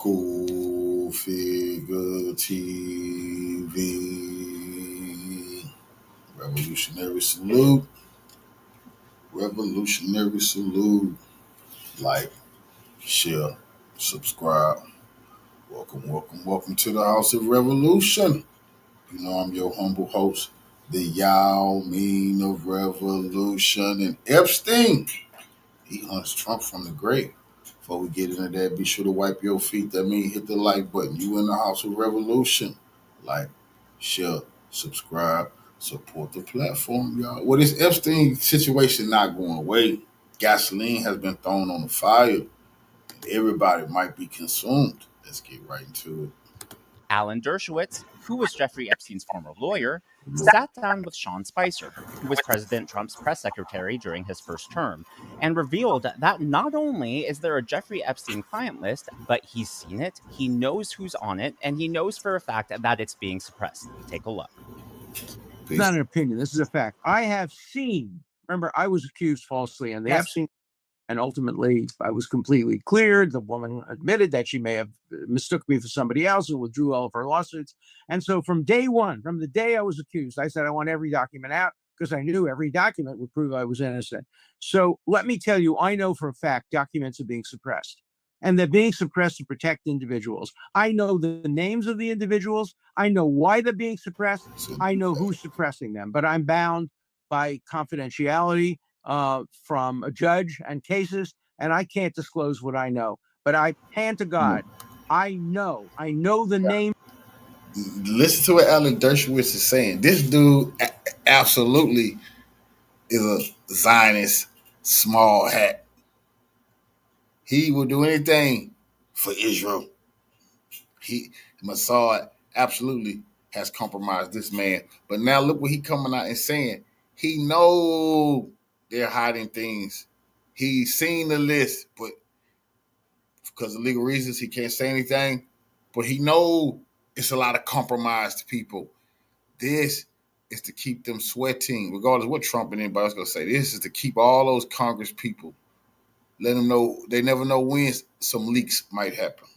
School Figure TV. Revolutionary salute. Revolutionary salute. Like, share, subscribe. Welcome to the House of Revolution. You know I'm your humble host, the Yao Mean of Revolution. And Epstein, he hunts Trump from the grave. Before we get into that, be sure to wipe your feet. That means hit the like button. You in the House of Revolution. Like, share, subscribe, support the platform, y'all. Well, this Epstein situation not going away. Gasoline has been thrown on the fire. Everybody might be consumed. Let's get right into it. Alan Dershowitz, who was Jeffrey Epstein's former lawyer, sat down with Sean Spicer, who was President Trump's press secretary during his first term, and revealed that not only is there a Jeffrey Epstein client list, but he's seen it, he knows who's on it, and he knows for a fact that it's being suppressed. Take a look. It's not an opinion. This is a fact. I have seen, remember, I was accused falsely on the Epstein, and ultimately I was completely cleared. The woman admitted that she may have mistook me for somebody else and withdrew all of her lawsuits. And so from day one, from the day I was accused, I said I want every document out because I knew every document would prove I was innocent. So let me tell you, I know for a fact documents are being suppressed. And they're being suppressed to protect individuals. I know the names of the individuals. I know why they're being suppressed. I know who's suppressing them. But I'm bound by confidentiality from a judge and cases, and I can't disclose what I know. But I hand to God, I know the name. Listen to what Alan Dershowitz is saying. This dude absolutely is a Zionist small hat. He will do anything for Israel. Mossad absolutely has compromised this man. But now look what he coming out and saying. He knows they're hiding things. He's seen the list, but because of legal reasons, he can't say anything. But he knows it's a lot of compromised people. This is to keep them sweating, regardless of what Trump and anybody else going to say. This is to keep all those Congress people, let them know they never know when some leaks might happen.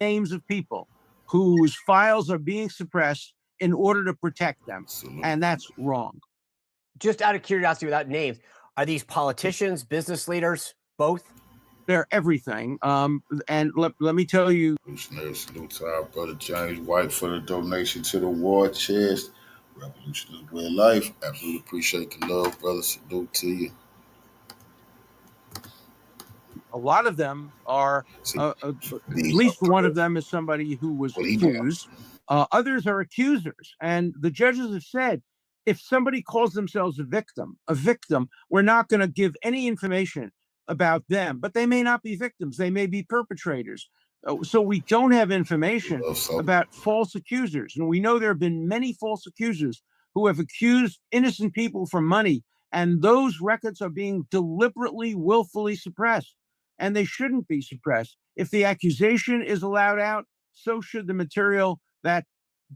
Names of people whose files are being suppressed in order to protect them. Absolutely. And that's wrong. Just out of curiosity, without names, are these politicians, business leaders, both? They're everything. And let me tell you. Revolutionary salute to our brother James White for the donation to the war chest. Revolution is way of life. Absolutely appreciate the love, brother. Salute to you. A lot of them are, at least one of them is somebody who was accused. Others are accusers. And the judges have said, if somebody calls themselves a victim, we're not going to give any information about them. But they may not be victims. They may be perpetrators. So we don't have information about false accusers. And we know there have been many false accusers who have accused innocent people for money. And those records are being deliberately, willfully suppressed. And they shouldn't be suppressed. If the accusation is allowed out, so should the material that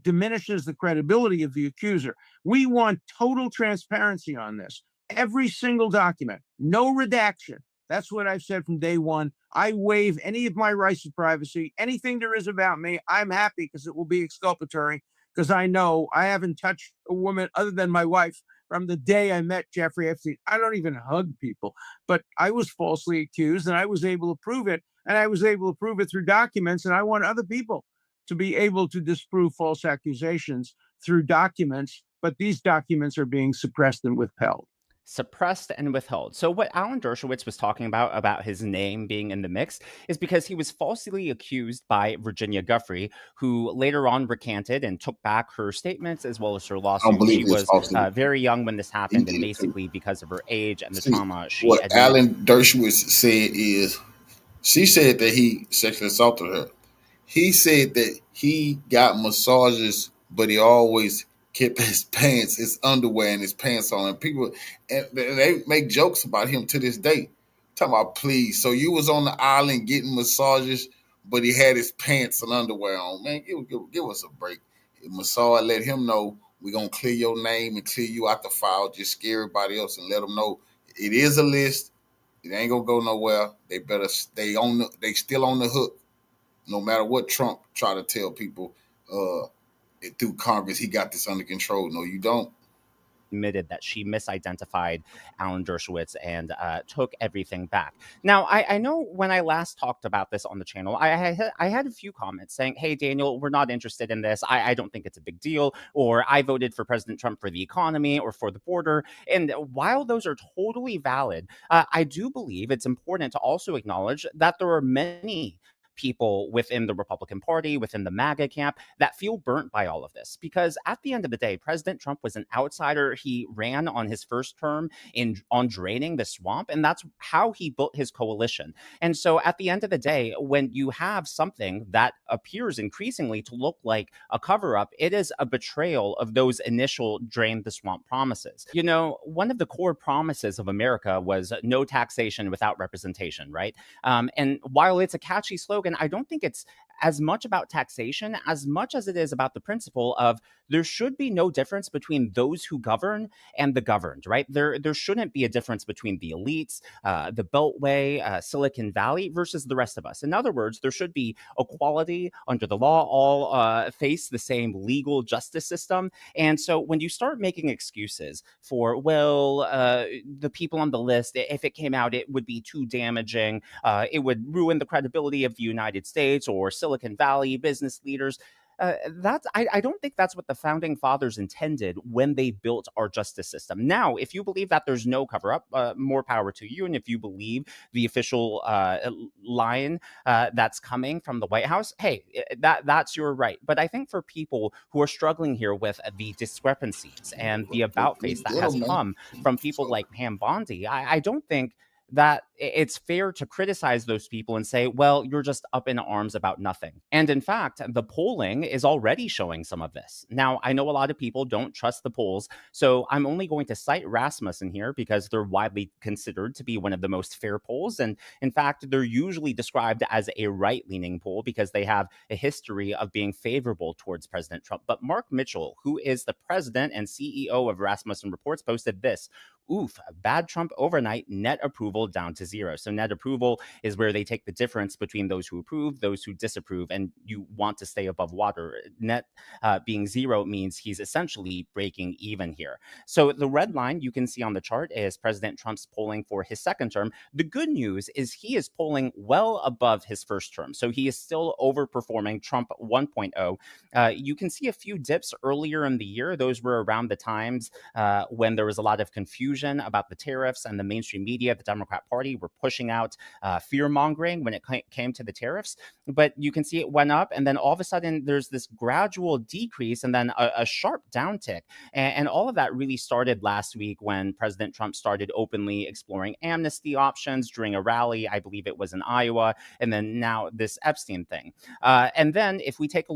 diminishes the credibility of the accuser. We want total transparency on this. Every single document, no redaction. That's what I've said from day one. I waive any of my rights to privacy. Anything there is about me, I'm happy because it will be exculpatory, because I know I haven't touched a woman other than my wife from the day I met Jeffrey Epstein. I don't even hug people, but I was falsely accused and I was able to prove it. And I was able to prove it through documents. And I want other people to be able to disprove false accusations through documents. But these documents are being suppressed and withheld. Suppressed and withheld. So what Alan Dershowitz was talking about his name being in the mix is because he was falsely accused by Virginia Giuffre, who later on recanted and took back her statements as well as her lawsuit. She was very young when this happened, and basically because of her age and the trauma she what admitted. Alan Dershowitz said is, she said that he sexually assaulted her. He said that he got massages, but he always kept his underwear and his pants on. And people, and they make jokes about him to this day. Talking about, please, so you was on the island getting massages, but he had his pants and underwear on. Man, give us a break. Mossad let him know, we're going to clear your name and clear you out the file. Just scare everybody else and let them know it is a list. It ain't gonna go nowhere. They better stay on. They still on the hook, no matter what Trump try to tell people. Through Congress, he got this under control. No, you don't. Admitted that she misidentified Alan Dershowitz and took everything back. Now, I know when I last talked about this on the channel, I had a few comments saying, hey, Daniel, we're not interested in this. I don't think it's a big deal. Or I voted for President Trump for the economy or for the border. And while those are totally valid, I do believe it's important to also acknowledge that there are many people within the Republican Party, within the MAGA camp, that feel burnt by all of this. Because at the end of the day, President Trump was an outsider. He ran on his first term on draining the swamp, and that's how he built his coalition. And so at the end of the day, when you have something that appears increasingly to look like a cover-up, it is a betrayal of those initial drain the swamp promises. You know, one of the core promises of America was no taxation without representation, right? And while it's a catchy slogan, I don't think it's as much about taxation as much as it is about the principle of there should be no difference between those who govern and the governed, right? There shouldn't be a difference between the elites, the Beltway, Silicon Valley versus the rest of us. In other words, there should be equality under the law, all face the same legal justice system. And so when you start making excuses for, well, the people on the list, if it came out, it would be too damaging, it would ruin the credibility of the United States or Silicon Valley business leaders. I don't think that's what the founding fathers intended when they built our justice system. Now, if you believe that there's no cover up, more power to you. And if you believe the official line that's coming from the White House, hey, that's your right. But I think for people who are struggling here with the discrepancies and the about face that has come from people like Pam Bondi, I don't think that it's fair to criticize those people and say, well, you're just up in arms about nothing. And in fact, the polling is already showing some of this. Now, I know a lot of people don't trust the polls, so I'm only going to cite Rasmussen here because they're widely considered to be one of the most fair polls. And in fact, they're usually described as a right-leaning poll because they have a history of being favorable towards President Trump. But Mark Mitchell, who is the president and CEO of Rasmussen Reports, posted this: oof, bad Trump overnight, net approval down to 0. So net approval is where they take the difference between those who approve, those who disapprove, and you want to stay above water. Net being 0 means he's essentially breaking even here. So the red line you can see on the chart is President Trump's polling for his second term. The good news is he is polling well above his first term. So he is still overperforming Trump 1.0. You can see a few dips earlier in the year. Those were around the times when there was a lot of confusion about the tariffs, and the mainstream media, the Democrat Party, were pushing out fear mongering when it came to the tariffs. But you can see it went up, and then all of a sudden there's this gradual decrease and then a sharp downtick. And all of that really started last week when President Trump started openly exploring amnesty options during a rally. I believe it was in Iowa, and then now this Epstein thing. And then if we take a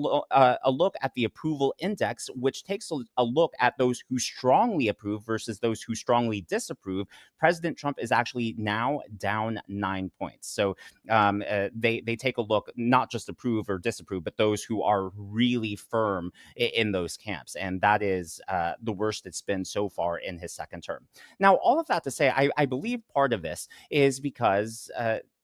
look at the approval index, which takes a look at those who strongly approve versus those who strongly disapprove, President Trump is actually now down 9 points. So they take a look, not just approve or disapprove, but those who are really firm in those camps. And that is the worst it's been so far in his second term. Now, all of that to say, I believe part of this is because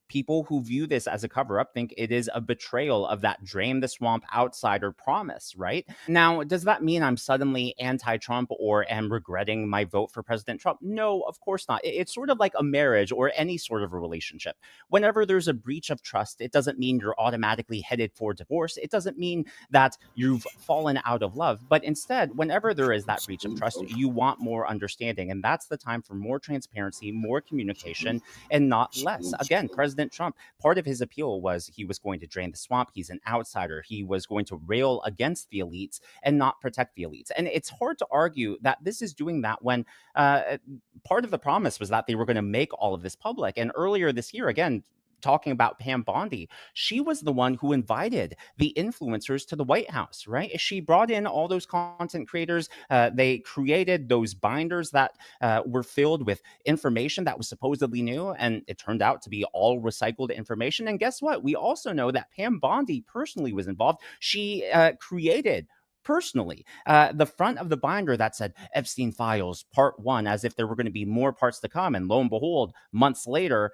people who view this as a cover-up think it is a betrayal of that drain the swamp outsider promise, right? Now, does that mean I'm suddenly anti-Trump or am regretting my vote for President Trump? No, of course not. It's sort of like a marriage or any sort of a relationship. Whenever there's a breach of trust, it doesn't mean you're automatically headed for divorce. It doesn't mean that you've fallen out of love. But instead, whenever there is that breach of trust, you want more understanding. And that's the time for more transparency, more communication, and not less. Again, President Trump, part of his appeal was he was going to drain the swamp. He's an outsider. He was going to rail against the elites and not protect the elites. And it's hard to argue that this is doing that when part of the promise was that they were going to make all of this public. And earlier this year, again, talking about Pam Bondi, she was the one who invited the influencers to the White House, right? She brought in all those content creators. They created those binders that were filled with information that was supposedly new, and it turned out to be all recycled information. And guess what? We also know that Pam Bondi personally was involved. She created personally the front of the binder that said Epstein Files Part 1, as if there were going to be more parts to come. And lo and behold, months later,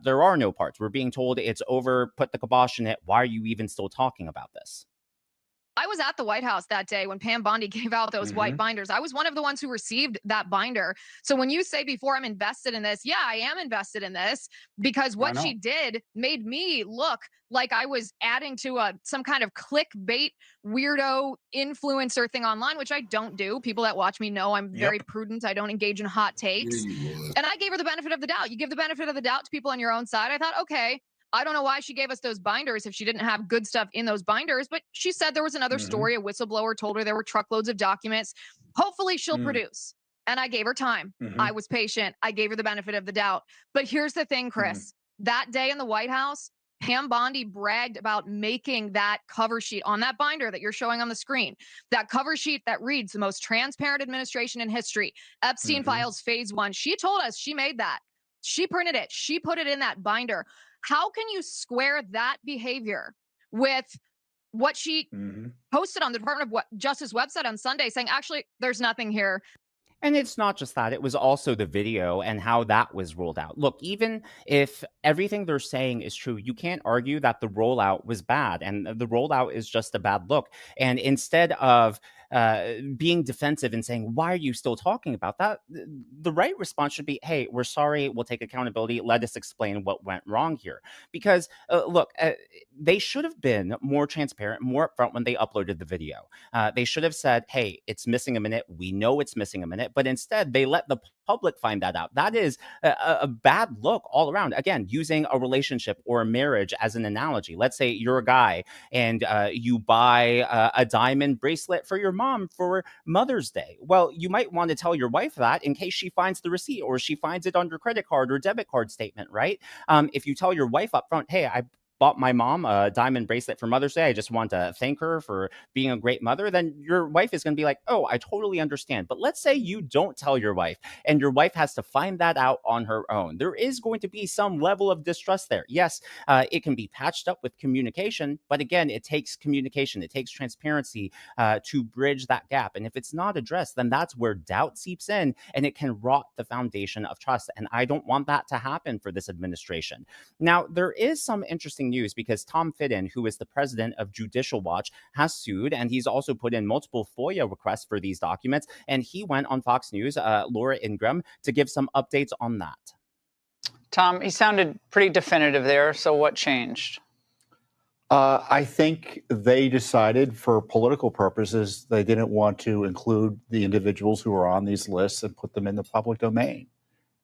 There are no parts. We're being told it's over, put the kibosh in it. Why are you even still talking about this? I was at the White House that day when Pam Bondi gave out those white binders. I was one of the ones who received that binder. So when you say before I'm invested in this, yeah, I am invested in this because what she did made me look like I was adding to some kind of clickbait weirdo influencer thing online, which I don't do. People that watch me know I'm very prudent. I don't engage in hot takes. And I gave her the benefit of the doubt. You give the benefit of the doubt to people on your own side. I thought, okay, I don't know why she gave us those binders if she didn't have good stuff in those binders, but she said there was another story. A whistleblower told her there were truckloads of documents. Hopefully she'll produce. And I gave her time. I was patient. I gave her the benefit of the doubt. But here's the thing, Chris. That day in the White House, Pam Bondi bragged about making that cover sheet on that binder that you're showing on the screen. That cover sheet that reads the most transparent administration in history. Epstein files phase 1. She told us she made that. She printed it. She put it in that binder. How can you square that behavior with what she posted on the Department of Justice website on Sunday saying, actually, there's nothing here? And it's not just that, it was also the video and how that was rolled out. Look, even if everything they're saying is true, you can't argue that the rollout was bad, and the rollout is just a bad look. And instead of being defensive and saying, why are you still talking about that? The right response should be, hey, we're sorry, we'll take accountability, let us explain what went wrong here. Because look, they should have been more transparent, more upfront when they uploaded the video. They should have said, hey, it's missing a minute. We know it's missing a minute. But instead, they let the public find that out. That is a bad look all around. Again, using a relationship or a marriage as an analogy. Let's say you're a guy and you buy a diamond bracelet for your mom for Mother's Day. Well, you might want to tell your wife that in case she finds the receipt or she finds it on your credit card or debit card statement, right? If you tell your wife up front, hey, I bought my mom a diamond bracelet for Mother's Day, I just want to thank her for being a great mother, then your wife is going to be like, oh, I totally understand. But let's say you don't tell your wife and your wife has to find that out on her own. There is going to be some level of distrust there. Yes, it can be patched up with communication, but again, it takes communication, it takes transparency to bridge that gap. And if it's not addressed, then that's where doubt seeps in and it can rot the foundation of trust. And I don't want that to happen for this administration. Now, there is some interesting news because Tom Fitton, who is the president of Judicial Watch, has sued, and he's also put in multiple FOIA requests for these documents. And he went on Fox News, Laura Ingraham, to give some updates on that. Tom, he sounded pretty definitive there. So what changed? I think they decided for political purposes, they didn't want to include the individuals who are on these lists and put them in the public domain.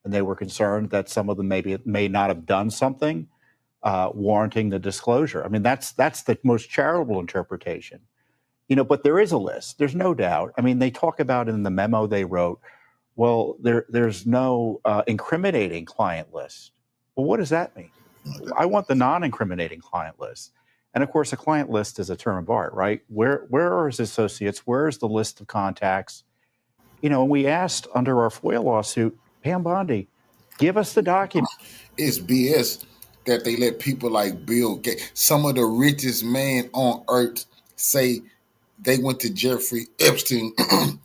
And they were concerned that some of them may not have done something warranting the disclosure. I mean, that's the most charitable interpretation, but there is a list. There's no doubt. I mean, they talk about in the memo they wrote, well, there's no incriminating client list. Well, what does that mean? I want the non-incriminating client list. And of course, a client list is a term of art, right? Where are his associates? Where is the list of contacts? And we asked under our FOIA lawsuit, Pam Bondi, give us the document. It's BS that they let people like Bill Gates, some of the richest man on earth, say they went to Jeffrey Epstein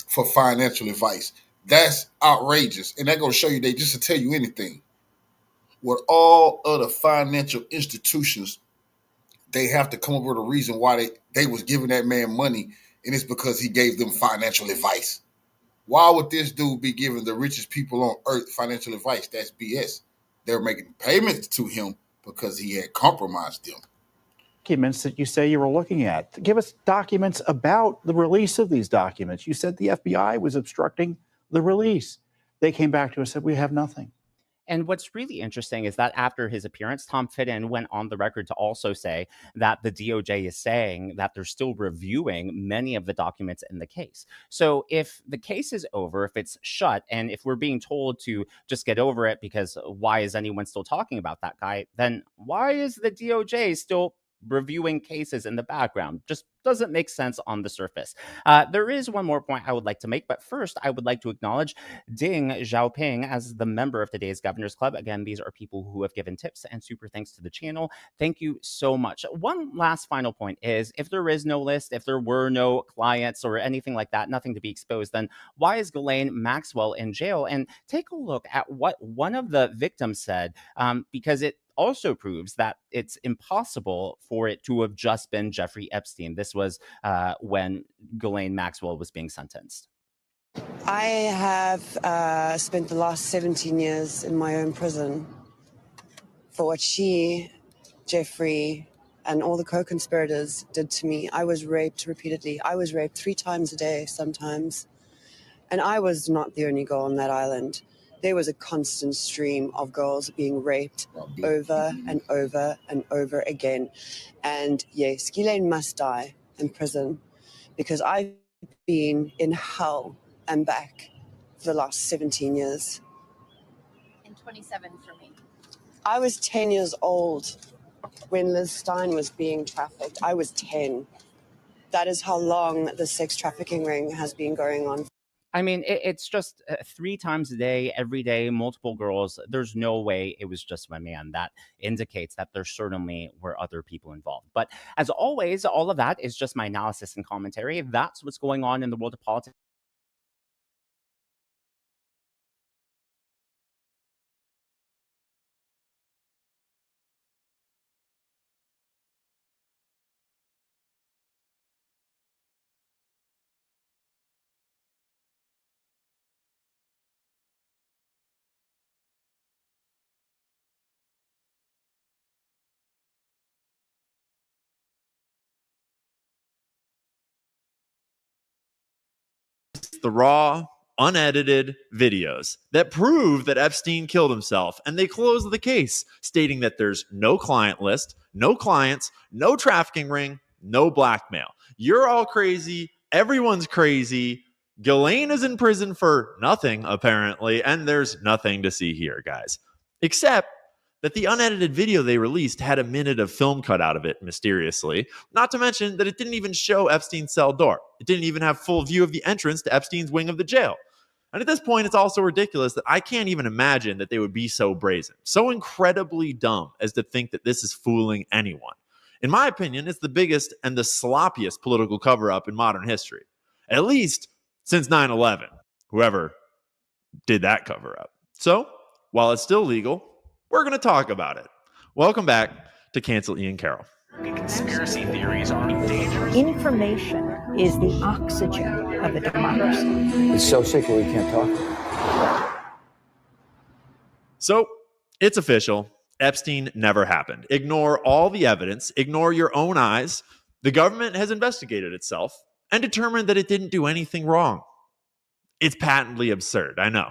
for financial advice. That's outrageous. And that going to show you, they just to tell you anything. With all other financial institutions, they have to come up with a reason why they was giving that man money, and it's because he gave them financial advice. Why would this dude be giving the richest people on earth financial advice? That's BS. They're making payments to him because he had compromised them. Documents that you say you were looking at. Give us documents about the release of these documents. You said the FBI was obstructing the release. They came back to us and said, we have nothing. And what's really interesting is that after his appearance, Tom Fitton went on the record to also say that the DOJ is saying that they're still reviewing many of the documents in the case. So if the case is over, if it's shut, and if we're being told to just get over it because why is anyone still talking about that guy, then why is the DOJ still reviewing cases in the background. Just doesn't make sense on the surface. There is one more point I would like to make, but first I would like to acknowledge Ding Xiaoping as the member of today's Governor's Club. Again, these are people who have given tips and super thanks to the channel. Thank you so much. One last final point is, if there is no list, if there were no clients or anything like that, nothing to be exposed, then why is Ghislaine Maxwell in jail? And take a look at what one of the victims said, because it also proves that it's impossible for it to have just been Jeffrey Epstein. This was when Ghislaine Maxwell was being sentenced. I have spent the last 17 years in my own prison for what she, Jeffrey, and all the co-conspirators did to me. I was raped repeatedly. I was raped 3 times a day sometimes. And I was not the only girl on that island. There was a constant stream of girls being raped over and over and over again. And yes, Ghislaine must die in prison, because I've been in hell and back for the last 17 years. And 27 for me. I was 10 years old when Liz Stein was being trafficked. I was 10. That is how long the sex trafficking ring has been going on. I mean, it's just 3 times a day, every day, multiple girls. There's no way it was just one man. That indicates that there certainly were other people involved. But as always, all of that is just my analysis and commentary. That's what's going on in the world of politics. The raw, unedited videos that prove that Epstein killed himself, and they close the case, stating that there's no client list, no clients, no trafficking ring, no blackmail. You're all crazy. Everyone's crazy. Ghislaine is in prison for nothing, apparently, and there's nothing to see here, guys. Except that the unedited video they released had a minute of film cut out of it, mysteriously. Not to mention that it didn't even show Epstein's cell door. It didn't even have full view of the entrance to Epstein's wing of the jail. And at this point, it's also ridiculous that I can't even imagine that they would be so brazen, so incredibly dumb as to think that this is fooling anyone. In my opinion, it's the biggest and the sloppiest political cover-up in modern history, at least since 9/11, whoever did that cover-up. So, while it's still legal, we're going to talk about it. Welcome back to Cancel Ian Carroll. Conspiracy theories are dangerous. Information is the oxygen of a democracy. It's so sick we can't talk. So, it's official. Epstein never happened. Ignore all the evidence. Ignore your own eyes. The government has investigated itself and determined that it didn't do anything wrong. It's patently absurd, I know.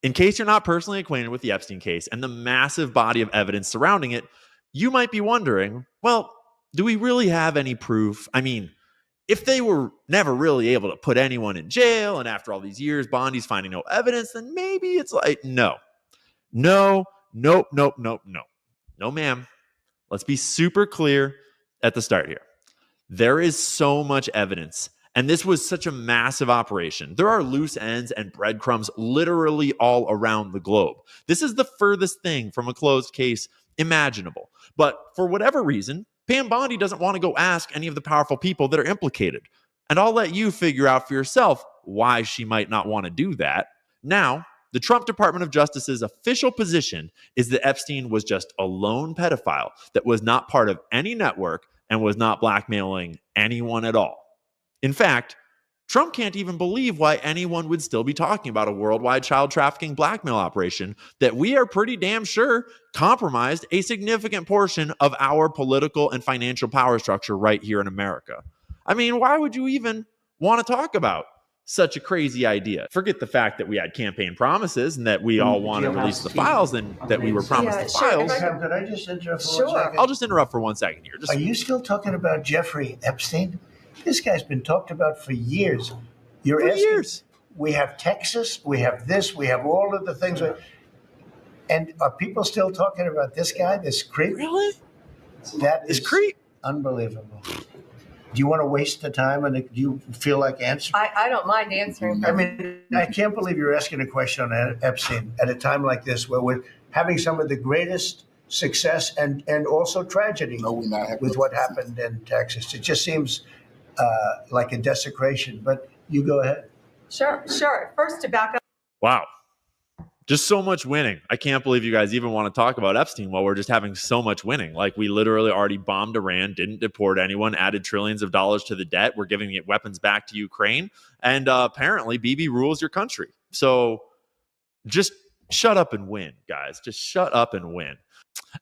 In case you're not personally acquainted with the Epstein case and the massive body of evidence surrounding it, you might be wondering, well, do we really have any proof? I mean, if they were never really able to put anyone in jail, and after all these years, Bondi's finding no evidence, then maybe it's like, no, ma'am. Let's be super clear at the start here. There is so much evidence. And this was such a massive operation. There are loose ends and breadcrumbs literally all around the globe. This is the furthest thing from a closed case imaginable. But for whatever reason, Pam Bondi doesn't want to go ask any of the powerful people that are implicated. And I'll let you figure out for yourself why she might not want to do that. Now, the Trump Department of Justice's official position is that Epstein was just a lone pedophile that was not part of any network and was not blackmailing anyone at all. In fact, Trump can't even believe why anyone would still be talking about a worldwide child trafficking blackmail operation that we are pretty damn sure compromised a significant portion of our political and financial power structure right here in America. I mean, why would you even want to talk about such a crazy idea? Forget the fact that we had campaign promises and that we all want to release the files and that we were promised the files. Could I just interrupt for 1 second? I'll just interrupt for 1 second here. Are you still talking about Jeffrey Epstein? This guy's been talked about for years. Years. We have Texas, we have this, we have all of the things. And are people still talking about this guy, this creep? Really? That is creep. Unbelievable. Do you want to waste the time, and do you feel like answering? I don't mind answering. I mean, I can't believe you're asking a question on Epstein at a time like this, where we're having some of the greatest success and also tragedy with what happened in Texas. It just seems like a desecration. But you go ahead. Sure. First, to back up. Wow. Just so much winning. I can't believe you guys even want to talk about Epstein while we're just having so much winning. Like, we literally already bombed Iran, didn't deport anyone, added trillions of dollars to the debt. We're giving it weapons back to Ukraine. And apparently Bibi rules your country. So just shut up and win, guys. Just shut up and win.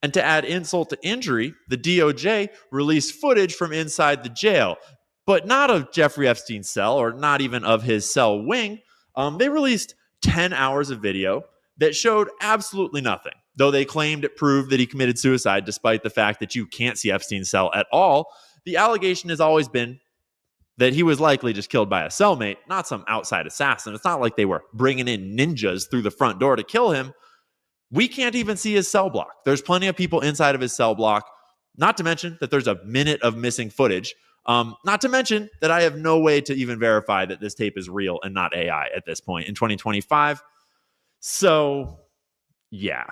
And to add insult to injury, the DOJ released footage from inside the jail, but not of Jeffrey Epstein's cell, or not even of his cell wing. They released 10 hours of video that showed absolutely nothing, though they claimed it proved that he committed suicide, despite the fact that you can't see Epstein's cell at all. The allegation has always been that he was likely just killed by a cellmate, not some outside assassin. It's not like they were bringing in ninjas through the front door to kill him. We can't even see his cell block. There's plenty of people inside of his cell block, not to mention that there's a minute of missing footage. Not to mention that I have no way to even verify that this tape is real and not AI at this point in 2025. So, yeah,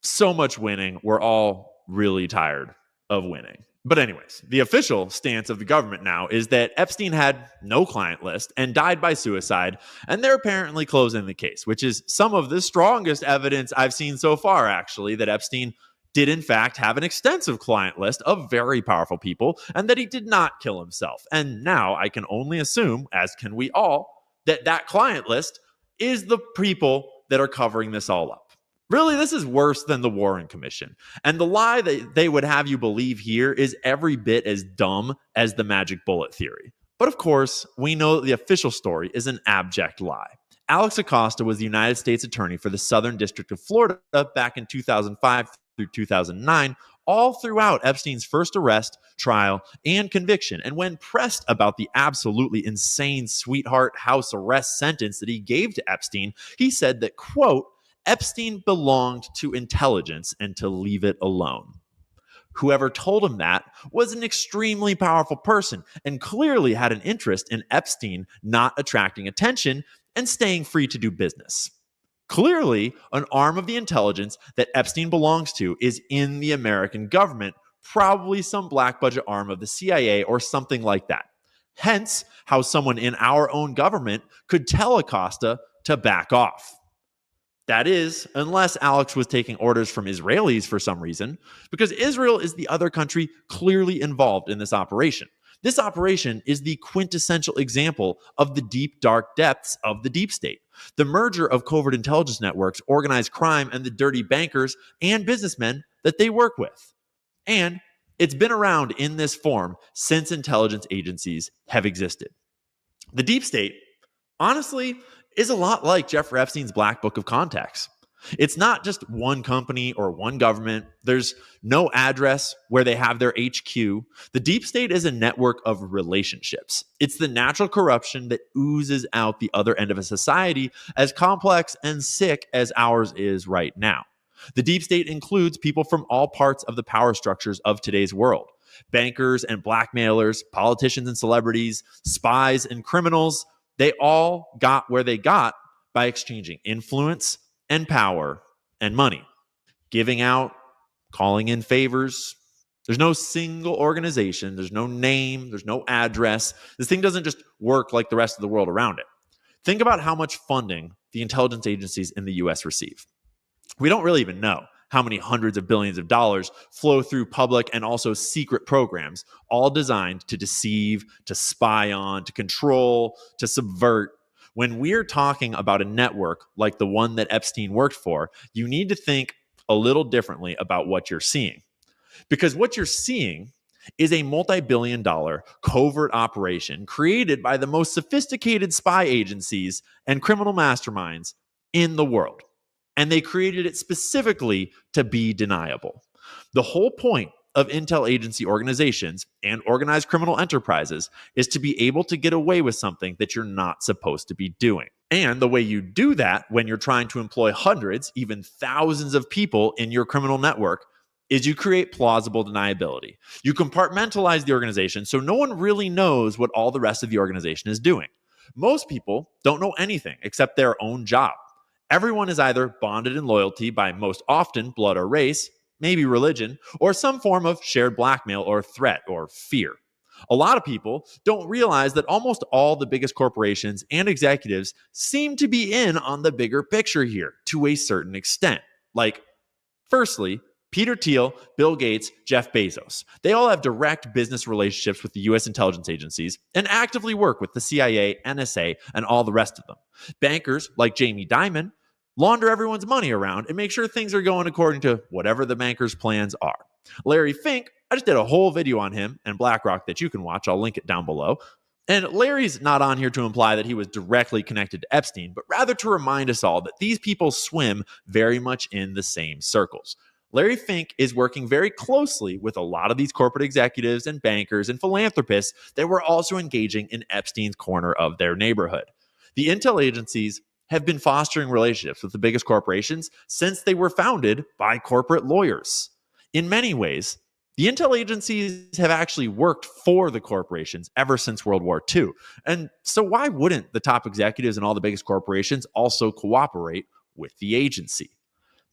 so much winning. We're all really tired of winning. But anyways, the official stance of the government now is that Epstein had no client list and died by suicide, and they're apparently closing the case, which is some of the strongest evidence I've seen so far, actually, that Epstein did in fact have an extensive client list of very powerful people, and that he did not kill himself. And now I can only assume, as can we all, that that client list is the people that are covering this all up. Really, this is worse than the Warren Commission. And the lie that they would have you believe here is every bit as dumb as the magic bullet theory. But of course, we know that the official story is an abject lie. Alex Acosta was the United States Attorney for the Southern District of Florida back in 2005 through 2009, all throughout Epstein's first arrest, trial, and conviction. And when pressed about the absolutely insane sweetheart house arrest sentence that he gave to Epstein, he said that, quote, Epstein belonged to intelligence and to leave it alone. Whoever told him that was an extremely powerful person and clearly had an interest in Epstein not attracting attention and staying free to do business. Clearly, an arm of the intelligence that Epstein belongs to is in the American government, probably some black budget arm of the CIA or something like that. Hence, how someone in our own government could tell Acosta to back off. That is, unless Alex was taking orders from Israelis for some reason, because Israel is the other country clearly involved in this operation. This operation is the quintessential example of the deep, dark depths of the deep state. The merger of covert intelligence networks, organized crime, and the dirty bankers and businessmen that they work with. And it's been around in this form since intelligence agencies have existed. The deep state, honestly, is a lot like Jeffrey Epstein's Black Book of Contacts. It's not just one company or one government. There's no address where they have their HQ. The deep state is a network of relationships. It's the natural corruption that oozes out the other end of a society as complex and sick as ours is right now. The deep state includes people from all parts of the power structures of today's world. Bankers and blackmailers, politicians and celebrities, spies and criminals. They all got where they got by exchanging influence and power and money, giving out, calling in favors. There's no single organization. There's no name. There's no address. This thing doesn't just work like the rest of the world around it. Think about how much funding the intelligence agencies in the U.S. receive. We don't really even know how many hundreds of billions of dollars flow through public and also secret programs, all designed to deceive, to spy on, to control, to subvert. When we're talking about a network like the one that Epstein worked for, you need to think a little differently about what you're seeing. Because what you're seeing is a multi-billion-dollar covert operation created by the most sophisticated spy agencies and criminal masterminds in the world. And they created it specifically to be deniable. The whole point of intel agency organizations and organized criminal enterprises is to be able to get away with something that you're not supposed to be doing. And the way you do that when you're trying to employ hundreds, even thousands of people in your criminal network is you create plausible deniability. You compartmentalize the organization so no one really knows what all the rest of the organization is doing. Most people don't know anything except their own job. Everyone is either bonded in loyalty by most often blood or race, maybe religion, or some form of shared blackmail or threat or fear. A lot of people don't realize that almost all the biggest corporations and executives seem to be in on the bigger picture here to a certain extent. Like, firstly, Peter Thiel, Bill Gates, Jeff Bezos. They all have direct business relationships with the U.S. intelligence agencies and actively work with the CIA, NSA, and all the rest of them. Bankers like Jamie Dimon launder everyone's money around and make sure things are going according to whatever the banker's plans are. Larry Fink, I just did a whole video on him and BlackRock that you can watch. I'll link it down below. And Larry's not on here to imply that he was directly connected to Epstein, but rather to remind us all that these people swim very much in the same circles. Larry Fink is working very closely with a lot of these corporate executives and bankers and philanthropists that were also engaging in Epstein's corner of their neighborhood. The intel agencies have been fostering relationships with the biggest corporations since they were founded by corporate lawyers. In many ways, the intel agencies have actually worked for the corporations ever since World War II. And so why wouldn't the top executives and all the biggest corporations also cooperate with the agency?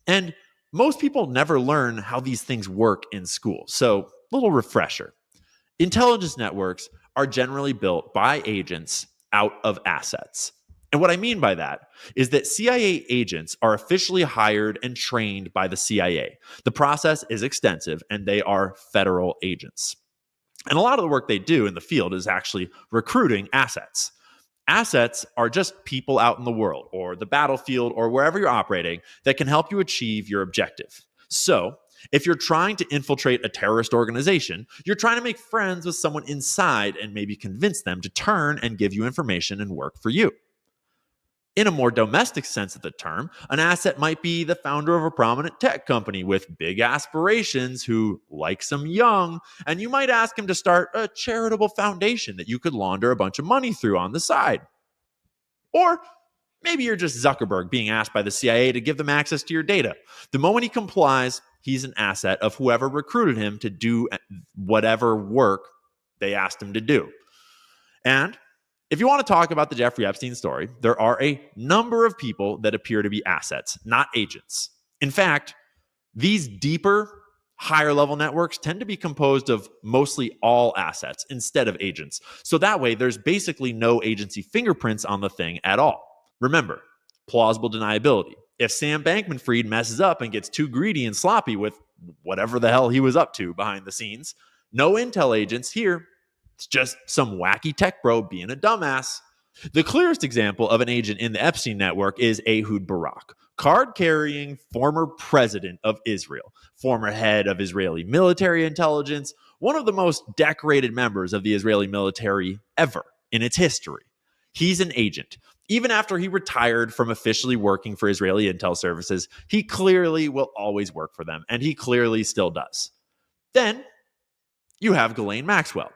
And most people never learn how these things work in school. So, little refresher. Intelligence networks are generally built by agents out of assets. And what I mean by that is that CIA agents are officially hired and trained by the CIA. The process is extensive, and they are federal agents. And a lot of the work they do in the field is actually recruiting assets. Assets are just people out in the world or the battlefield or wherever you're operating that can help you achieve your objective. So, if you're trying to infiltrate a terrorist organization, you're trying to make friends with someone inside and maybe convince them to turn and give you information and work for you. In a more domestic sense of the term, an asset might be the founder of a prominent tech company with big aspirations who likes them young, and you might ask him to start a charitable foundation that you could launder a bunch of money through on the side. Or maybe you're just Zuckerberg being asked by the CIA to give them access to your data. The moment he complies, he's an asset of whoever recruited him to do whatever work they asked him to do. And if you want to talk about the Jeffrey Epstein story, there are a number of people that appear to be assets, not agents. In fact, these deeper, higher level networks tend to be composed of mostly all assets instead of agents. So that way, there's basically no agency fingerprints on the thing at all. Remember, plausible deniability. If Sam Bankman-Fried messes up and gets too greedy and sloppy with whatever the hell he was up to behind the scenes, no intel agents here. It's just some wacky tech bro being a dumbass. The clearest example of an agent in the Epstein network is Ehud Barak, card-carrying former president of Israel, former head of Israeli military intelligence, one of the most decorated members of the Israeli military ever in its history. He's an agent. Even after he retired from officially working for Israeli intel services, he clearly will always work for them, and he clearly still does. Then you have Ghislaine Maxwell.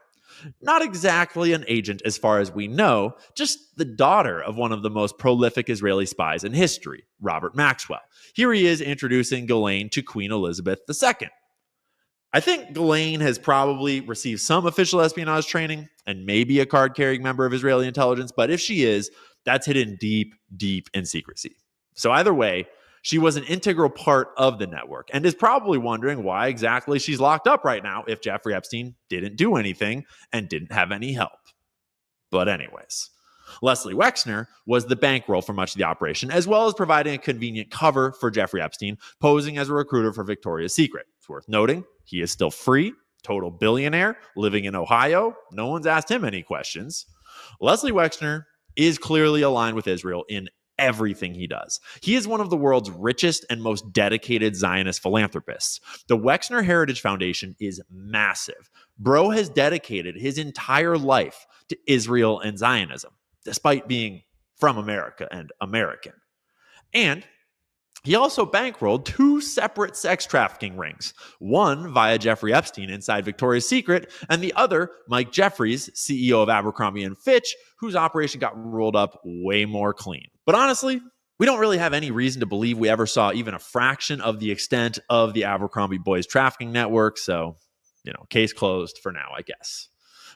Not exactly an agent as far as we know, just the daughter of one of the most prolific Israeli spies in history, Robert Maxwell. Here he is introducing Ghislaine to Queen Elizabeth II. I think Ghislaine has probably received some official espionage training and maybe a card-carrying member of Israeli intelligence, but if she is, that's hidden deep, deep in secrecy. So either way, she was an integral part of the network and is probably wondering why exactly she's locked up right now if Jeffrey Epstein didn't do anything and didn't have any help. But anyways, Leslie Wexner was the bankroll for much of the operation, as well as providing a convenient cover for Jeffrey Epstein, posing as a recruiter for Victoria's Secret. It's worth noting, he is still free, total billionaire, living in Ohio. No one's asked him any questions. Leslie Wexner is clearly aligned with Israel in everything he does. He is one of the world's richest and most dedicated Zionist philanthropists. The Wexner Heritage Foundation is massive. Bro has dedicated his entire life to Israel and Zionism, despite being from America and American. And he also bankrolled 2 separate sex trafficking rings, one via Jeffrey Epstein inside Victoria's Secret, and the other, Mike Jeffries, CEO of Abercrombie & Fitch, whose operation got rolled up way more clean. But honestly, We don't really have any reason to believe we ever saw even a fraction of the extent of the Abercrombie boys trafficking network. So, case closed for now, I guess.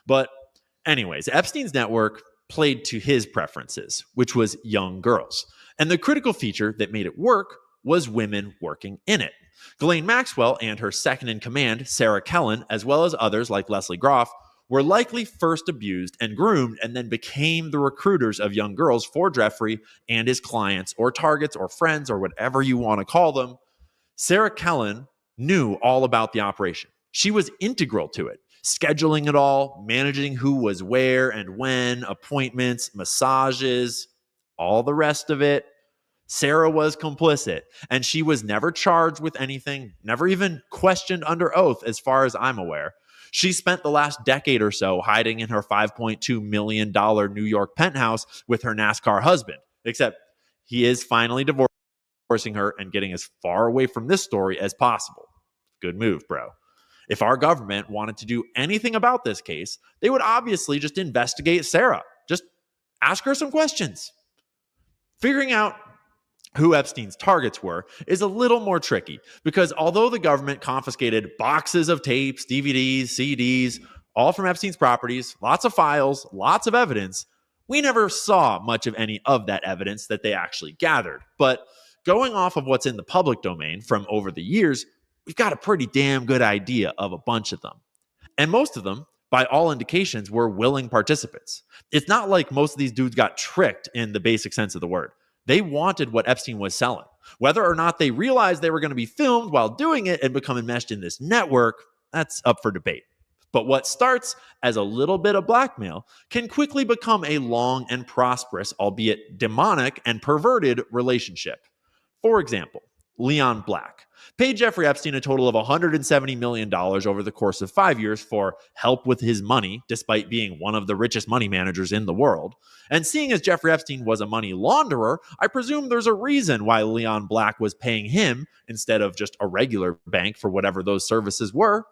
But anyways, Epstein's network played to his preferences, which was young girls. And the critical feature that made it work was women working in it. Ghislaine Maxwell and her second in command, Sarah Kellen, as well as others like Leslie Groff, were likely first abused and groomed and then became the recruiters of young girls for Jeffrey and his clients or targets or friends or whatever you want to call them. Sarah Kellen knew all about the operation. She was integral to it, scheduling it all, managing who was where and when, appointments, massages, all the rest of it. Sarah was complicit, and she was never charged with anything, never even questioned under oath, as far as I'm aware. She spent the last decade or so hiding in her $5.2 million New York penthouse with her NASCAR husband, except he is finally divorcing her and getting as far away from this story as possible. Good move, bro. If our government wanted to do anything about this case, they would obviously just investigate Sarah. Just ask her some questions. Figuring out who Epstein's targets were is a little more tricky because although the government confiscated boxes of tapes, DVDs, CDs, all from Epstein's properties, lots of files, lots of evidence, we never saw much of any of that evidence that they actually gathered. But going off of what's in the public domain from over the years, we've got a pretty damn good idea of a bunch of them. And most of them, by all indications, were willing participants. It's not like most of these dudes got tricked in the basic sense of the word. They wanted what Epstein was selling. Whether or not they realized they were going to be filmed while doing it and become enmeshed in this network, that's up for debate. But what starts as a little bit of blackmail can quickly become a long and prosperous, albeit demonic and perverted relationship. For example, Leon Black paid Jeffrey Epstein a total of $170 million over the course of 5 years for help with his money, despite being one of the richest money managers in the world. And seeing as Jeffrey Epstein was a money launderer, I presume there's a reason why Leon Black was paying him instead of just a regular bank for whatever those services were.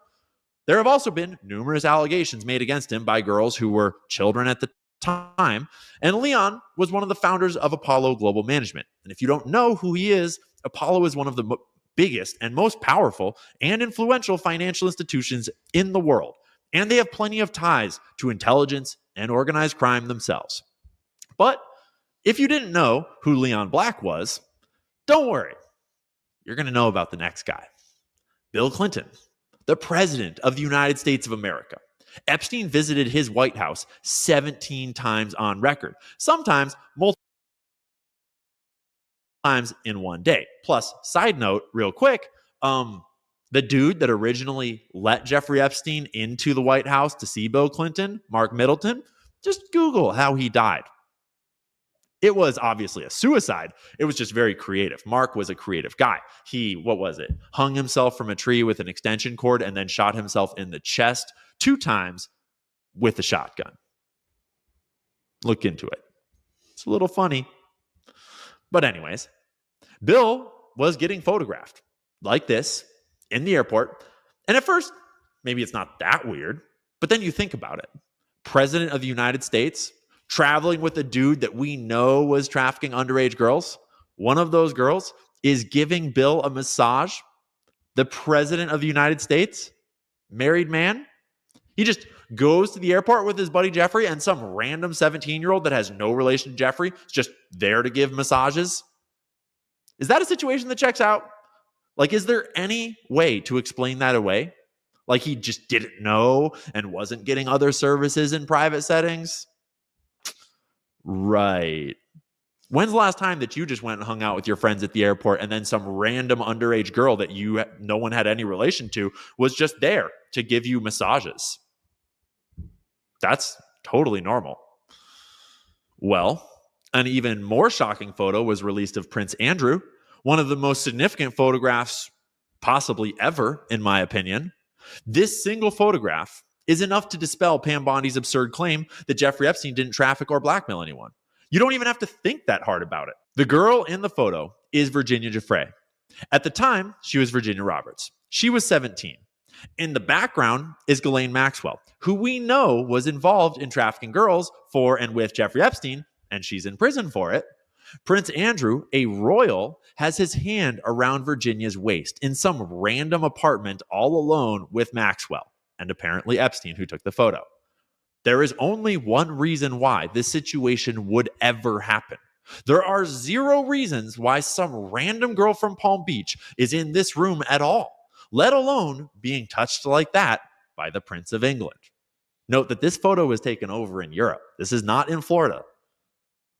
There have also been numerous allegations made against him by girls who were children at the time, and Leon was one of the founders of Apollo Global Management. And if you don't know who he is, Apollo is one of the biggest and most powerful and influential financial institutions in the world, and they have plenty of ties to intelligence and organized crime themselves. But if you didn't know who Leon Black was, don't worry. You're going to know about the next guy, Bill Clinton, the President of the United States of America. Epstein visited his White House 17 times on record, sometimes multiple times in one day. Plus, side note, real quick, the dude that originally let Jeffrey Epstein into the White House to see Bill Clinton, Mark Middleton, just Google how he died. It was obviously a suicide. It was just very creative. Mark was a creative guy. He, hung himself from a tree with an extension cord and then shot himself in the chest 2 times with a shotgun. Look into it. It's a little funny. But anyways, Bill was getting photographed like this in the airport. And at first, maybe it's not that weird, but then you think about it. President of the United States traveling with a dude that we know was trafficking underage girls. One of those girls is giving Bill a massage. The President of the United States, married man. He just goes to the airport with his buddy Jeffrey, and some random 17-year-old that has no relation to Jeffrey is just there to give massages. Is that a situation that checks out? Like, is there any way to explain that away? Like he just didn't know and wasn't getting other services in private settings? Right. When's the last time that you just went and hung out with your friends at the airport and then some random underage girl that no one had any relation to was just there to give you massages? That's totally normal. Well, an even more shocking photo was released of Prince Andrew, one of the most significant photographs possibly ever, in my opinion. This single photograph is enough to dispel Pam Bondi's absurd claim that Jeffrey Epstein didn't traffic or blackmail anyone. You don't even have to think that hard about it. The girl in the photo is Virginia Giuffre. At the time, she was Virginia Roberts. She was 17. In the background is Ghislaine Maxwell, who we know was involved in trafficking girls for and with Jeffrey Epstein, and she's in prison for it. Prince Andrew, a royal, has his hand around Virginia's waist in some random apartment all alone with Maxwell and apparently Epstein, who took the photo. There is only one reason why this situation would ever happen. There are zero reasons why some random girl from Palm Beach is in this room at all, let alone being touched like that by the Prince of England. Note that this photo was taken over in Europe. This is not in Florida,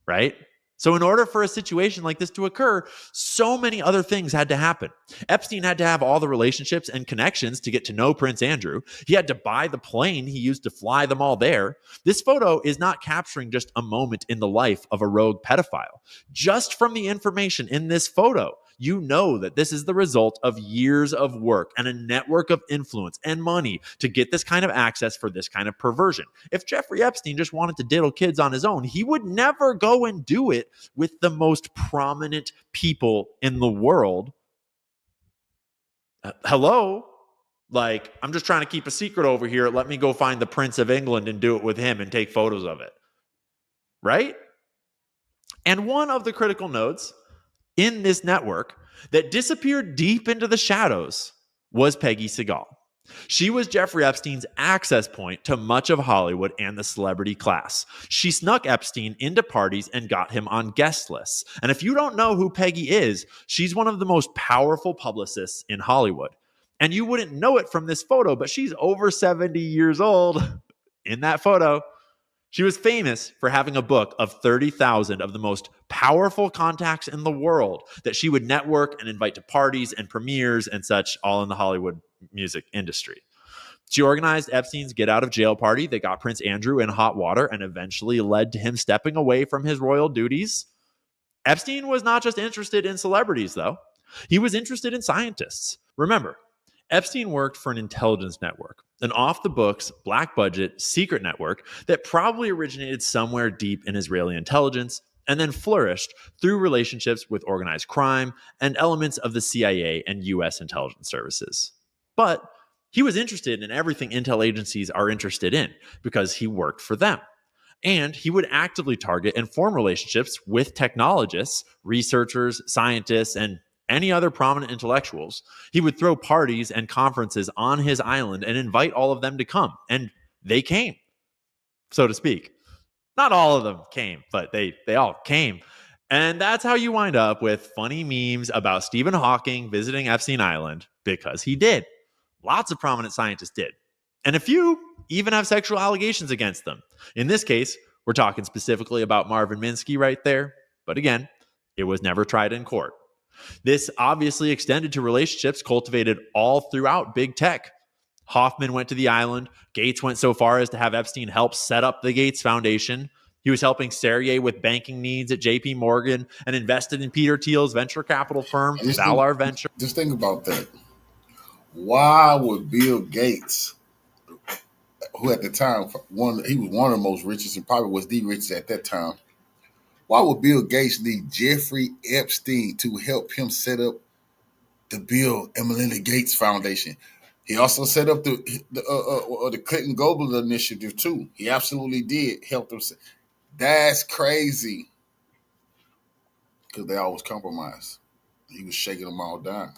right? So in order for a situation like this to occur, so many other things had to happen. Epstein had to have all the relationships and connections to get to know Prince Andrew. He had to buy the plane he used to fly them all there. This photo is not capturing just a moment in the life of a rogue pedophile. Just from the information in this photo, you know that this is the result of years of work and a network of influence and money to get this kind of access for this kind of perversion. If Jeffrey Epstein just wanted to diddle kids on his own, he would never go and do it with the most prominent people in the world. Hello? Like, I'm just trying to keep a secret over here. Let me go find the Prince of England and do it with him and take photos of it. Right? And one of the critical nodes in this network that disappeared deep into the shadows was Peggy Segal. She was Jeffrey Epstein's access point to much of Hollywood and the celebrity class. She snuck Epstein into parties and got him on guest lists. And if you don't know who Peggy is, she's one of the most powerful publicists in Hollywood. And you wouldn't know it from this photo, but she's over 70 years old in that photo. She was famous for having a book of 30,000 of the most powerful contacts in the world that she would network and invite to parties and premieres and such, all in the Hollywood music industry. She organized Epstein's get out of jail party that got Prince Andrew in hot water and eventually led to him stepping away from his royal duties. Epstein was not just interested in celebrities, though. He was interested in scientists. Remember, Epstein worked for an intelligence network, an off-the-books, black-budget, secret network that probably originated somewhere deep in Israeli intelligence and then flourished through relationships with organized crime and elements of the CIA and U.S. intelligence services. But he was interested in everything intel agencies are interested in because he worked for them. And he would actively target and form relationships with technologists, researchers, scientists, and any other prominent intellectuals. He would throw parties and conferences on his island and invite all of them to come. And they came, so to speak. Not all of them came, but they all came. And that's how you wind up with funny memes about Stephen Hawking visiting Epstein Island, because he did. Lots of prominent scientists did. And a few even have sexual allegations against them. In this case, we're talking specifically about Marvin Minsky right there. But again, it was never tried in court. This obviously extended to relationships cultivated all throughout big tech. Hoffman went to the island. Gates went so far as to have Epstein help set up the Gates Foundation. He was helping Sergey with banking needs at JP Morgan and invested in Peter Thiel's venture capital firm, Valar Venture. Just think about that. Why would Bill Gates, who at the time, he was one of the most richest and probably was the richest at that time, why would Bill Gates need Jeffrey Epstein to help him set up the Bill and Melinda Gates Foundation? He also set up the Clinton Global Initiative too. He absolutely did help them. That's crazy, because they always compromise. He was shaking them all down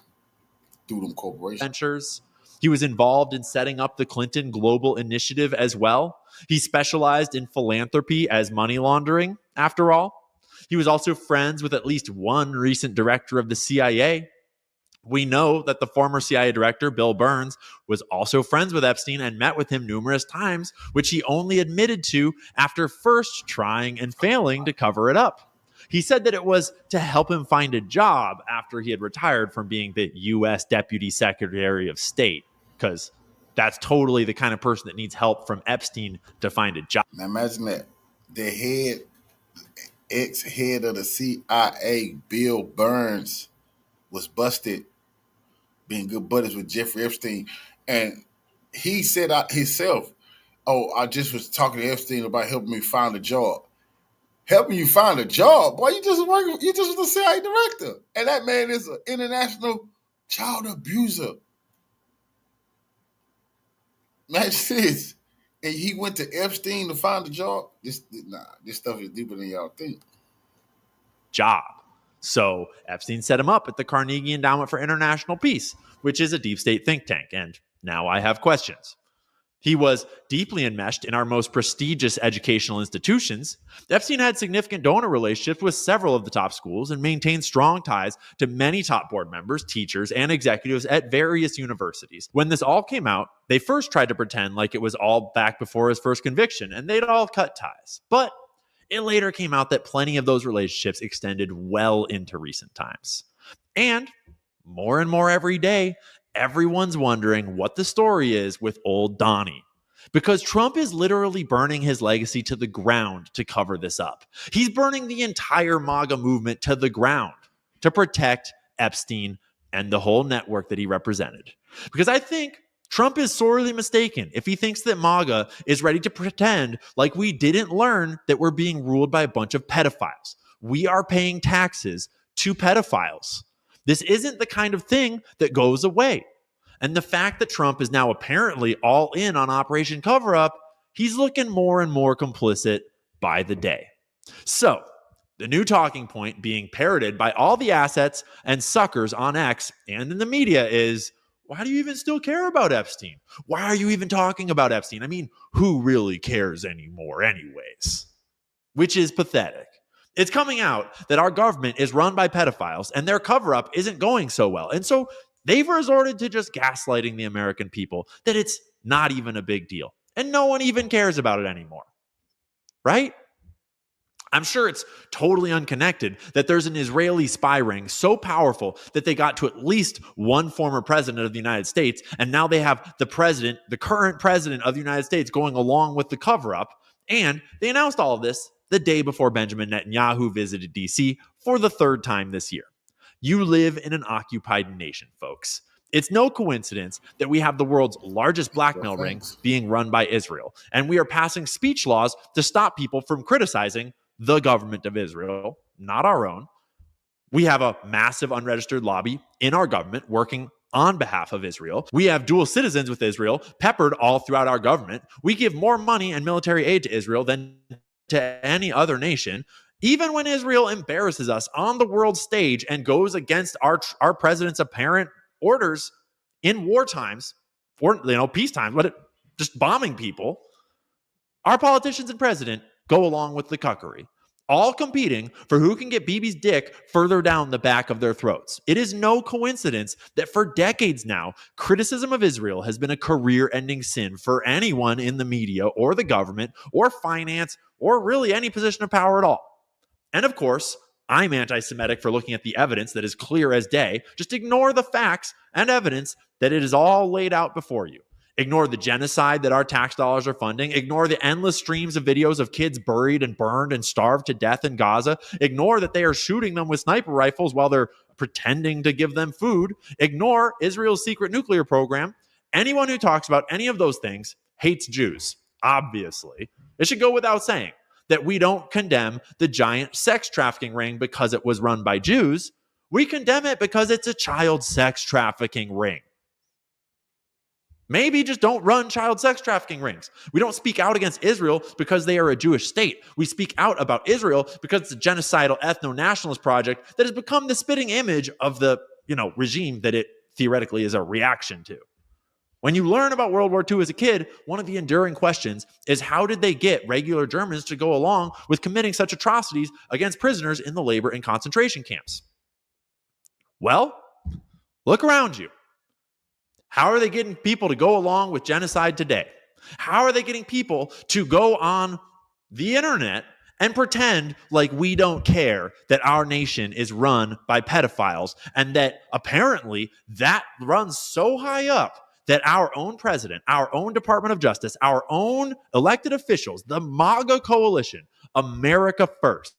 through them corporations. Ventures. He was involved in setting up the Clinton Global Initiative as well. He specialized in philanthropy as money laundering, after all. He was also friends with at least one recent director of the CIA. We know that the former CIA director, Bill Burns, was also friends with Epstein and met with him numerous times, which he only admitted to after first trying and failing to cover it up. He said that it was to help him find a job after he had retired from being the U.S. Deputy Secretary of State, because that's totally the kind of person that needs help from Epstein to find a job. Now imagine that. The ex-head of the CIA, Bill Burns, was busted being good buddies with Jeffrey Epstein. And he said himself, I just was talking to Epstein about helping me find a job. Helping you find a job? Boy, you just was the CIA director. And that man is an international child abuser. Imagine this. And he went to Epstein to find a job. This stuff is deeper than y'all think. job. So Epstein set him up at the Carnegie Endowment for International Peace, which is a deep state think tank. And now I have questions. He was deeply enmeshed in our most prestigious educational institutions. Epstein had significant donor relationships with several of the top schools and maintained strong ties to many top board members, teachers, and executives at various universities. When this all came out, they first tried to pretend like it was all back before his first conviction, and they'd all cut ties. But it later came out that plenty of those relationships extended well into recent times. And more every day, everyone's wondering what the story is with old Donnie. Because Trump is literally burning his legacy to the ground to cover this up. He's burning the entire MAGA movement to the ground to protect Epstein and the whole network that he represented. Because I think Trump is sorely mistaken if he thinks that MAGA is ready to pretend like we didn't learn that we're being ruled by a bunch of pedophiles. We are paying taxes to pedophiles. This isn't the kind of thing that goes away. And the fact that Trump is now apparently all in on Operation Cover-Up, he's looking more and more complicit by the day. So, the new talking point being parroted by all the assets and suckers on X and in the media is, why do you even still care about Epstein? Why are you even talking about Epstein? I mean, who really cares anymore anyways? Which is pathetic. It's coming out that our government is run by pedophiles and their cover-up isn't going so well. And so they've resorted to just gaslighting the American people that it's not even a big deal. And no one even cares about it anymore. Right? I'm sure it's totally unconnected that there's an Israeli spy ring so powerful that they got to at least one former president of the United States, and now they have the current president of the United States going along with the cover-up, and they announced all of this the day before Benjamin Netanyahu visited D.C. for the third time this year. You live in an occupied nation, folks. It's no coincidence that we have the world's largest blackmail ring being run by Israel, and we are passing speech laws to stop people from criticizing the government of Israel, not our own. We have a massive unregistered lobby in our government working on behalf of Israel. We have dual citizens with Israel peppered all throughout our government. We give more money and military aid to Israel than to any other nation. Even when Israel embarrasses us on the world stage and goes against our president's apparent orders in war times, or peacetime, just bombing people, our politicians and president go along with the cuckery, all competing for who can get Bibi's dick further down the back of their throats. It is no coincidence that for decades now, criticism of Israel has been a career-ending sin for anyone in the media or the government or finance or really any position of power at all. And of course, I'm anti-Semitic for looking at the evidence that is clear as day. Just ignore the facts and evidence that it is all laid out before you. Ignore the genocide that our tax dollars are funding. Ignore the endless streams of videos of kids buried and burned and starved to death in Gaza. Ignore that they are shooting them with sniper rifles while they're pretending to give them food. Ignore Israel's secret nuclear program. Anyone who talks about any of those things hates Jews, obviously. It should go without saying that we don't condemn the giant sex trafficking ring because it was run by Jews. We condemn it because it's a child sex trafficking ring. Maybe just don't run child sex trafficking rings. We don't speak out against Israel because they are a Jewish state. We speak out about Israel because it's a genocidal ethno-nationalist project that has become the spitting image of the, regime that it theoretically is a reaction to. When you learn about World War II as a kid, one of the enduring questions is how did they get regular Germans to go along with committing such atrocities against prisoners in the labor and concentration camps? Well, look around you. How are they getting people to go along with genocide today? How are they getting people to go on the internet and pretend like we don't care that our nation is run by pedophiles and that apparently that runs so high up that our own president, our own Department of Justice, our own elected officials, the MAGA coalition, America First,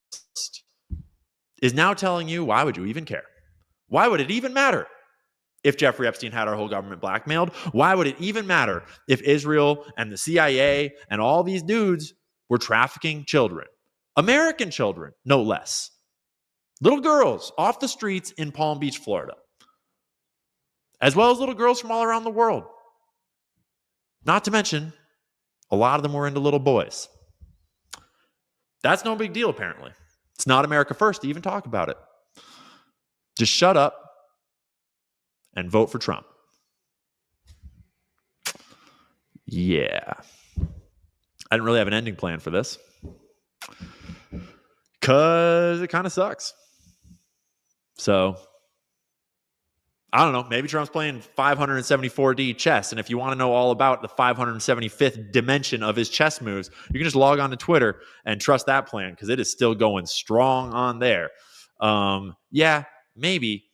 is now telling you, why would you even care? Why would it even matter if Jeffrey Epstein had our whole government blackmailed? Why would it even matter if Israel and the CIA and all these dudes were trafficking children? American children, no less. Little girls off the streets in Palm Beach, Florida. As well as little girls from all around the world. Not to mention, a lot of them were into little boys. That's no big deal, apparently. It's not America first to even talk about it. Just shut up and vote for Trump. Yeah. I didn't really have an ending plan for this because it kind of sucks. So, I don't know. Maybe Trump's playing 574D chess. And if you want to know all about the 575th dimension of his chess moves, you can just log on to Twitter and trust that plan because it is still going strong on there. Yeah, maybe.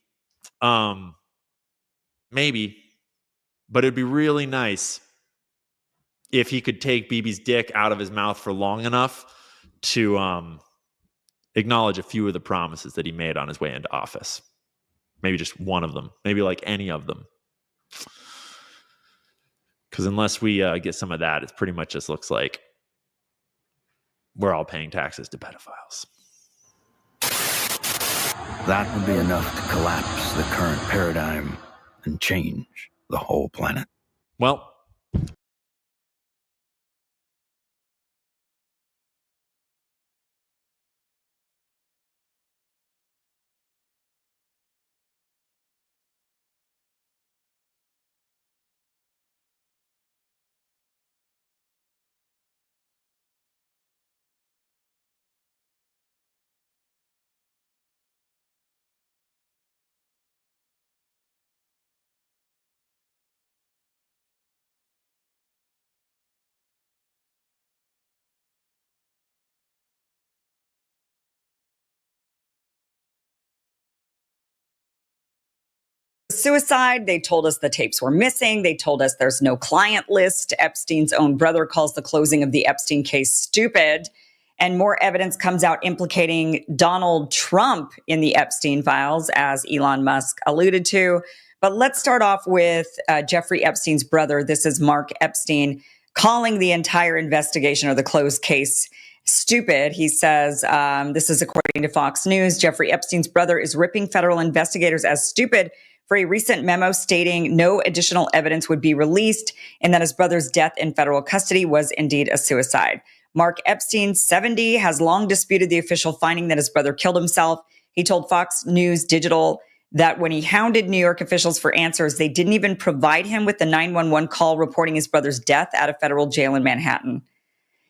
Maybe. But it'd be really nice if he could take Bibi's dick out of his mouth for long enough to acknowledge a few of the promises that he made on his way into office. Maybe just one of them. Maybe like any of them. Because unless we get some of that, it pretty much just looks like we're all paying taxes to pedophiles. That would be enough to collapse the current paradigm and change the whole planet. Well, suicide. They told us the tapes were missing. They told us there's no client list. Epstein's own brother calls the closing of the Epstein case stupid. And more evidence comes out implicating Donald Trump in the Epstein files, as Elon Musk alluded to. But let's start off with Jeffrey Epstein's brother. This is Mark Epstein calling the entire investigation or the closed case stupid. He says, this is according to Fox News, Jeffrey Epstein's brother is ripping federal investigators as stupid for a recent memo stating no additional evidence would be released and that his brother's death in federal custody was indeed a suicide. Mark Epstein, 70, has long disputed the official finding that his brother killed himself. He told Fox News Digital that when he hounded New York officials for answers, they didn't even provide him with the 911 call reporting his brother's death at a federal jail in Manhattan.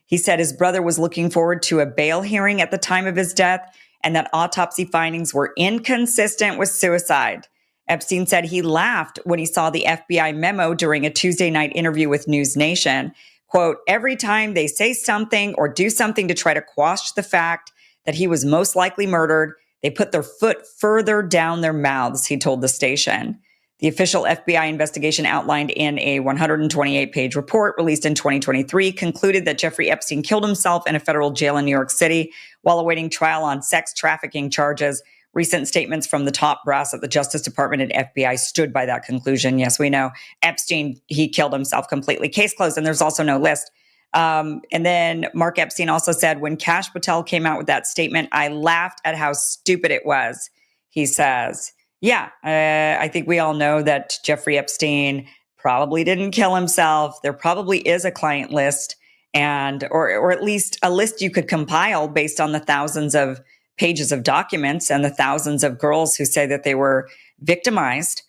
He said his brother was looking forward to a bail hearing at the time of his death and that autopsy findings were inconsistent with suicide. Epstein said he laughed when he saw the FBI memo during a Tuesday night interview with News Nation. Quote, every time they say something or do something to try to quash the fact that he was most likely murdered, they put their foot further down their mouths, he told the station. The official FBI investigation outlined in a 128-page report released in 2023 concluded that Jeffrey Epstein killed himself in a federal jail in New York City while awaiting trial on sex trafficking charges. Recent statements from the top brass at the Justice Department and FBI stood by that conclusion. Yes, we know Epstein, he killed himself completely. Case closed, and there's also no list. And then Mark Epstein also said, when Kash Patel came out with that statement, I laughed at how stupid it was. He says, yeah, I think we all know that Jeffrey Epstein probably didn't kill himself. There probably is a client list and or at least a list you could compile based on the thousands of pages of documents and the thousands of girls who say that they were victimized.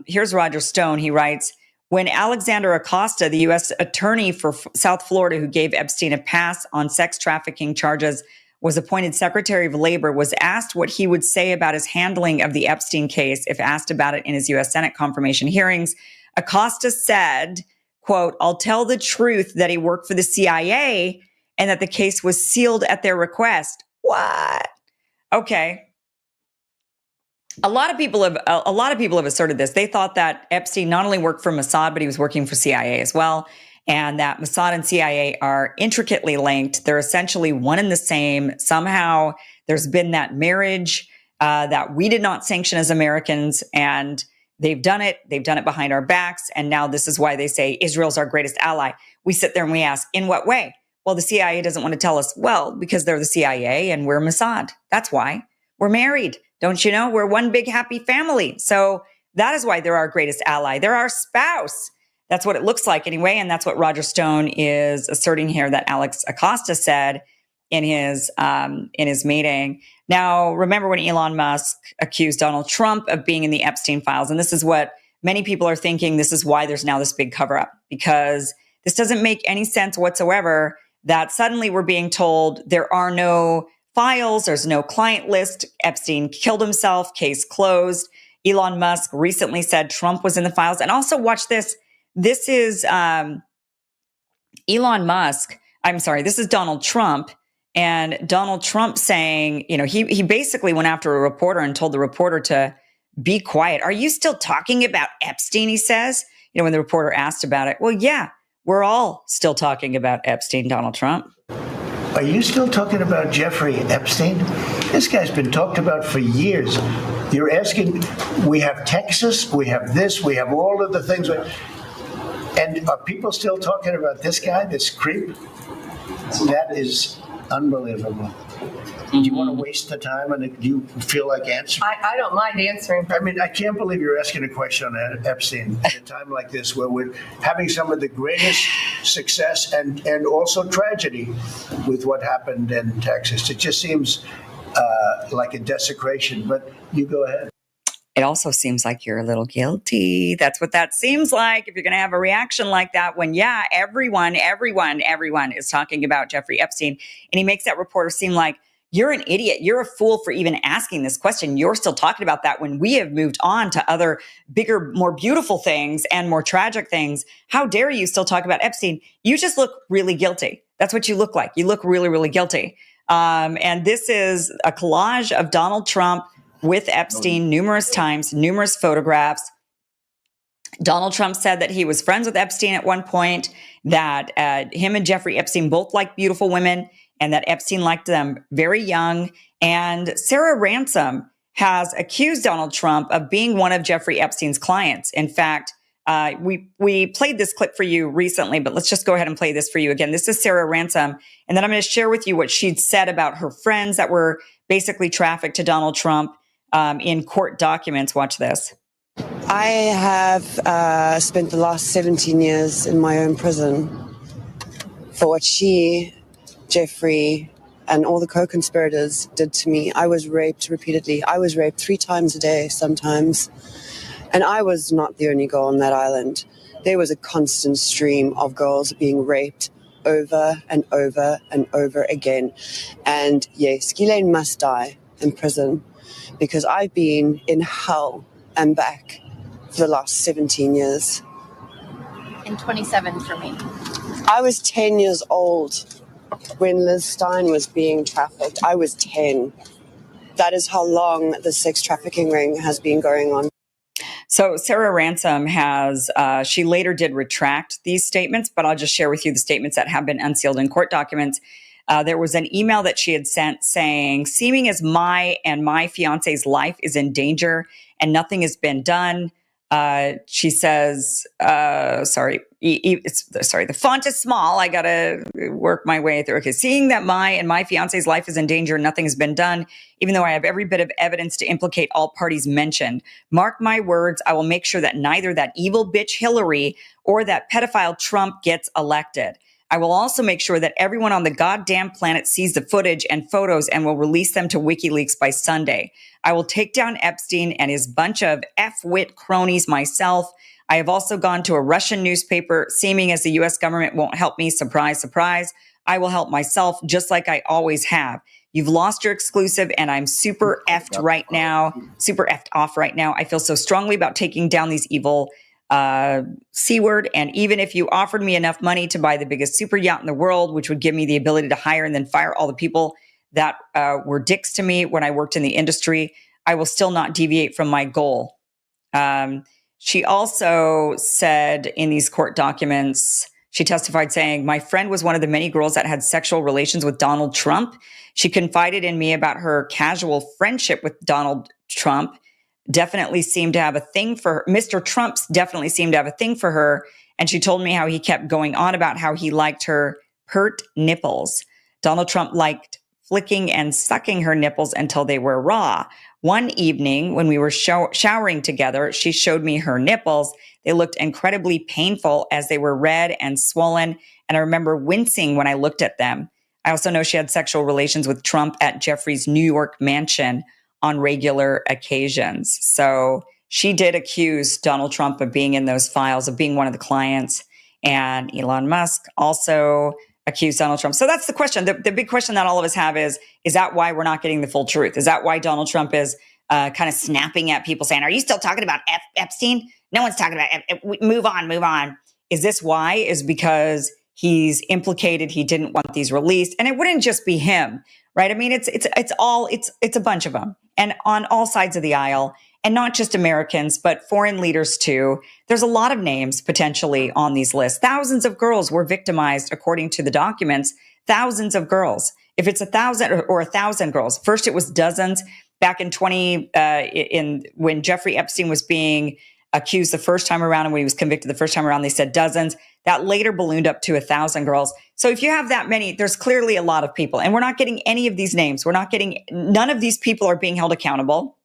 Here's Roger Stone. He writes, when Alexander Acosta, the U.S. attorney for South Florida who gave Epstein a pass on sex trafficking charges, was appointed Secretary of Labor, was asked what he would say about his handling of the Epstein case if asked about it in his U.S. Senate confirmation hearings. Acosta said, quote, I'll tell the truth that he worked for the CIA and that the case was sealed at their request. What? Okay. A lot of people have asserted this. They thought that Epstein not only worked for Mossad, but he was working for CIA as well, and that Mossad and CIA are intricately linked. They're essentially one and the same. Somehow there's been that marriage that we did not sanction as Americans, and they've done it. They've done it behind our backs, and now this is why they say Israel's our greatest ally. We sit there and we ask, in what way? Well, the CIA doesn't want to tell us, well, because they're the CIA and we're Mossad. That's why. We're married. Don't you know? We're one big happy family. So that is why they're our greatest ally. They're our spouse. That's what it looks like anyway. And that's what Roger Stone is asserting here that Alex Acosta said. in his meeting. Now, remember when Elon Musk accused Donald Trump of being in the Epstein files, and this is what many people are thinking. This is why there's now this big cover up, because this doesn't make any sense whatsoever that suddenly we're being told there are no files, there's no client list. Epstein killed himself, case closed. Elon Musk recently said Trump was in the files. And also watch this. This is Elon Musk. I'm sorry, this is Donald Trump. And Donald Trump saying, he basically went after a reporter and told the reporter to be quiet. Are you still talking about Epstein? He says, when the reporter asked about it. Well, yeah, we're all still talking about Epstein, Donald Trump. Are you still talking about Jeffrey Epstein? This guy's been talked about for years. You're asking, we have Texas, we have this, we have all of the things. And are people still talking about this guy, this creep? That is unbelievable. Do you want to waste the time, and do you feel like answering? I don't mind answering. I mean, I can't believe you're asking a question on Epstein at a time like this, where we're having some of the greatest success and also tragedy with what happened in Texas. It just seems like a desecration, but you go ahead. It also seems like you're a little guilty. That's what that seems like. If you're going to have a reaction like that when, everyone is talking about Jeffrey Epstein, and he makes that reporter seem like you're an idiot. You're a fool for even asking this question. You're still talking about that when we have moved on to other bigger, more beautiful things and more tragic things. How dare you still talk about Epstein? You just look really guilty. That's what you look like. You look really, really guilty. And this is a collage of Donald Trump with Epstein numerous times, numerous photographs. Donald Trump said that he was friends with Epstein at one point, that him and Jeffrey Epstein both liked beautiful women, and that Epstein liked them very young. And Sarah Ransom has accused Donald Trump of being one of Jeffrey Epstein's clients. In fact, we played this clip for you recently, but let's just go ahead and play this for you again. This is Sarah Ransom. And then I'm going to share with you what she'd said about her friends that were basically trafficked to Donald Trump in court documents. Watch this. I have spent the last 17 years in my own prison for what she, Jeffrey, and all the co-conspirators did to me. I was raped repeatedly. I was raped 3 times a day sometimes. And I was not the only girl on that island. There was a constant stream of girls being raped over and over and over again. And yes, Ghislaine must die in prison, because I've been in hell and back for the last 17 years. And 27 for me. I was 10 years old when Liz Stein was being trafficked. I was 10. That is how long the sex trafficking ring has been going on. So Sarah Ransom has, she later did retract these statements, but I'll just share with you the statements that have been unsealed in court documents. There was an email that she had sent saying, seeming as my and my fiance's life is in danger and nothing has been done. She says, sorry, the font is small. I got to work my way through. Okay. Seeing that my and my fiance's life is in danger and nothing has been done, even though I have every bit of evidence to implicate all parties mentioned. Mark my words, I will make sure that neither that evil bitch Hillary or that pedophile Trump gets elected. I will also make sure that everyone on the goddamn planet sees the footage and photos and will release them to WikiLeaks by Sunday. I will take down Epstein and his bunch of F-wit cronies myself. I have also gone to a Russian newspaper, seeming as the U.S. government won't help me. Surprise, surprise. I will help myself just like I always have. You've lost your exclusive and I'm super effed right now, super effed off right now. I feel so strongly about taking down these evil C-word. And even if you offered me enough money to buy the biggest super yacht in the world, which would give me the ability to hire and then fire all the people that were dicks to me when I worked in the industry, I will still not deviate from my goal. She also said in these court documents, she testified saying, my friend was one of the many girls that had sexual relations with Donald Trump. She confided in me about her casual friendship with Donald Trump. Definitely seemed to have a thing for her. Mr. Trump's definitely seemed to have a thing for her. And she told me how he kept going on about how he liked her pert nipples. Donald Trump liked flicking and sucking her nipples until they were raw. One evening when we were showering together, she showed me her nipples. They looked incredibly painful as they were red and swollen. And I remember wincing when I looked at them. I also know she had sexual relations with Trump at Jeffrey's New York mansion on regular occasions. So she did accuse Donald Trump of being in those files, of being one of the clients. And Elon Musk also accused Donald Trump. So that's the question. The big question that all of us have is that why we're not getting the full truth? Is that why Donald Trump is kind of snapping at people saying, are you still talking about Epstein? No one's talking about move on. Is this why? Is because he's implicated, he didn't want these released. And it wouldn't just be him, right? I mean, it's a bunch of them, and on all sides of the aisle, and not just Americans, but foreign leaders too. There's a lot of names potentially on these lists. Thousands of girls were victimized, according to the documents. Thousands of girls. If it's 1,000 or 1,000 girls, first it was dozens. Back in when Jeffrey Epstein was being accused the first time around, and when he was convicted the first time around, they said dozens. That later ballooned up to 1,000 girls. So if you have that many, there's clearly a lot of people, and we're not getting any of these names. None of these people are being held accountable.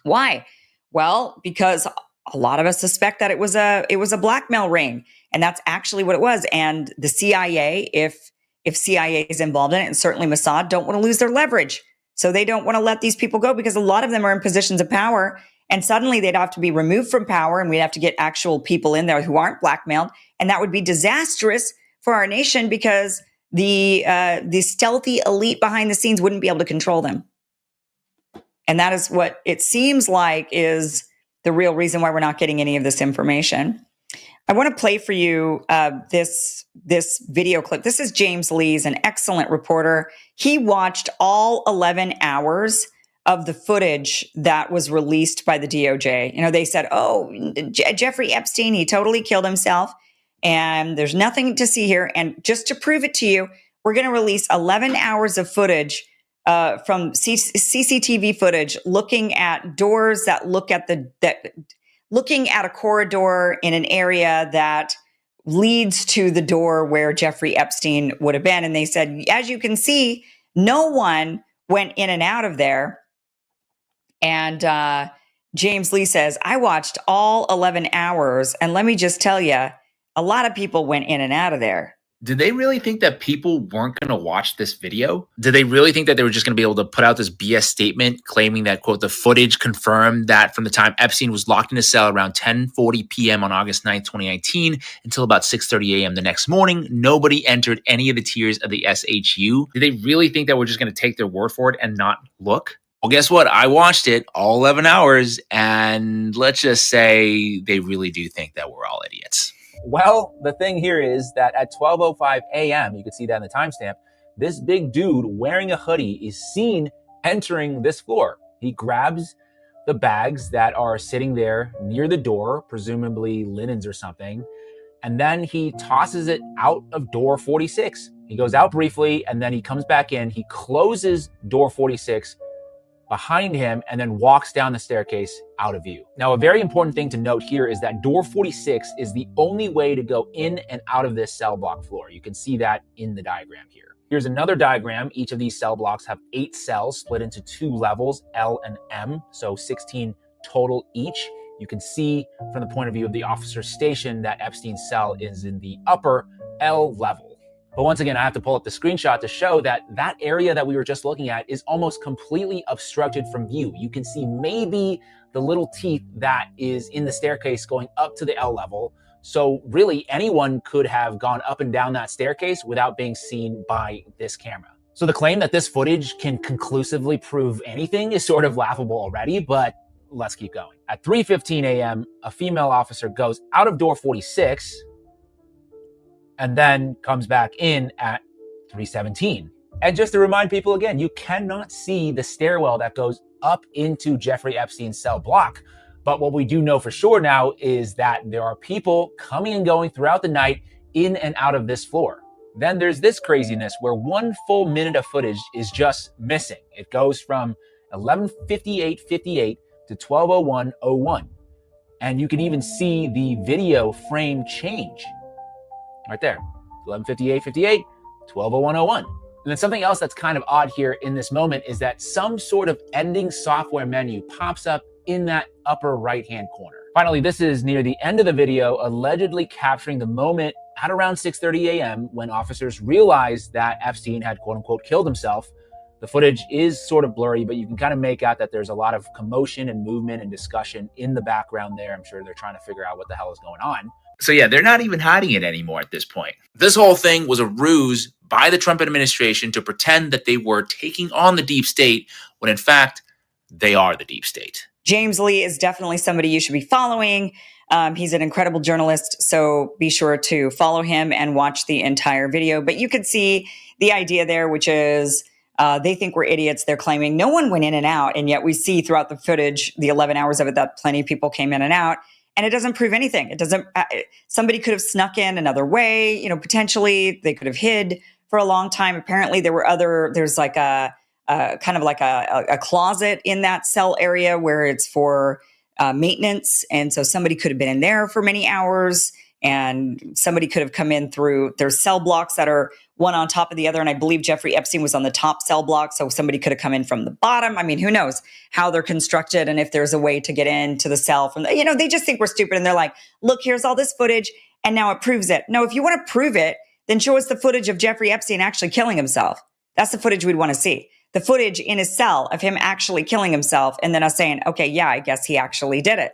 Why? Well, because a lot of us suspect that it was a blackmail ring, and that's actually what it was. And the CIA, if CIA is involved in it, and certainly Mossad, don't want to lose their leverage. So they don't want to let these people go, because a lot of them are in positions of power, and suddenly they'd have to be removed from power, and we'd have to get actual people in there who aren't blackmailed. And that would be disastrous for our nation, because the stealthy elite behind the scenes wouldn't be able to control them. And that is what it seems like is the real reason why we're not getting any of this information. I want to play for you this video clip. This is James Lee's, an excellent reporter. He watched all 11 hours of the footage that was released by the DOJ. You know, they said, Jeffrey Epstein, he totally killed himself, and there's nothing to see here. And just to prove it to you, we're going to release 11 hours of footage from CCTV footage, looking at doors that look at looking at a corridor in an area that leads to the door where Jeffrey Epstein would have been. And they said, as you can see, no one went in and out of there. And James Lee says, I watched all 11 hours, and let me just tell you, a lot of people went in and out of there. Did they really think that people weren't going to watch this video? Did they really think that they were just going to be able to put out this BS statement claiming that, quote, the footage confirmed that from the time Epstein was locked in his cell around 10:40 p.m. on August 9th, 2019 until about 6:30 a.m. the next morning, nobody entered any of the tiers of the SHU? Did they really think that we're just going to take their word for it and not look? Well, guess what? I watched it all 11 hours, and let's just say they really do think that we're all idiots. Well, the thing here is that at 12:05 a.m., you can see that in the timestamp, this big dude wearing a hoodie is seen entering this floor. He grabs the bags that are sitting there near the door, presumably linens or something, and then he tosses it out of door 46. He goes out briefly, and then he comes back in. He closes door 46 behind him and then walks down the staircase out of view. Now, a very important thing to note here is that door 46 is the only way to go in and out of this cell block floor. You can see that in the diagram here. Here's another diagram. Each of these cell blocks have 8 cells split into 2 levels, L and M, so 16 total each. You can see from the point of view of the officer station that Epstein's cell is in the upper L level. But once again, I have to pull up the screenshot to show that that area that we were just looking at is almost completely obstructed from view. You can see maybe the little teeth that is in the staircase going up to the L level. So really anyone could have gone up and down that staircase without being seen by this camera. So the claim that this footage can conclusively prove anything is sort of laughable already, but let's keep going. At 3:15 a.m., a female officer goes out of door 46 and then comes back in at 3:17. And just to remind people again, you cannot see the stairwell that goes up into Jeffrey Epstein's cell block. But what we do know for sure now is that there are people coming and going throughout the night in and out of this floor. Then there's this craziness where 1 full minute of footage is just missing. It goes from 11:58:58 to 12:01:01. And you can even see the video frame change. Right there, 11:58:58, 12:01:01. And then something else that's kind of odd here in this moment is that some sort of ending software menu pops up in that upper right-hand corner. Finally, this is near the end of the video, allegedly capturing the moment at around 6:30 a.m. when officers realized that Epstein had quote unquote killed himself. The footage is sort of blurry, but you can kind of make out that there's a lot of commotion and movement and discussion in the background there. I'm sure they're trying to figure out what the hell is going on. So yeah, they're not even hiding it anymore at this point. This whole thing was a ruse by the Trump administration to pretend that they were taking on the deep state, when in fact, they are the deep state. James Lee is definitely somebody you should be following. He's an incredible journalist, so be sure to follow him and watch the entire video. But you could see the idea there, which is they think we're idiots. They're claiming no one went in and out. And yet we see throughout the footage, the 11 hours of it, that plenty of people came in and out. And it doesn't prove anything. It doesn't. Somebody could have snuck in another way. Potentially they could have hid for a long time. Apparently there's like a kind of like a closet in that cell area where it's for maintenance. And so somebody could have been in there for many hours, and somebody could have come in through, there's cell blocks that are one on top of the other. And I believe Jeffrey Epstein was on the top cell block. So somebody could have come in from the bottom. I mean, who knows how they're constructed and if there's a way to get into the cell from they just think we're stupid. And they're like, look, here's all this footage. And now it proves it. No, if you want to prove it, then show us the footage of Jeffrey Epstein actually killing himself. That's the footage we'd want to see. The footage in his cell of him actually killing himself, and then us saying, okay, yeah, I guess he actually did it.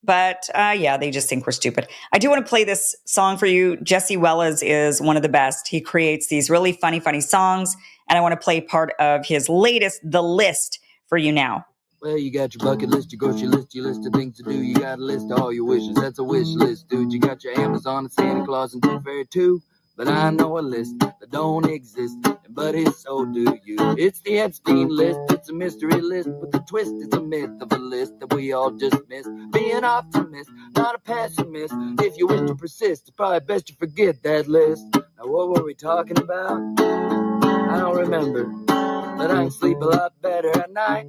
But yeah, they just think we're stupid. I do want to play this song for you. Jesse Wells is one of the best. He creates these really funny songs, and I want to play part of his latest, The List, for you now. Well, you got your bucket list, your grocery list, your list of things to do. You got a list of all your wishes. That's a wish list, dude. You got your Amazon and Santa Claus and Tooth Fairy too. But I know a list that don't exist, but it's so do you. It's the Epstein list, it's a mystery list with a twist. It's a myth of a list that we all just missed. Be an optimist, not a pessimist. If you wish to persist, it's probably best to forget that list. Now what were we talking about? I don't remember, but I can sleep a lot better at night.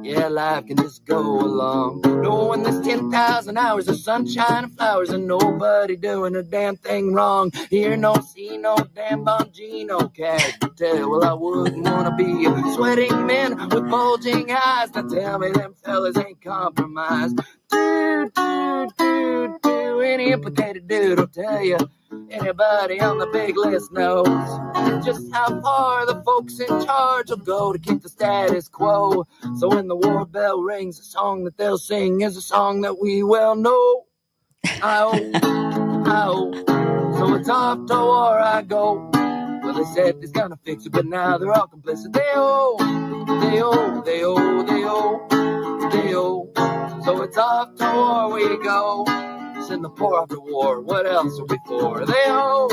Yeah, life can just go along, knowing there's 10,000 hours of sunshine and flowers and nobody doing a damn thing wrong. Hear no, see no, damn Bongino cash to tell. Well, I wouldn't want to be a sweating man with bulging eyes. Now tell me them fellas ain't compromised. Any implicated dude will tell you. Anybody on the big list knows just how far the folks in charge will go to keep the status quo. So when the war bell rings, the song that they'll sing is a song that we well know. So it's off to war I go. Well, they said they're gonna fix it, but now they're all complicit. They owe. So it's off to war we go. In the poor after war, what else are we for? They owe.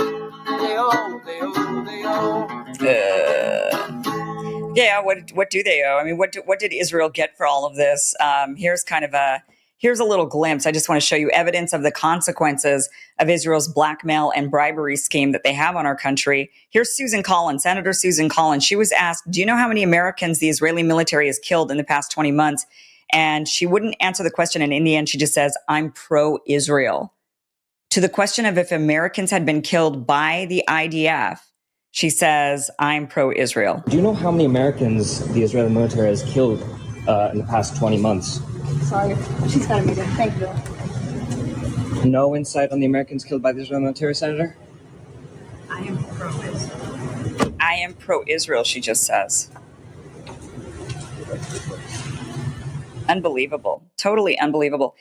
Yeah, what do they owe? I mean, what did Israel get for all of this? Here's a little glimpse. I just want to show you evidence of the consequences of Israel's blackmail and bribery scheme that they have on our country. Here's Susan Collins, Senator Susan Collins. She was asked, do you know how many Americans the Israeli military has killed in the past 20 months? And she wouldn't answer the question. And in the end, she just says, I'm pro-Israel. To the question of if Americans had been killed by the IDF, she says, I'm pro-Israel. Do you know how many Americans the Israeli military has killed in the past 20 months? Sorry, she's got a meeting. Thank you. No insight on the Americans killed by the Israeli military, Senator? I am pro-Israel. I am pro-Israel, she just says. Unbelievable. Totally unbelievable.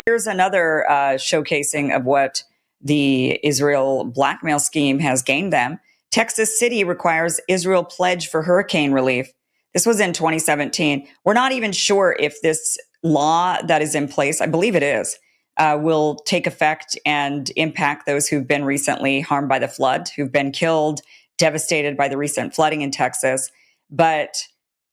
Here's another showcasing of what the Israel blackmail scheme has gained them. Texas City requires Israel pledge for hurricane relief. This was in 2017. We're not even sure if this law that is in place, I believe it is, will take effect and impact those who've been recently harmed by the flood, who've been killed, devastated by the recent flooding in Texas. But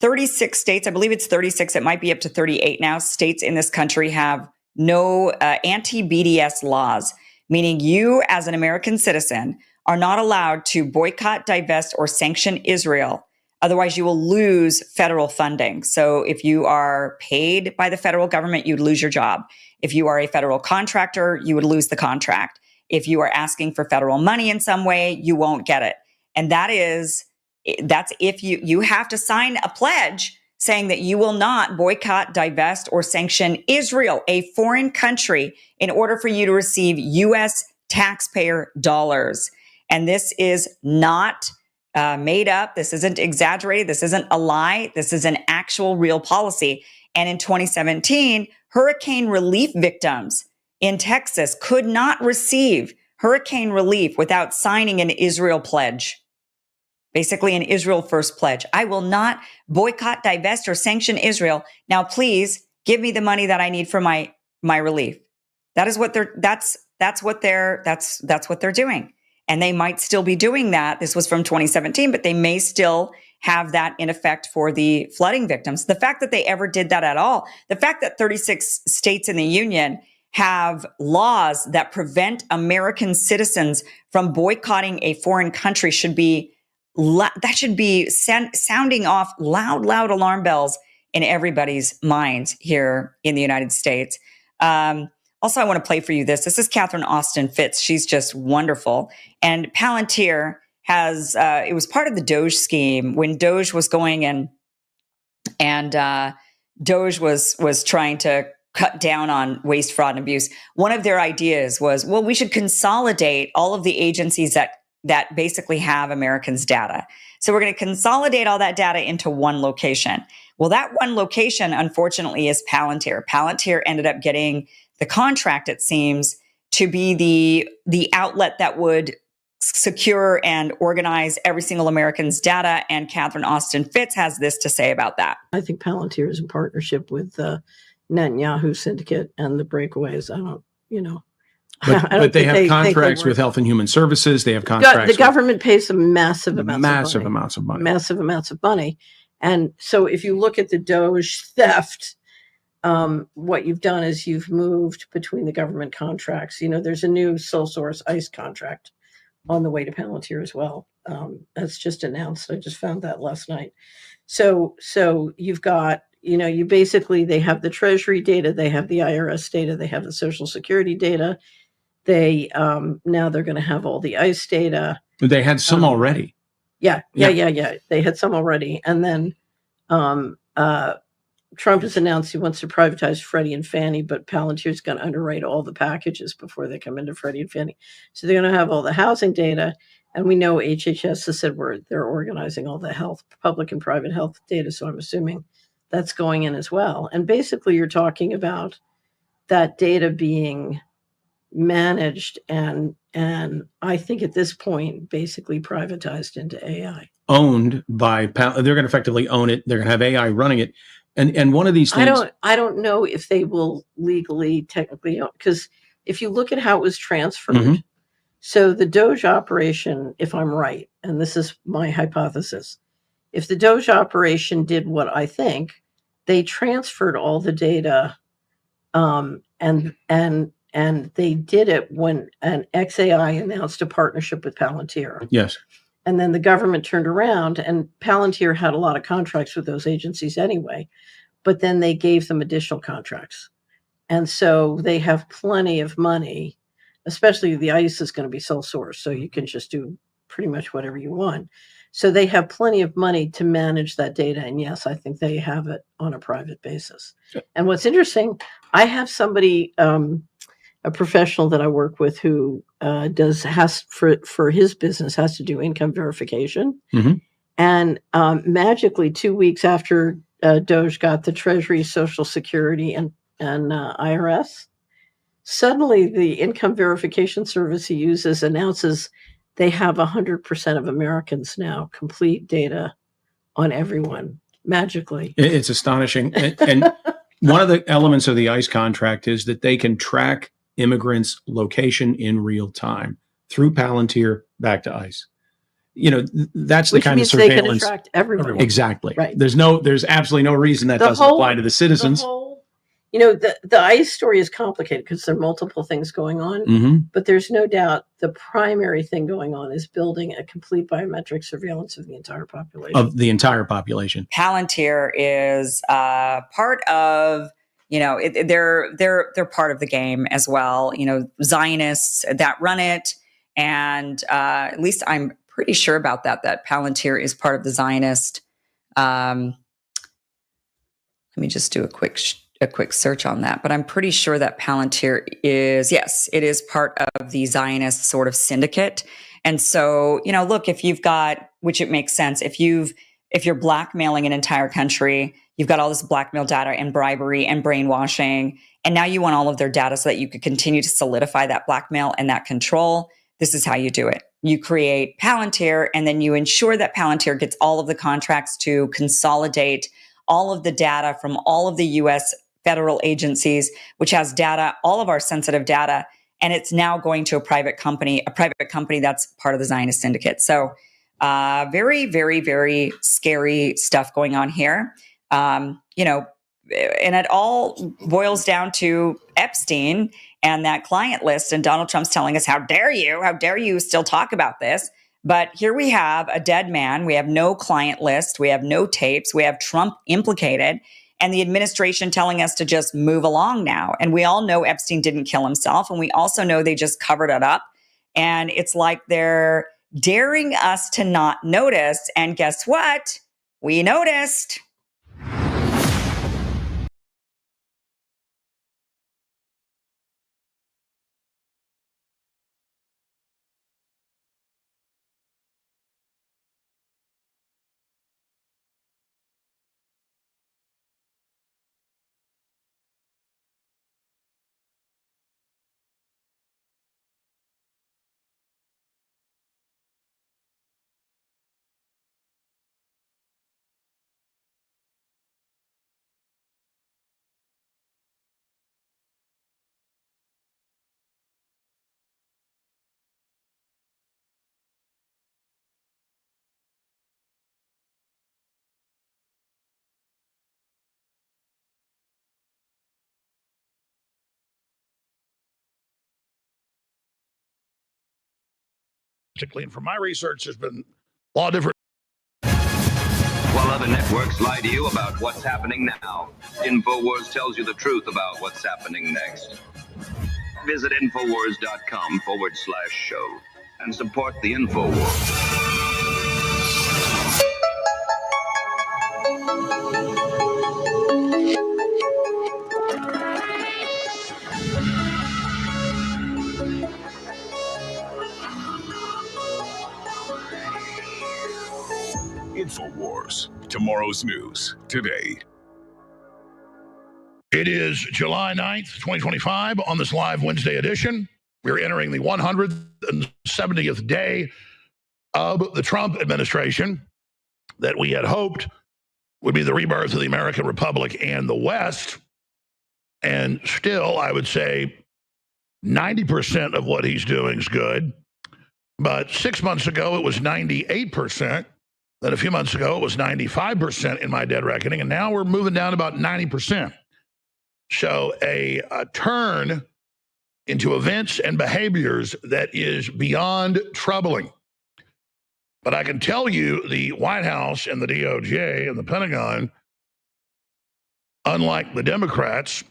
36 states, I believe it's 36, it might be up to 38 now, states in this country have no anti-BDS laws, meaning you as an American citizen are not allowed to boycott, divest, or sanction Israel. Otherwise, you will lose federal funding. So if you are paid by the federal government, you'd lose your job. If you are a federal contractor, you would lose the contract. If you are asking for federal money in some way, you won't get it. And that's if you have to sign a pledge saying that you will not boycott, divest, or sanction Israel, a foreign country, in order for you to receive U.S. taxpayer dollars. And this is not made up. This isn't exaggerated. This isn't a lie. This is an actual real policy. And in 2017, hurricane relief victims in Texas could not receive hurricane relief without signing an Israel pledge. Basically, an Israel first pledge. I will not boycott, divest, or sanction Israel. Now, please give me the money that I need for my relief. That is what that's what they're doing. And they might still be doing that. This was from 2017, but they may still have that in effect for the flooding victims. The fact that they ever did that at all, the fact that 36 states in the union have laws that prevent American citizens from boycotting a foreign country should be sounding off loud alarm bells in everybody's minds here in the United States. Also, I want to play for you this. This is Catherine Austin Fitts. She's just wonderful. And Palantir has, it was part of the DOJ scheme when DOJ was going and DOJ was trying to cut down on waste, fraud, and abuse. One of their ideas was, well, we should consolidate all of the agencies that basically have Americans' data. So we're going to consolidate all that data into one location. Well, that one location, unfortunately, is Palantir. Palantir ended up getting the contract, it seems, to be the outlet that would secure and organize every single American's data. And Catherine Austin Fitts has this to say about that. I think Palantir is in partnership with the Netanyahu syndicate and the breakaways. But they have contracts with Health and Human Services. They have contracts. The government pays them massive amounts of money. And so if you look at the DOJ theft, what you've done is you've moved between the government contracts. There's a new sole source ICE contract on the way to Palantir as well. That's just announced. I just found that last night. So you've got, they have the Treasury data, they have the IRS data, they have the Social Security data. They now they're going to have all the ICE data. They had some already. Yeah. They had some already. And then Trump has announced he wants to privatize Freddie and Fannie, but Palantir is going to underwrite all the packages before they come into Freddie and Fannie. So they're going to have all the housing data. And we know HHS has said they're organizing all the health, public and private health data. So I'm assuming that's going in as well. And basically you're talking about that data being managed and I think at this point basically privatized into AI. Owned by they're going to effectively own it. They're going to have AI running it. And one of these things, I don't know if they will legally technically own, because if you look at how it was transferred, so the DOJ operation, if I'm right, and this is my hypothesis, if the DOJ operation did what I think, they transferred all the data, and they did it when an XAI announced a partnership with Palantir. Yes. And then the government turned around, and Palantir had a lot of contracts with those agencies anyway, but then they gave them additional contracts. And so they have plenty of money, especially the ICE is going to be sole source, so you can just do pretty much whatever you want. So they have plenty of money to manage that data. And yes, I think they have it on a private basis. And what's interesting, I have somebody, a professional that I work with who has for his business has to do income verification. And magically 2 weeks after DOJ got the Treasury, Social Security, and IRS, suddenly the income verification service he uses announces they have 100% of Americans now complete data on everyone magically. It's astonishing. And one of the elements of the ICE contract is that they can track immigrants' location in real time through Palantir back to ICE. That's the kind of surveillance. They can attract everyone. Exactly. Right. There's absolutely no reason that doesn't apply to the citizens. The ICE story is complicated because there are multiple things going on, but there's no doubt the primary thing going on is building a complete biometric surveillance of the entire population. Palantir is part of, they're part of the game as well. Zionists that run it, and at least I'm pretty sure about that Palantir is part of the Zionist. Let me just do a quick a quick search on that, but I'm pretty sure that Palantir is, yes, it is part of the Zionist sort of syndicate. And so, you know, look, if you've got, which it makes sense, if you're blackmailing an entire country, you've got all this blackmail data and bribery and brainwashing, and now you want all of their data so that you could continue to solidify that blackmail and that control. This is how you do it. You create Palantir, and then you ensure that Palantir gets all of the contracts to consolidate all of the data from all of the U.S. federal agencies, which has data, all of our sensitive data, and it's now going to a private company that's part of the Zionist syndicate. So very, very, very scary stuff going on here. You know, and it all boils down to Epstein and that client list. And Donald Trump's telling us, how dare you still talk about this? But here we have a dead man. We have no client list. We have no tapes. We have Trump implicated, and the administration telling us to just move along now. And we all know Epstein didn't kill himself. And we also know they just covered it up. And it's like they're daring us to not notice. And guess what? We noticed. And from my research, there's been a lot of different. While other networks lie to you about what's happening now, InfoWars tells you the truth about what's happening next. Visit Infowars.com/show and support the InfoWars. InfoWars, tomorrow's news today. It is July 9th, 2025. On this live Wednesday edition, we're entering the 170th day of the Trump administration that we had hoped would be the rebirth of the American Republic and the West. And still, I would say 90% of what he's doing is good. But 6 months ago, it was 98%. Then a few months ago, it was 95% in my dead reckoning, and now we're moving down to about 90%. So a turn into events and behaviors that is beyond troubling. But I can tell you the White House and the DOJ and the Pentagon, unlike the Democrats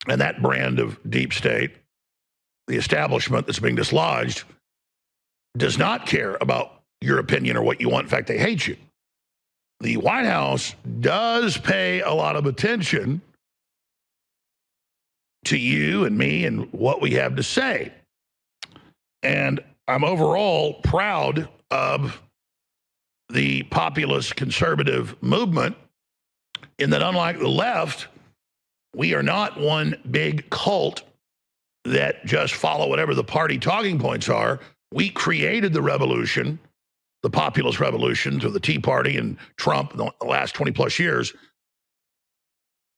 and that brand of deep state, the establishment that's being dislodged, does not care about your opinion or what you want. In fact, they hate you. The White House does pay a lot of attention to you and me and what we have to say. And I'm overall proud of the populist conservative movement in that, unlike the left, we are not one big cult that just follow whatever the party talking points are. We created the revolution, the populist revolution through the Tea Party and Trump in the last 20 plus years,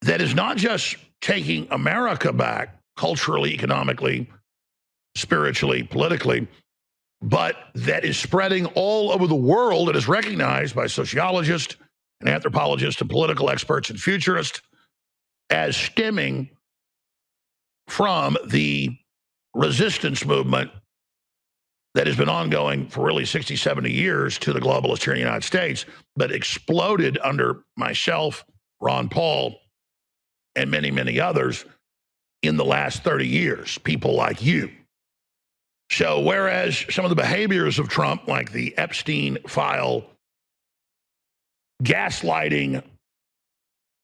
that is not just taking America back culturally, economically, spiritually, politically, but that is spreading all over the world and is recognized by sociologists and anthropologists and political experts and futurists as stemming from the resistance movement that has been ongoing for really 60, 70 years to the globalists here in the United States, but exploded under myself, Ron Paul, and many, many others in the last 30 years, people like you. So whereas some of the behaviors of Trump, like the Epstein file, gaslighting,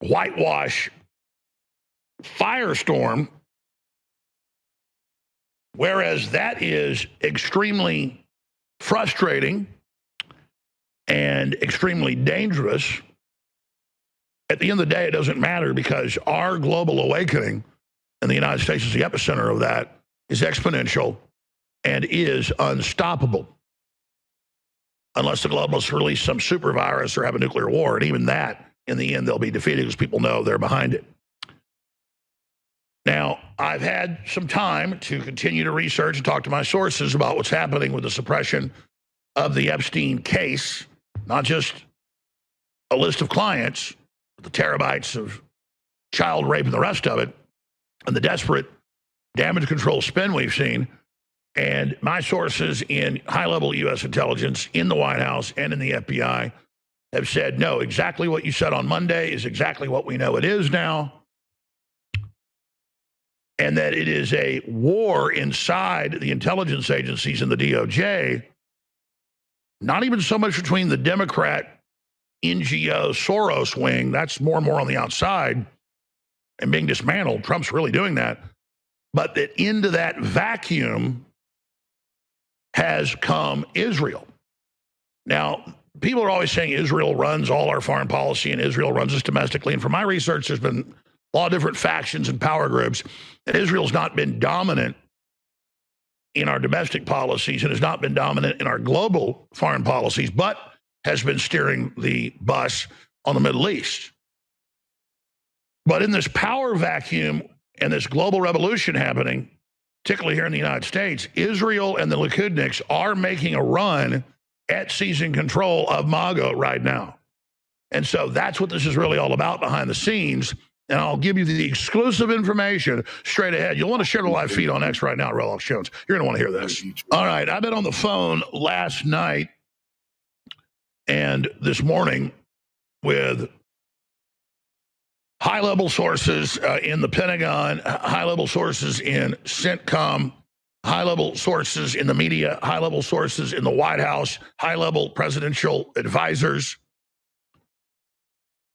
whitewash, firestorm, whereas that is extremely frustrating and extremely dangerous. At the end of the day, it doesn't matter because our global awakening in the United States is the epicenter of that, is exponential and is unstoppable. Unless the globalists release some super virus or have a nuclear war, and even that, in the end, they'll be defeated because people know they're behind it. Now, I've had some time to continue to research and talk to my sources about what's happening with the suppression of the Epstein case, not just a list of clients, but the terabytes of child rape and the rest of it, and the desperate damage control spin we've seen. And my sources in high-level U.S. intelligence, in the White House and in the FBI, have said, no, exactly what you said on Monday is exactly what we know it is now. And that it is a war inside the intelligence agencies and the DOJ, not even so much between the Democrat NGO Soros wing, that's more and more on the outside and being dismantled. Trump's really doing that. But that into that vacuum has come Israel. Now, people are always saying Israel runs all our foreign policy and Israel runs us domestically. And from my research, there's been a lot of different factions and power groups. And Israel's not been dominant in our domestic policies and has not been dominant in our global foreign policies, but has been steering the bus on the Middle East. But in this power vacuum and this global revolution happening, particularly here in the United States, Israel and the Likudniks are making a run at seizing control of MAGA right now. And so that's what this is really all about behind the scenes. And I'll give you the exclusive information straight ahead. You'll want to share the live feed on X right now, Relox Jones. You're going to want to hear this. All right, I've been on the phone last night and this morning with high-level sources in the Pentagon, high-level sources in CENTCOM, high-level sources in the media, high-level sources in the White House, high-level presidential advisors.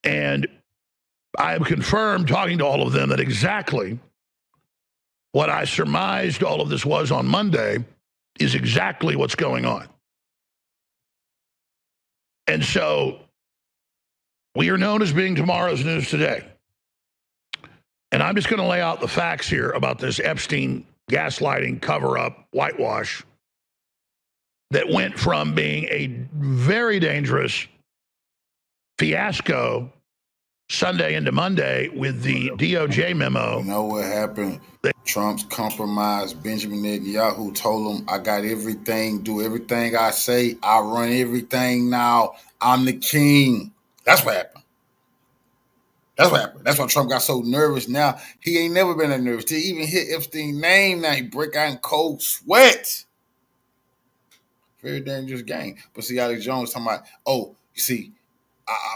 And I have confirmed, talking to all of them, that exactly what I surmised all of this was on Monday is exactly what's going on. And so we are known as being tomorrow's news today. And I'm just going to lay out the facts here about this Epstein gaslighting, cover-up, whitewash that went from being a very dangerous fiasco Sunday into Monday with the DOJ memo. You know what happened? Trump's compromised Benjamin Netanyahu, told him, I got everything, do everything I say, I run everything now, I'm the king. That's what happened. That's what happened. That's why Trump got so nervous now. He ain't never been that nervous. To even hit Epstein's name now, he break out in cold sweat. Very dangerous game. But see, Alex Jones talking about, oh, you see,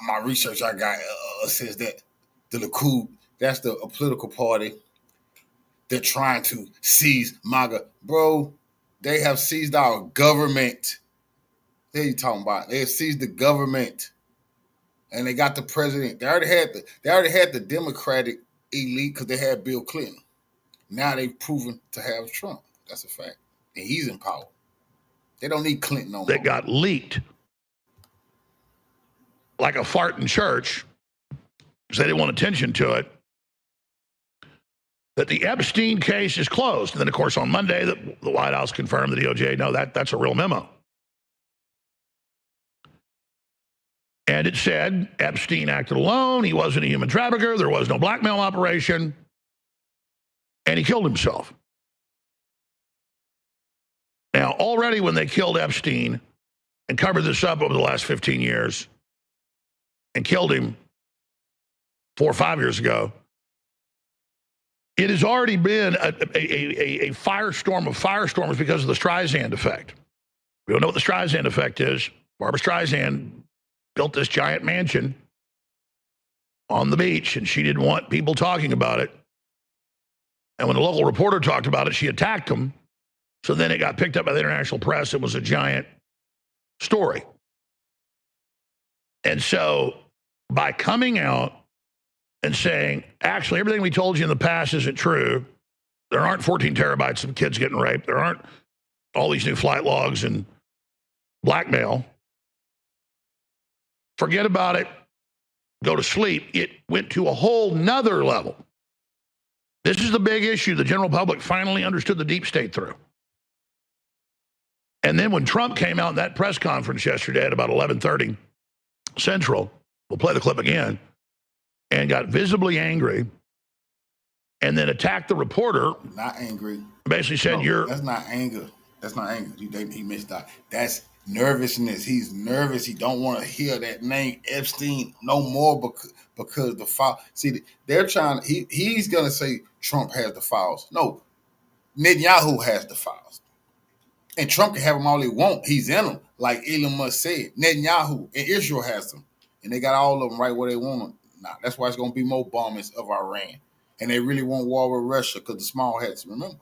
my research I got says that the Likud, that's a political party, they're trying to seize MAGA. Bro, they have seized our government. What are you talking about? They have seized the government. And they got the president. They already had the Democratic elite because they had Bill Clinton. Now they've proven to have Trump. That's a fact. And he's in power. They don't need Clinton no more. That got leaked like a fart in church because they didn't want attention to it, that the Epstein case is closed. And then, of course, on Monday, the White House confirmed the DOJ, no, that's a real memo. And it said Epstein acted alone. He wasn't a human trafficker. There was no blackmail operation. And he killed himself. Now, already when they killed Epstein and covered this up over the last 15 years and killed him 4 or 5 years ago, it has already been a firestorm of firestorms because of the Streisand effect. We don't know what the Streisand effect is. Barbara Streisand built this giant mansion on the beach, and she didn't want people talking about it. And when the local reporter talked about it, she attacked him. So then it got picked up by the international press. It was a giant story. And so by coming out and saying, actually, everything we told you in the past isn't true. There aren't 14 terabytes of kids getting raped. There aren't all these new flight logs and blackmail. Forget about it. Go to sleep. It went to a whole nother level. This is the big issue the general public finally understood the deep state through. And then when Trump came out in that press conference yesterday at about 11:30 Central, we'll play the clip again, and got visibly angry and then attacked the reporter. Not angry. Basically said, That's not anger. That's not anger. He missed that. That's nervousness. He's nervous. He don't want to hear that name Epstein no more because the file. See, they're trying. He's gonna say Trump has the files. No, Netanyahu has the files, and Trump can have them all he want. He's in them, like Elon Musk said. Netanyahu and Israel has them, and they got all of them right where they want them. Now that's why it's gonna be more bombings of Iran, and they really want war with Russia because the small hats. Remember,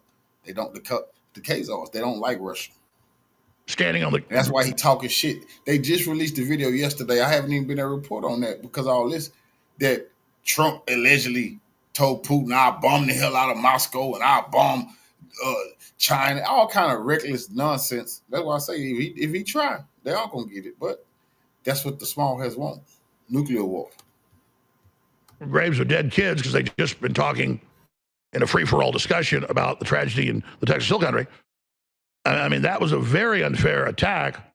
they don't the Khazars. They don't like Russia. Standing on the. And that's why he talking shit. They just released the video yesterday. I haven't even been able to report on that because of all this that Trump allegedly told Putin, "I'll bomb the hell out of Moscow and I'll bomb China." All kind of reckless nonsense. That's why I say if he try, they all gonna get it. But that's what the small heads want: nuclear war. Graves of dead kids because they've just been talking in a free-for-all discussion about the tragedy in the Texas Hill Country. I mean, that was a very unfair attack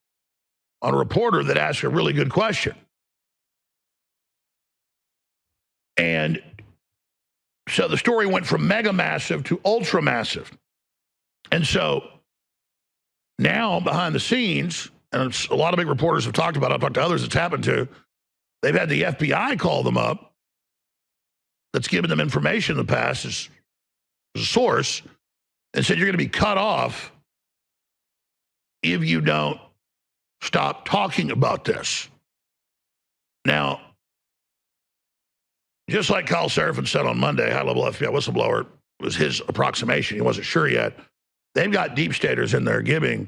on a reporter that asked a really good question. And so the story went from mega massive to ultra massive. And so now behind the scenes, and a lot of big reporters have talked about it, I've talked to others it's happened to, they've had the FBI call them up that's given them information in the past as a source and said, you're going to be cut off if you don't stop talking about this. Now, just like Kyle Seraphin said on Monday, high-level FBI whistleblower, was his approximation. He wasn't sure yet. They've got deep staters in there giving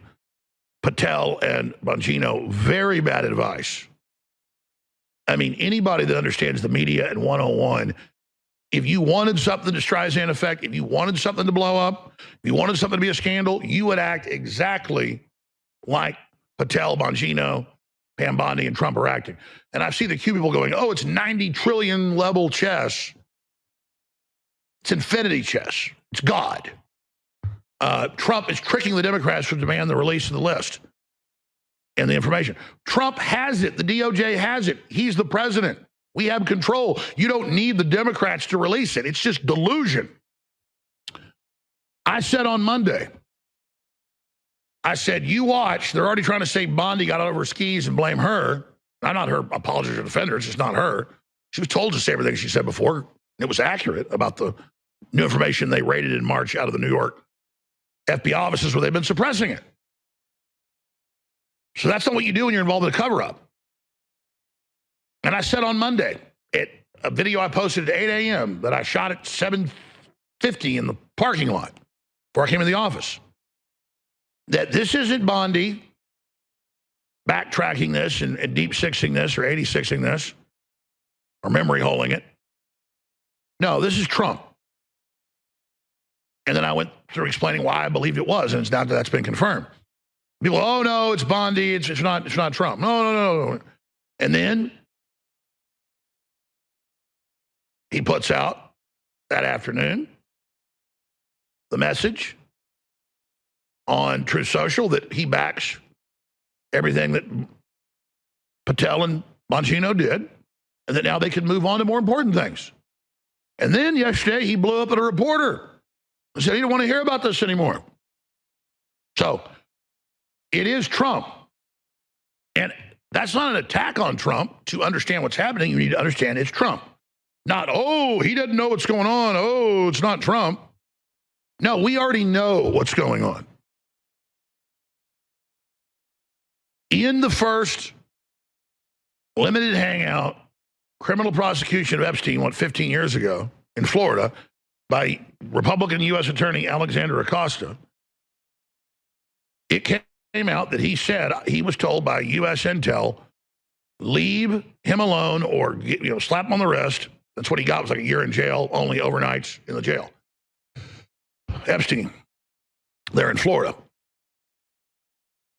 Patel and Bongino very bad advice. I mean, anybody that understands the media and 101, if you wanted something to Streisand effect, if you wanted something to blow up, if you wanted something to be a scandal, you would act exactly like Patel, Bongino, Pam Bondi, and Trump are acting. And I see the Q people going, oh, it's 90 trillion level chess. It's infinity chess. It's God. Trump is tricking the Democrats to demand the release of the list and the information. Trump has it. The DOJ has it. He's the president. We have control. You don't need the Democrats to release it. It's just delusion. I said on Monday, I said, you watch. They're already trying to say Bondi got out over her skis and blame her. I'm not her apologist or defender. It's just not her. She was told to say everything she said before. It was accurate about the new information they raided in March out of the New York FBI offices where they've been suppressing it. So that's not what you do when you're involved in a cover-up. And I said on Monday, a video I posted at 8 a.m. that I shot at 7:50 in the parking lot before I came in the office, that this isn't Bondi backtracking this and deep sixing this or 86ing this or memory holing it. No, this is Trump. And then I went through explaining why I believed it was, and it's now that's been confirmed. People, oh no, it's Bondi, it's not Trump. No. And then he puts out that afternoon the message on Truth Social that he backs everything that Patel and Bongino did, and that now they can move on to more important things. And then yesterday he blew up at a reporter and said he didn't want to hear about this anymore. So it is Trump. And that's not an attack on Trump. To understand what's happening, you need to understand it's Trump. Not, oh, he doesn't know what's going on. Oh, it's not Trump. No, we already know what's going on. In the first limited hangout, criminal prosecution of Epstein, 15 years ago in Florida by Republican U.S. Attorney Alexander Acosta, it came out that he said he was told by U.S. Intel, leave him alone or slap him on the wrist That's what he got, was like a year in jail, only overnights in the jail. Epstein, they're in Florida.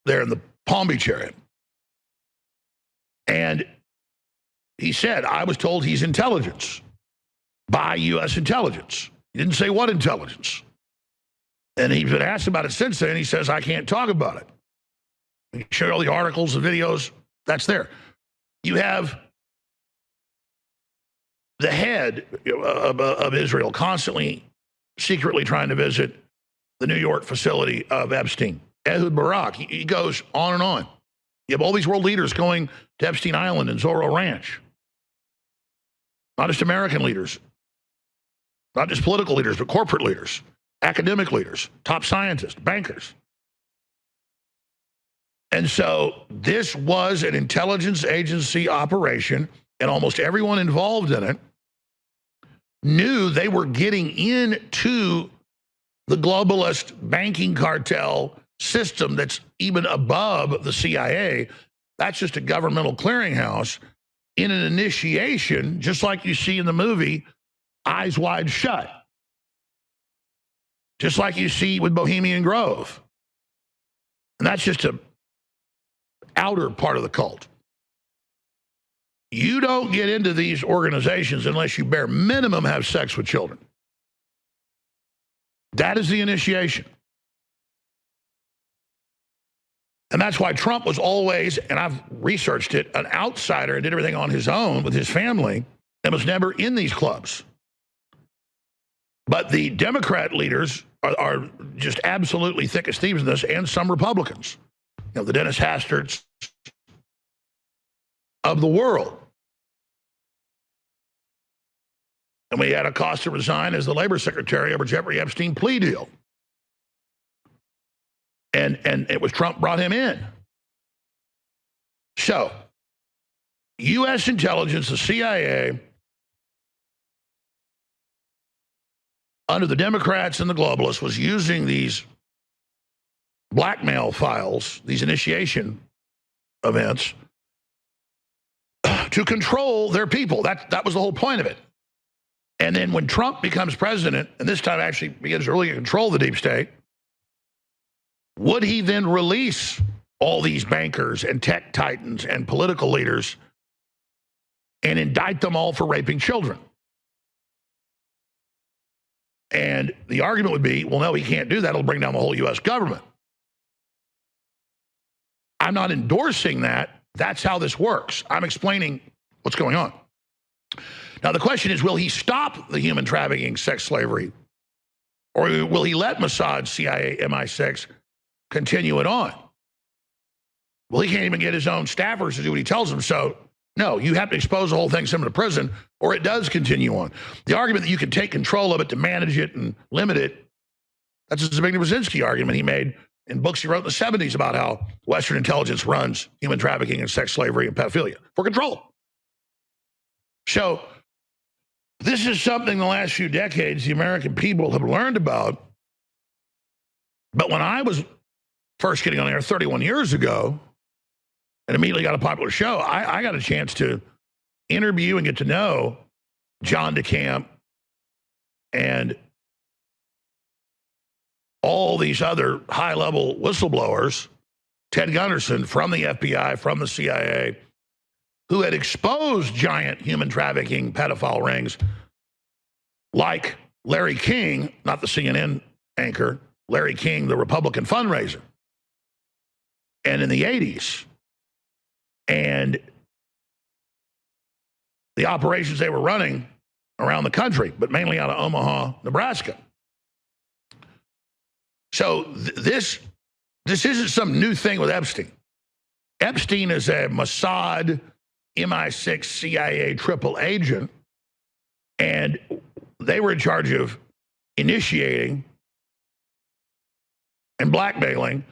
They're in the Palm Beach area. And he said, I was told he's intelligence by U.S. intelligence. He didn't say what intelligence. And he's been asked about it since then. He says, I can't talk about it. He showed all the articles, the videos, that's there. You have the head of Israel constantly, secretly trying to visit the New York facility of Epstein. Ehud Barak, he goes on and on. You have all these world leaders going to Epstein Island and Zorro Ranch. Not just American leaders, not just political leaders, but corporate leaders, academic leaders, top scientists, bankers. And so this was an intelligence agency operation, and almost everyone involved in it knew they were getting into the globalist banking cartel system that's even above the CIA. That's just a governmental clearinghouse in an initiation, just like you see in the movie Eyes Wide Shut. Just like you see with Bohemian Grove. And that's just a outer part of the cult. You don't get into these organizations unless you bare minimum have sex with children. That is the initiation. And that's why Trump was always, and I've researched it, an outsider and did everything on his own with his family and was never in these clubs. But the Democrat leaders are just absolutely thick as thieves in this, and some Republicans. You know, the Dennis Hasterts of the world. And we had Acosta resign as the labor secretary over Jeffrey Epstein plea deal. And it was Trump brought him in. So, U.S. intelligence, the CIA, under the Democrats and the globalists, was using these blackmail files, these initiation events, to control their people. That was the whole point of it. And then when Trump becomes president, and this time actually begins to really control the deep state, would he then release all these bankers and tech titans and political leaders and indict them all for raping children? And the argument would be, well, no, he can't do that. It'll bring down the whole U.S. government. I'm not endorsing that. That's how this works. I'm explaining what's going on. Now, the question is, will he stop the human trafficking, sex slavery, or will he let Mossad, CIA, MI6 continue it on? Well, he can't even get his own staffers to do what he tells them. So, no, you have to expose the whole thing, send him to prison, or it does continue on. The argument that you can take control of it to manage it and limit it, that's a Zbigniew Brzezinski argument he made in books he wrote in the 70s about how Western intelligence runs human trafficking and sex slavery and pedophilia for control. So this is something the last few decades the American people have learned about. But when I was first getting on air 31 years ago and immediately got a popular show, I got a chance to interview and get to know John DeCamp and all these other high-level whistleblowers, Ted Gunderson from the FBI, from the CIA, who had exposed giant human trafficking pedophile rings like Larry King, not the CNN anchor, Larry King, the Republican fundraiser, and in the 80s. And the operations they were running around the country, but mainly out of Omaha, Nebraska. So this isn't some new thing with Epstein. Epstein is a Mossad, MI6, CIA triple agent, and they were in charge of initiating and blackmailing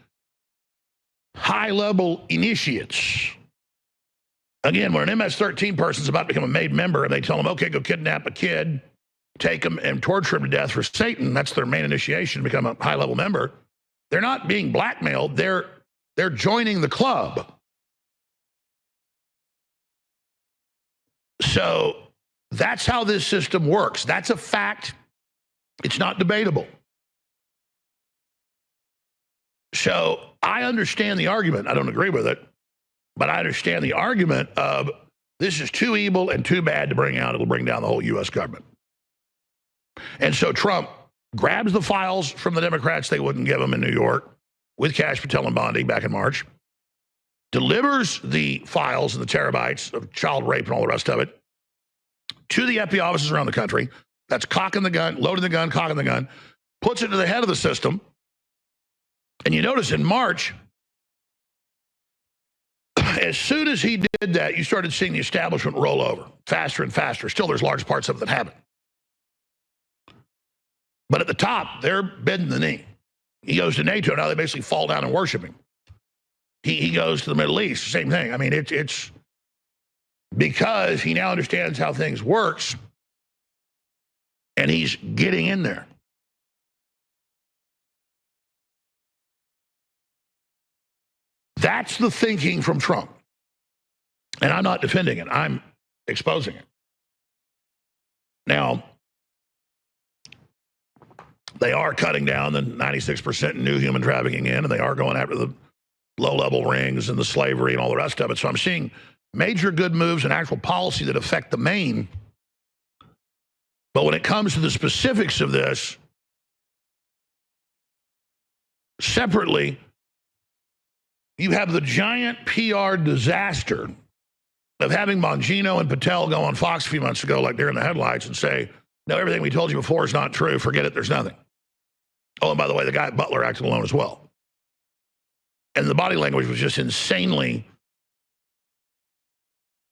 high-level initiates. Again, when an MS-13 person's about to become a made member and they tell them, okay, go kidnap a kid, take them and torture him to death for Satan, that's their main initiation to become a high-level member, they're not being blackmailed, they're joining the club. So That's how this system works. That's a fact. It's not debatable. So I understand the argument. I don't agree with it, but I understand the argument of this is too evil and too bad to bring out. It'll bring down the whole U.S. government. And so Trump grabs the files from the Democrats they wouldn't give them in New York with Cash Patel and Bondi back in March, delivers the files and the terabytes of child rape and all the rest of it to the FBI offices around the country. That's cocking the gun, loading the gun, cocking the gun, puts it to the head of the system. And you notice in March, as soon as he did that, you started seeing the establishment roll over faster and faster. Still, there's large parts of it that haven't. But at the top, they're bending the knee. He goes to NATO, now they basically fall down and worship him. He goes to the Middle East, same thing. I mean, it's because he now understands how things works, and he's getting in there. That's the thinking from Trump. And I'm not defending it. I'm exposing it. Now, they are cutting down the 96% new human trafficking in, and they are going after the low-level rings and the slavery and all the rest of it. So I'm seeing major good moves and actual policy that affect the main. But when it comes to the specifics of this, separately, you have the giant PR disaster of having Bongino and Patel go on Fox a few months ago, like they're in the headlights, and say, no, everything we told you before is not true. Forget it. There's nothing. Oh, and by the way, the guy at Butler acted alone as well. And the body language was just insanely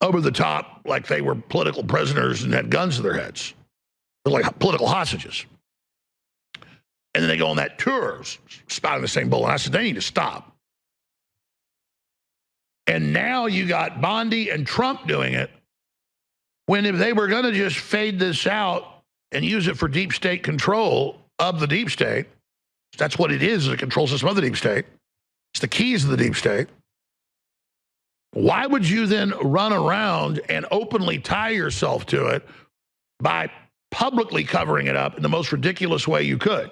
over the top, like they were political prisoners and had guns to their heads. They're like political hostages. And then they go on that tour, spouting the same bull. And I said, they need to stop. And now you got Bondi and Trump doing it, when if they were going to just fade this out and use it for deep state control of the deep state, that's what it is a control system of the deep state. It's the keys of the deep state. Why would you then run around and openly tie yourself to it by publicly covering it up in the most ridiculous way you could?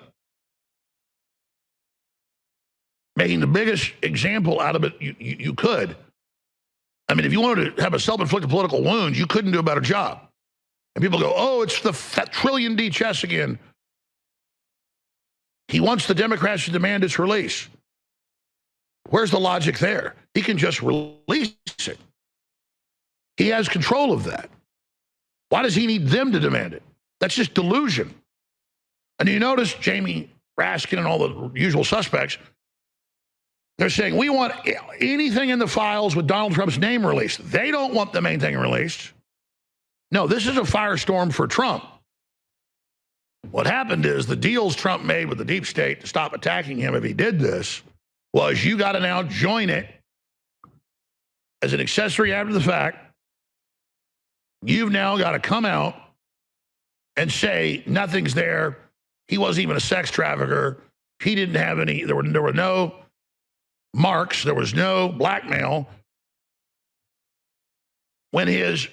Making the biggest example out of it you could. I mean, if you wanted to have a self-inflicted political wound, you couldn't do a better job. And people go, oh, it's that trillion D chess again. He wants the Democrats to demand its release. Where's the logic there? He can just release it. He has control of that. Why does he need them to demand it? That's just delusion. And you notice Jamie Raskin and all the usual suspects, they're saying, we want anything in the files with Donald Trump's name released. They don't want the main thing released. No, this is a firestorm for Trump. What happened is the deals Trump made with the deep state to stop attacking him if he did this was you got to now join it as an accessory after the fact. You've now got to come out and say nothing's there. He wasn't even a sex trafficker. He didn't have any, there were no marks, there was no blackmail. When his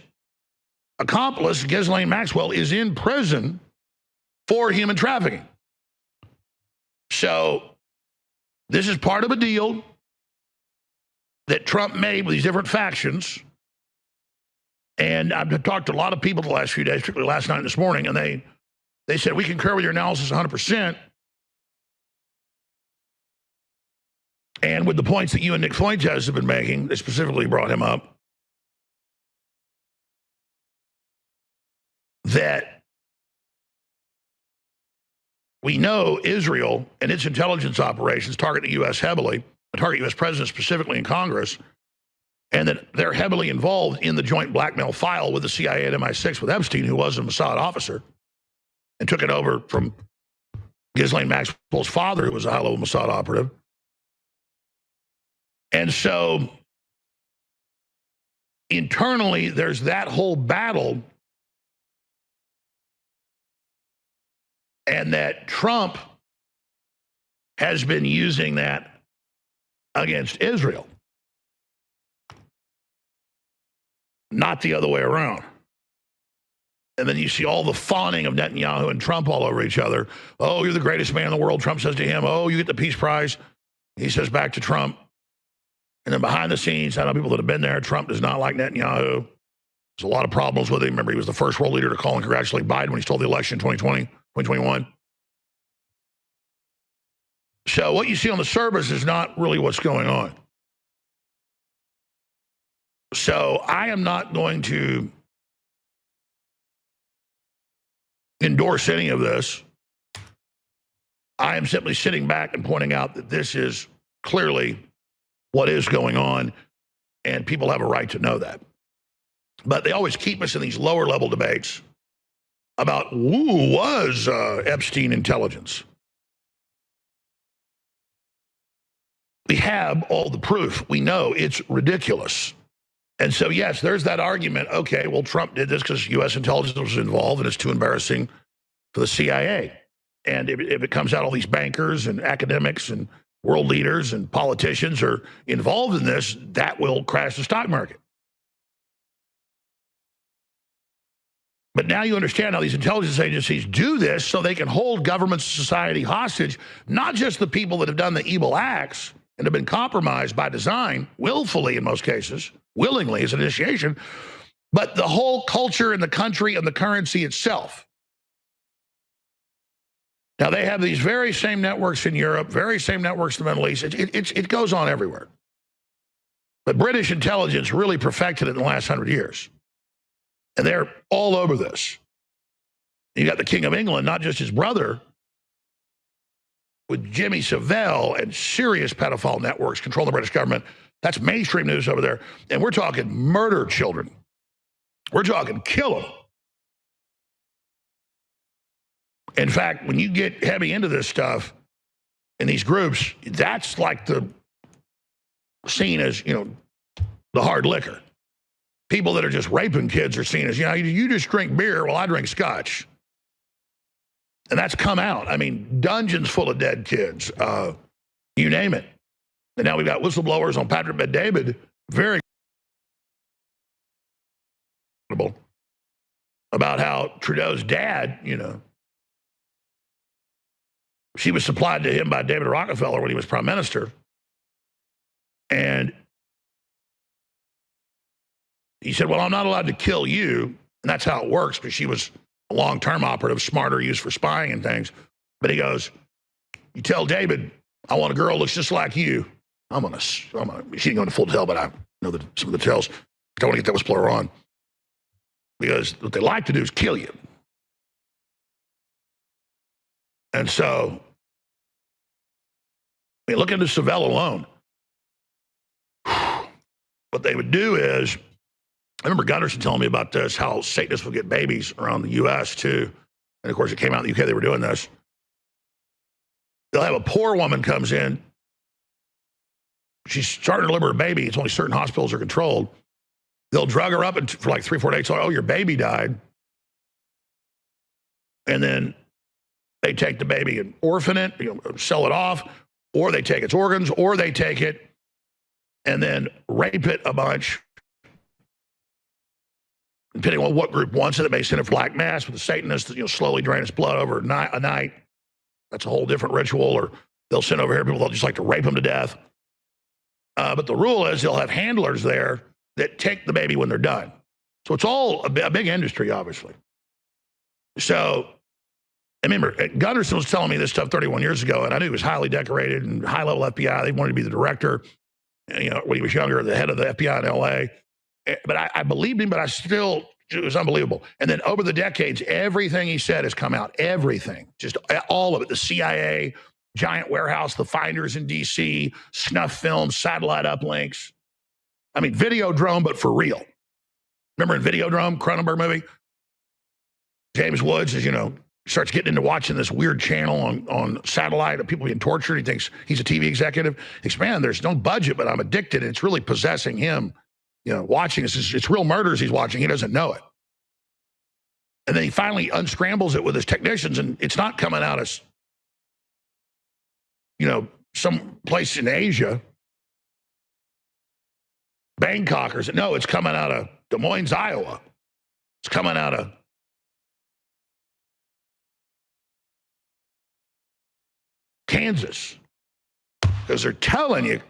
accomplice, Ghislaine Maxwell, is in prison for human trafficking. So this is part of a deal that Trump made with these different factions. And I've talked to a lot of people the last few days, particularly last night and this morning, and they said, we concur with your analysis 100%. And with the points that you and Nick Fuentes have been making, they specifically brought him up, that we know Israel and its intelligence operations target the U.S. heavily, target U.S. presidents specifically in Congress, and that they're heavily involved in the joint blackmail file with the CIA and MI6 with Epstein, who was a Mossad officer, and took it over from Ghislaine Maxwell's father, who was a high-level Mossad operative. And so internally, there's that whole battle, and that Trump has been using that against Israel, not the other way around. And then you see all the fawning of Netanyahu and Trump all over each other. Oh, you're the greatest man in the world. Trump says to him, oh, you get the peace prize. He says back to Trump. And then behind the scenes, I know people that have been there, Trump does not like Netanyahu. There's a lot of problems with him. Remember, he was the first world leader to call and congratulate Biden when he stole the election in 2020, 2021. So what you see on the surface is not really what's going on. So I am not going to endorse any of this. I am simply sitting back and pointing out that this is clearly what is going on, and people have a right to know that. But they always keep us in these lower level debates about who was Epstein intelligence. We have all the proof. We know it's ridiculous. And so, yes, there's that argument. Okay, well, Trump did this because U.S. intelligence was involved, and it's too embarrassing for the CIA. And if it comes out all these bankers and academics and world leaders and politicians are involved in this, that will crash the stock market. But now you understand how these intelligence agencies do this so they can hold government society hostage, not just the people that have done the evil acts and have been compromised by design, willfully in most cases, willingly as an initiation, but the whole culture and the country and the currency itself. Now, they have these very same networks in Europe, very same networks in the Middle East. It goes on everywhere. But British intelligence really perfected it in the last 100 years. And they're all over this. You got the King of England, not just his brother, with Jimmy Savile and serious pedophile networks controlling the British government. That's mainstream news over there. And we're talking murder children. We're talking kill them. In fact, when you get heavy into this stuff in these groups, that's like the seen as, the hard liquor. People that are just raping kids are seen as, you just drink beer, well, I drink scotch. And that's come out. I mean, dungeons full of dead kids, you name it. And now we've got whistleblowers on Patrick Bet-David, very about how Trudeau's dad, she was supplied to him by David Rockefeller when he was prime minister. And he said, well, I'm not allowed to kill you. And that's how it works, because she was a long-term operative, smarter, used for spying and things. But he goes, you tell David, I want a girl who looks just like you. She didn't go into full detail, but I know some of the details. I don't want to get that whistleblower on. Because what they like to do is kill you. And so, look into Savile alone. What they would do is, I remember Gunderson telling me about this, how Satanists would get babies around the U.S. too. And of course, it came out in the UK, they were doing this. They'll have a poor woman comes in. She's starting to deliver a baby. It's only certain hospitals are controlled. They'll drug her up for like 3-4 days. Oh, your baby died. And then they take the baby and orphan it, sell it off, or they take its organs, or they take it and then rape it a bunch. Depending on what group wants it, it may send it for black mass with the Satanists, slowly drain its blood over a night. That's a whole different ritual. Or they'll send over here people they'll just like to rape them to death. But the rule is they'll have handlers there that take the baby when they're done. So it's all a big industry, obviously. So I remember Gunderson was telling me this stuff 31 years ago, and I knew he was highly decorated and high-level FBI. They wanted to be the director, when he was younger, the head of the FBI in L.A. But I believed him, but it was unbelievable. And then over the decades, everything he said has come out. Everything. Just all of it. The CIA, giant warehouse, the finders in D.C., snuff films, satellite uplinks. I mean, Videodrome, but for real. Remember in Videodrome, Cronenberg movie? James Woods is, starts getting into watching this weird channel on satellite of people being tortured. He thinks he's a TV executive. He goes, man, there's no budget, but I'm addicted. And it's really possessing him. Watching this, it's real murders he's watching. He doesn't know it. And then he finally unscrambles it with his technicians, and it's not coming out as, some place in Asia, Bangkok or no, it's coming out of Des Moines, Iowa. It's coming out of Kansas. Because they're telling you,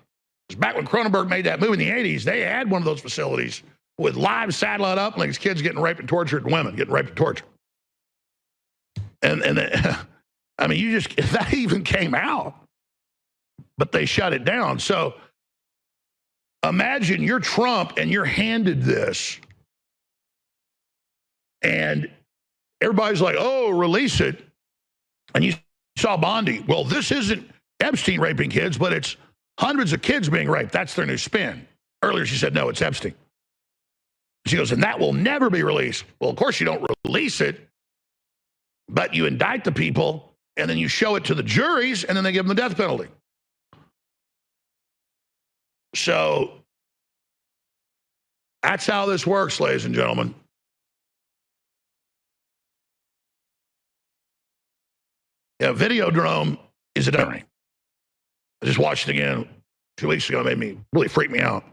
back when Cronenberg made that movie in the 80s, they had one of those facilities with live satellite uplinks, kids getting raped and tortured, and women getting raped and tortured. And I mean, you just, that even came out, but they shut it down. So imagine you're Trump and you're handed this, and everybody's like, oh, release it. And you saw Bondi. Well, this isn't Epstein raping kids, but it's hundreds of kids being raped. That's their new spin. Earlier she said, no, it's Epstein. She goes, and that will never be released. Well, of course you don't release it, but you indict the people, and then you show it to the juries, and then they give them the death penalty. So that's how this works, ladies and gentlemen. Yeah, Videodrome is a dummy. I just watched it again 2 weeks ago. It made me really freak me out.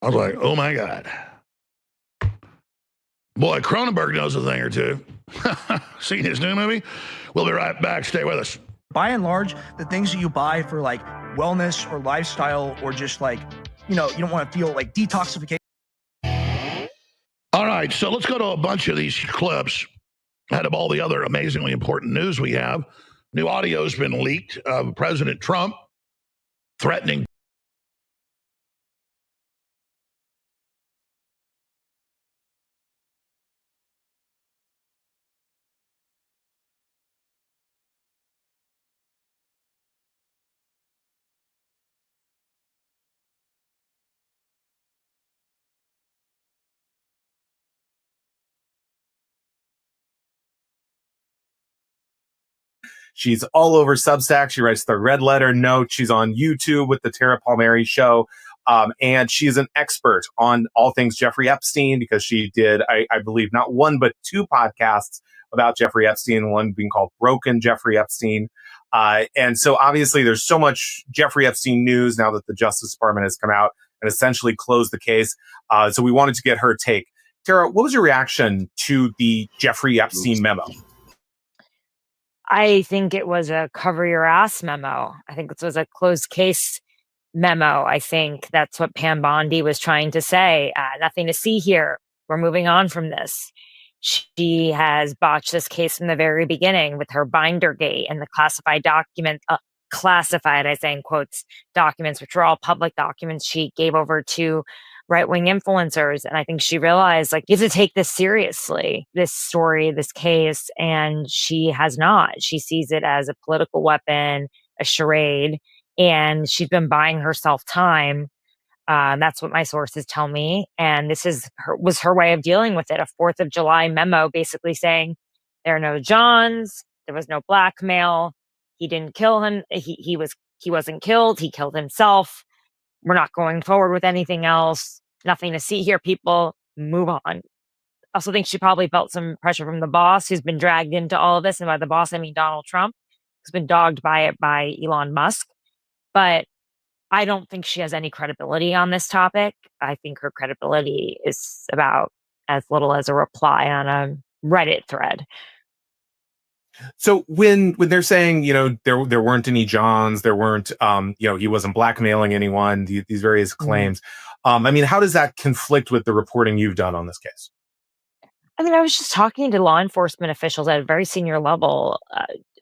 I was like, oh my God. Boy, Cronenberg knows a thing or two. Seen his new movie? We'll be right back. Stay with us. By and large, the things that you buy for like wellness or lifestyle or just like, you know, you don't want to feel like detoxification. All right, so let's go to a bunch of these clips out of all the other amazingly important news we have. New audio has been leaked of President Trump threatening. She's all over Substack. She writes the Red Letter Note. She's on YouTube with the Tara Palmieri Show. And she's an expert on all things Jeffrey Epstein because she did, I believe, not one, but 2 podcasts about Jeffrey Epstein, one being called Broken Jeffrey Epstein. And so obviously there's so much Jeffrey Epstein news now that the Justice Department has come out and essentially closed the case. So we wanted to get her take. Tara, what was your reaction to the Jeffrey Epstein memo? I think it was a cover your ass memo. I think this was a closed case memo. I think that's what Pam Bondi was trying to say. Nothing to see here. We're moving on from this. She has botched this case from the very beginning with her Bindergate and the classified document, classified, I say in quotes, documents, which were all public documents she gave over to right-wing influencers. And I think she realized, like, you have to take this seriously, this story, this case. And she has not. She sees it as a political weapon, a charade, and she's been buying herself time. That's what my sources tell me. And this was her way of dealing with it. A 4th of July memo basically saying there are no Johns, there was no blackmail. He didn't kill him. He wasn't killed. He killed himself. We're not going forward with anything else. Nothing to see here, people. Move on. I also think she probably felt some pressure from the boss who's been dragged into all of this. And by the boss, I mean Donald Trump, who's been dogged by it by Elon Musk. But I don't think she has any credibility on this topic. I think her credibility is about as little as a reply on a Reddit thread. So when they're saying, you know, there weren't any Johns, there weren't, you know, he wasn't blackmailing anyone, these various claims. I mean, how does that conflict with the reporting you've done on this case? I mean, I was just talking to law enforcement officials at a very senior level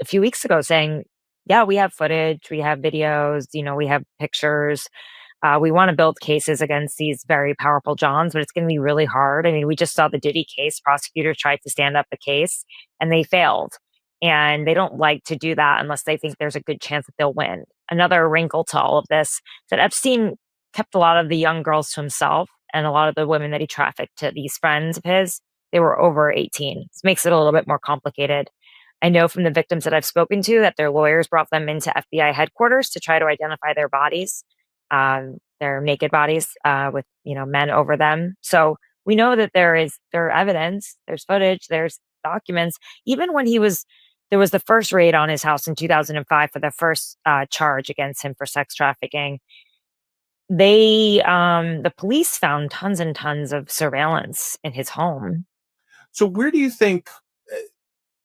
a few weeks ago saying, yeah, we have footage, we have videos, you know, we have pictures. We want to build cases against these very powerful Johns, but it's going to be really hard. I mean, we just saw the Diddy case. Prosecutors tried to stand up a case and they failed. And they don't like to do that unless they think there's a good chance that they'll win. Another wrinkle to all of this is that Epstein kept a lot of the young girls to himself, and a lot of the women that he trafficked to these friends of his, they were over 18. This makes it a little bit more complicated. I know from the victims that I've spoken to that their lawyers brought them into FBI headquarters to try to identify their bodies, their naked bodies with, you know, men over them. So we know that there are evidence, there's footage, there's documents. Even when there was the first raid on his house in 2005 for the first charge against him for sex trafficking. The police found tons and tons of surveillance in his home. So where do you think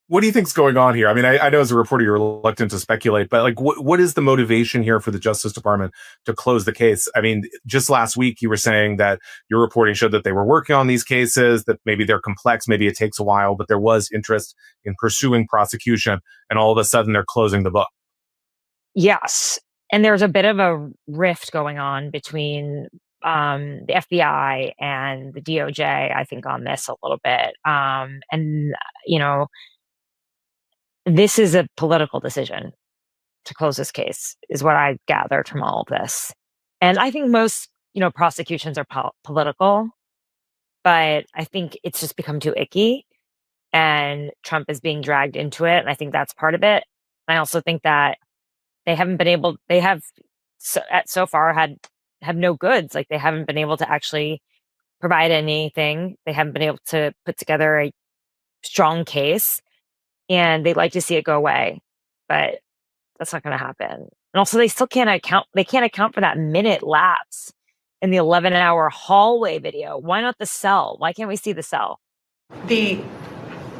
What do you think's going on here? I mean, I know as a reporter you're reluctant to speculate, but like, what is the motivation here for the Justice Department to close the case? I mean, just last week you were saying that your reporting showed that they were working on these cases, that maybe they're complex, maybe it takes a while, but there was interest in pursuing prosecution, and all of a sudden they're closing the book. Yes. And there's a bit of a rift going on between the FBI and the DOJ, I think, on this a little bit. And, you know, this is a political decision to close this case, is what I gathered from all of this. And I think most, prosecutions are political, but I think it's just become too icky and Trump is being dragged into it. And I think that's part of it. I also think that they have so far have no goods. Like, they haven't been able to actually provide anything. They haven't been able to put together a strong case, and they'd like to see it go away, but that's not going to happen. And also, they still can't account for that minute lapse in the 11-hour hallway video. Why not the cell? Why can't we see the cell? The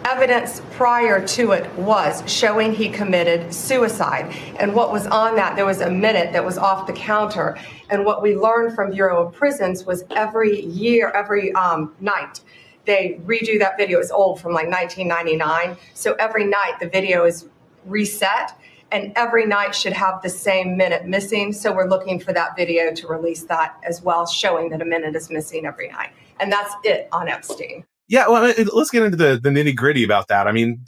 evidence prior to it was showing he committed suicide. And what was on that, there was a minute that was off the counter. And what we learned from Bureau of Prisons was every night, they redo that video. It's old, from like 1999. So every night the video is reset, and every night should have the same minute missing. So we're looking for that video to release that as well, showing that a minute is missing every night. And that's it on Epstein. Yeah, well, let's get into the nitty gritty about that. I mean,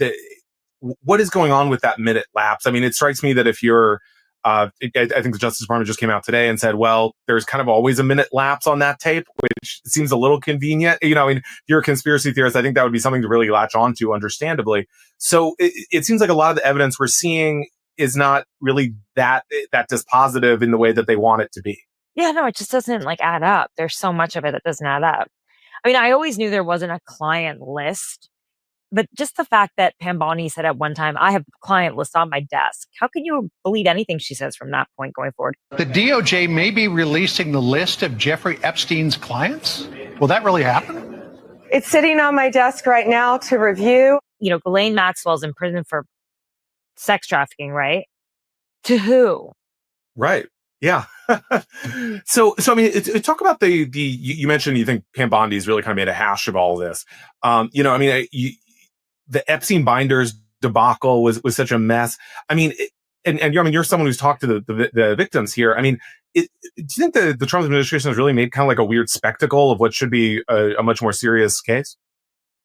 what is going on with that minute lapse? I mean, it strikes me that if you're, I think the Justice Department just came out today and said, well, there's kind of always a minute lapse on that tape, which seems a little convenient. I mean, if you're a conspiracy theorist, I think that would be something to really latch onto, understandably. So it seems like a lot of the evidence we're seeing is not really that dispositive in the way that they want it to be. Yeah, no, it just doesn't add up. There's so much of it that doesn't add up. I mean, I always knew there wasn't a client list, but just the fact that Pambani said at one time, I have a client list on my desk. How can you believe anything she says from that point going forward? The DOJ may be releasing the list of Jeffrey Epstein's clients. Will that really happen? It's sitting on my desk right now to review. Ghislaine Maxwell's in prison for sex trafficking, right? To who? Right. Yeah. So I mean, talk about you mentioned you think Pam Bondi's really kind of made a hash of all of this. The Epstein binders debacle was such a mess. I mean, you're someone who's talked to the victims here. I mean, do you think the Trump administration has really made kind of like a weird spectacle of what should be a much more serious case?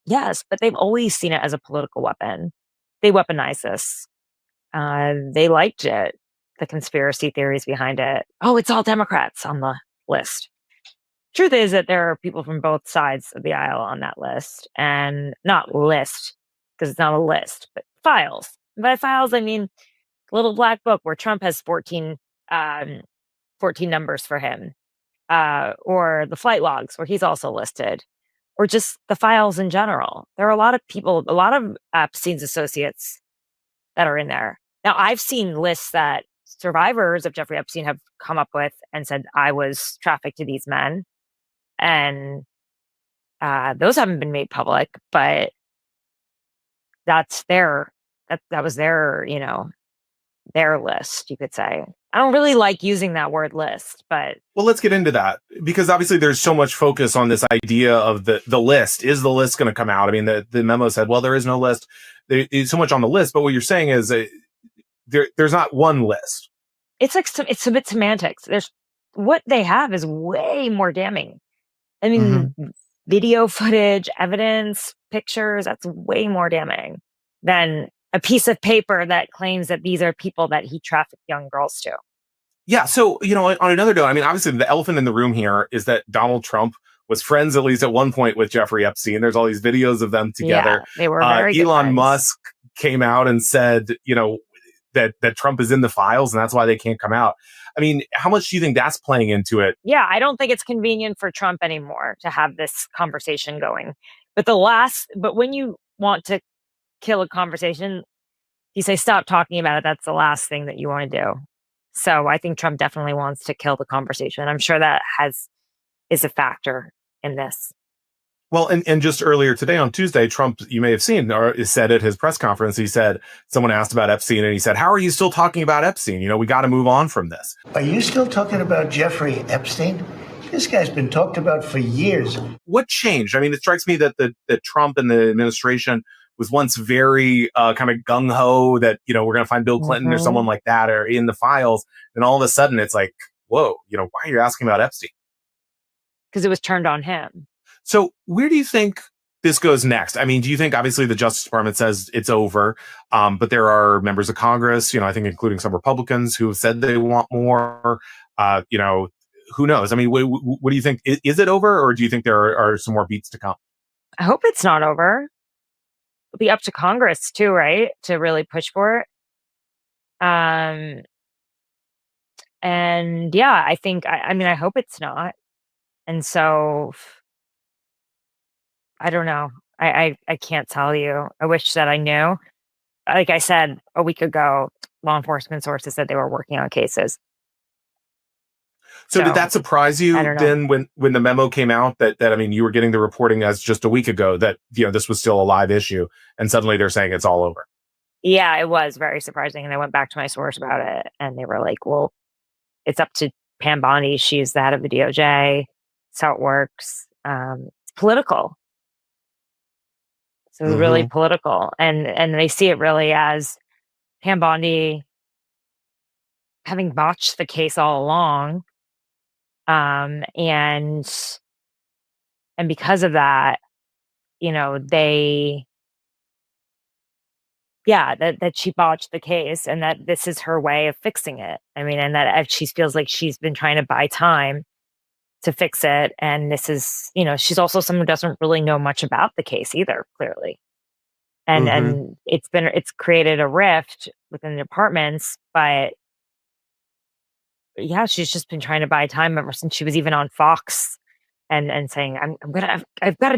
Yes, but they've always seen it as a political weapon. They weaponized this. They liked it. The conspiracy theories behind it. Oh, it's all Democrats on the list. Truth is that there are people from both sides of the aisle on that list, and not list, because it's not a list, but files. By files, I mean little black book where Trump has 14 numbers for him, or the flight logs where he's also listed, or just the files in general. There are a lot of people, a lot of Epstein's associates that are in there. Now, I've seen lists that survivors of Jeffrey Epstein have come up with and said, I was trafficked to these men. And those haven't been made public, but that was their, their list, you could say. I don't really like using that word list, but. Well, let's get into that, because obviously there's so much focus on this idea of the list. Is the list going to come out? I mean, the memo said, well, there is no list. There's so much on the list, but what you're saying is there's not one list. It's a bit semantics. What they have is way more damning. I mean, video footage, evidence, pictures, that's way more damning than a piece of paper that claims that these are people that he trafficked young girls to. Yeah. So, on another note, I mean, obviously the elephant in the room here is that Donald Trump was friends, at least at one point, with Jeffrey Epstein. There's all these videos of them together. Yeah, they were very good Elon friends. Musk came out and said, that Trump is in the files and that's why they can't come out. I mean, how much do you think that's playing into it? Yeah, I don't think it's convenient for Trump anymore to have this conversation going. But when you want to kill a conversation, you say, stop talking about it. That's the last thing that you want to do. So I think Trump definitely wants to kill the conversation. I'm sure that is a factor in this. Well, and just earlier today on Tuesday, Trump, you may have seen, or said at his press conference, he said, someone asked about Epstein and he said, how are you still talking about Epstein? You know, we got to move on from this. Are you still talking about Jeffrey Epstein? This guy's been talked about for years. What changed? I mean, it strikes me that that Trump and the administration was once very kind of gung-ho that, you know, we're going to find Bill Clinton or someone like that or in the files. And all of a sudden it's like, whoa, you know, why are you asking about Epstein? Because it was turned on him. So where do you think this goes next? I mean, do you think obviously the Justice Department says it's over, but there are members of Congress, you know, I think including some Republicans who have said they want more, you know, who knows? I mean, what do you think? Is it over or do you think there are some more beats to come? I hope it's not over. It'll be up to Congress too, right? To really push for it. And yeah, I think, I mean, I hope it's not. And so I don't know. I can't tell you. I wish that I knew. Like I said a week ago, law enforcement sources said they were working on cases. So did that surprise you then when the memo came out that I mean, you were getting the reporting as just a week ago that, you know, this was still a live issue and suddenly they're saying it's all over? Yeah, it was very surprising. And I went back to my source about it and they were like, well, it's up to Pam Bondi. She's the head of the DOJ. That's how it works. It's political. So really political. And they see it really as Pam Bondi having botched the case all along. And because of that, you know, that she botched the case and that this is her way of fixing it. I mean, and that if she feels like she's been trying to buy time to fix it. And this is, you know, she's also someone who doesn't really know much about the case either, clearly. And it's created a rift within the departments, but yeah, she's just been trying to buy time ever since she was even on Fox and saying, I'm gonna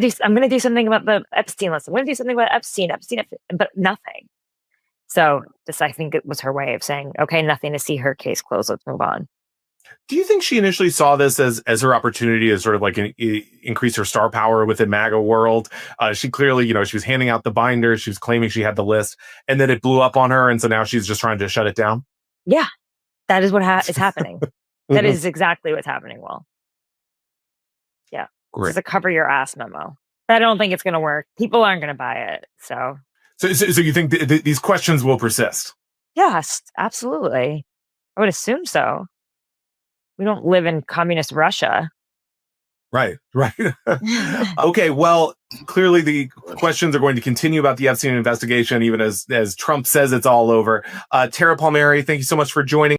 do something about the Epstein list. I'm gonna do something about Epstein, but nothing. So I think it was her way of saying, okay, nothing to see her case closed. Let's move on. Do you think she initially saw this as her opportunity to sort of like increase her star power within MAGA world? She clearly, you know, she was handing out the binders. She was claiming she had the list and then it blew up on her. And so now she's just trying to shut it down. Yeah, that is what is happening. That is exactly what's happening. Well, yeah, it's a cover your ass memo. I don't think it's going to work. People aren't going to buy it. So you think these questions will persist? Yes, absolutely. I would assume so. We don't live in communist Russia. Right. Okay, well, clearly the questions are going to continue about the Epstein investigation, even as Trump says it's all over. Tara Palmieri, thank you so much for joining.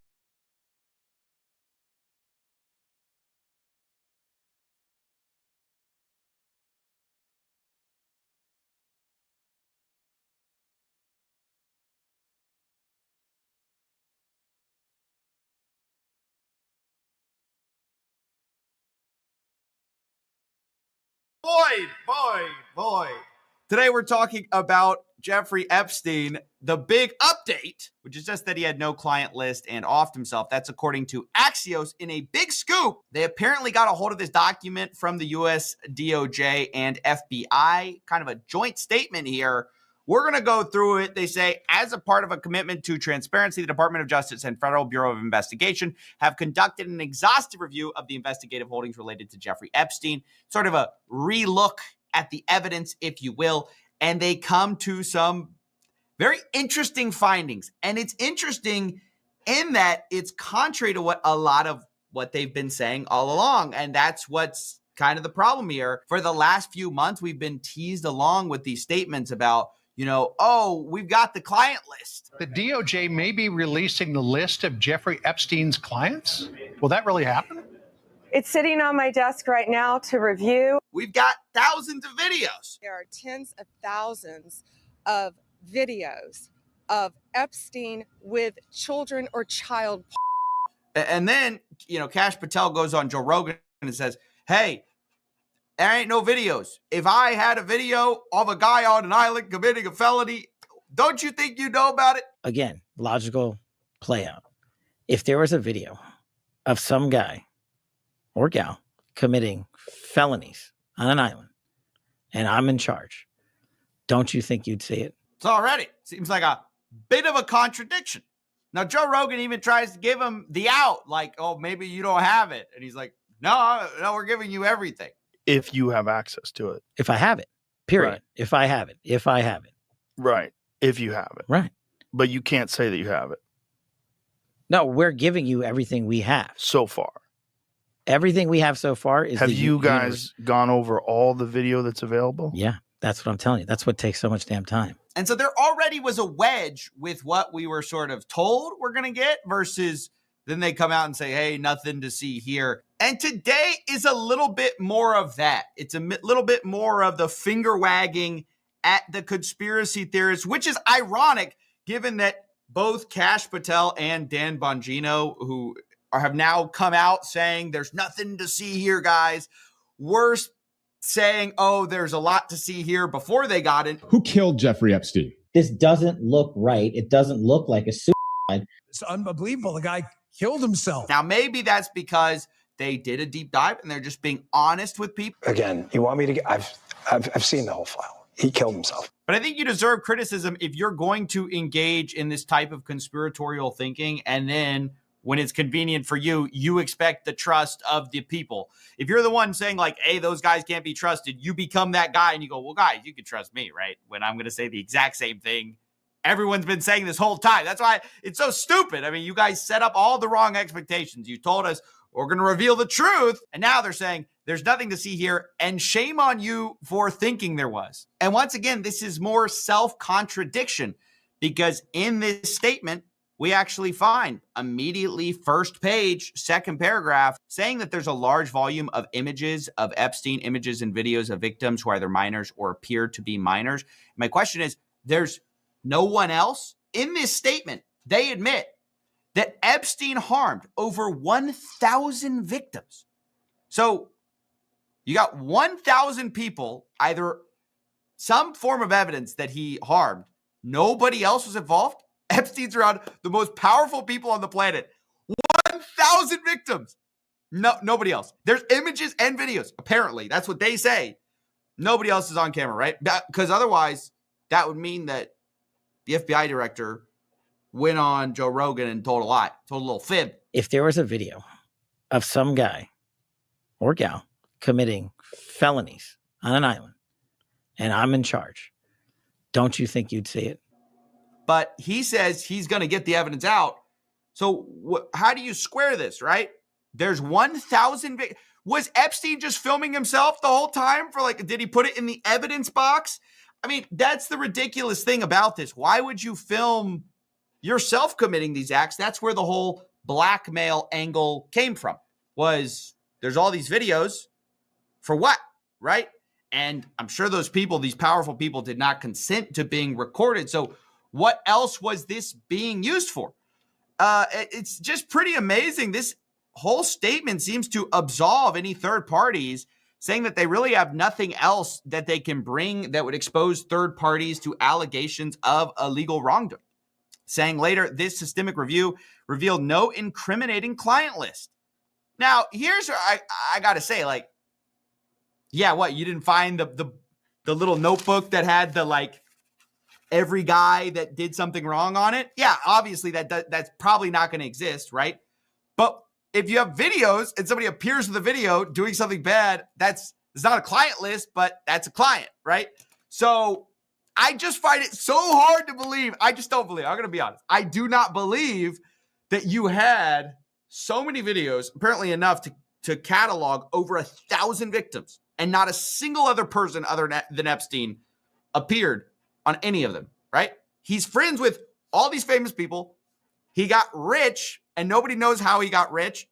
Boy. Today we're talking about Jeffrey Epstein. The big update, which is just that he had no client list and offed himself. That's according to Axios in a big scoop. They apparently got a hold of this document from the US DOJ and FBI, kind of a joint statement here. We're going to go through it. They say, as a part of a commitment to transparency, the Department of Justice and Federal Bureau of Investigation have conducted an exhaustive review of the investigative holdings related to Jeffrey Epstein, sort of a relook at the evidence, if you will, and they come to some very interesting findings. And it's interesting in that it's contrary to what a lot of what they've been saying all along. And that's what's kind of the problem here. For the last few months, we've been teased along with these statements about, you know, oh, we've got the client list. The DOJ may be releasing the list of Jeffrey Epstein's clients. Will that really happen? It's sitting on my desk right now to review. We've got thousands of videos. There are tens of thousands of videos of Epstein with children or child. And then, you know, Kash Patel goes on Joe Rogan and says, hey, there ain't no videos. If I had a video of a guy on an island committing a felony, don't you think you know about it? Again, logical play out. If there was a video of some guy or gal committing felonies on an island, and I'm in charge. Don't you think you'd see it? So already seems like a bit of a contradiction. Now, Joe Rogan even tries to give him the out, like, oh, maybe you don't have it. And he's like, no, we're giving you everything. If you have access to it. If I have it, period. Right. If I have it. Right. If you have it. Right. But you can't say that you have it. No, we're giving you everything we have. So far. Everything we have so far is. Have you guys gone over all the video that's available? Yeah, that's what I'm telling you. That's what takes so much damn time. And so there already was a wedge with what we were sort of told we're going to get versus then they come out and say, hey, nothing to see here. And today is a little bit more of that. It's a little bit more of the finger wagging at the conspiracy theorists, which is ironic given that both Kash Patel and Dan Bongino, who have now come out saying there's nothing to see here, guys, were saying, oh, there's a lot to see here before they got in. Who killed Jeffrey Epstein? This doesn't look right. It doesn't look like a suicide. It's unbelievable. The guy killed himself. Now, maybe that's because they did a deep dive and they're just being honest with people. Again, you want me to get, I've seen the whole file. He killed himself. But I think you deserve criticism if you're going to engage in this type of conspiratorial thinking and then when it's convenient for you, you expect the trust of the people. If you're the one saying like, hey, those guys can't be trusted, you become that guy and you go, well, guys, you can trust me, right? When I'm going to say the exact same thing everyone's been saying this whole time. That's why it's so stupid. I mean, you guys set up all the wrong expectations. You told us we're going to reveal the truth. And now they're saying there's nothing to see here. And shame on you for thinking there was. And once again, this is more self-contradiction because in this statement, we actually find immediately first page, second paragraph, saying that there's a large volume of images of Epstein, images and videos of victims who are either minors or appear to be minors. My question is, there's no one else in this statement. They admit that Epstein harmed over 1,000 victims. So you got 1,000 people, either some form of evidence that he harmed. Nobody else was involved. Epstein's around the most powerful people on the planet. 1,000 victims. No, nobody else. There's images and videos. Apparently, that's what they say. Nobody else is on camera, right? Because otherwise, that would mean that the FBI director went on Joe Rogan and told a lie, told a little fib. If there was a video of some guy or gal committing felonies on an island and I'm in charge, don't you think you'd see it? But he says he's going to get the evidence out. So how do you square this, right? There's 1,000. Was Epstein just filming himself the whole time for like, did he put it in the evidence box? I mean, that's the ridiculous thing about this. Why would you film yourself committing these acts? That's where the whole blackmail angle came from, was there's all these videos for what, right? And I'm sure those people, these powerful people, did not consent to being recorded. So what else was this being used for? It's just pretty amazing. This whole statement seems to absolve any third parties, saying that they really have nothing else that they can bring that would expose third parties to allegations of illegal wrongdoing. Saying later, this systemic review revealed no incriminating client list. Now, here's where I got to say, like, yeah, what? You didn't find the little notebook that had the, like, every guy that did something wrong on it? Yeah, obviously that's probably not going to exist, right? But if you have videos and somebody appears in the video doing something bad, it's not a client list, but that's a client, right? So I just find it so hard to believe. I just don't believe. I'm going to be honest. I do not believe that you had so many videos, apparently enough to catalog over 1,000 victims, and not a single other person other than Epstein appeared on any of them, right? He's friends with all these famous people. He got rich, and nobody knows how he got rich.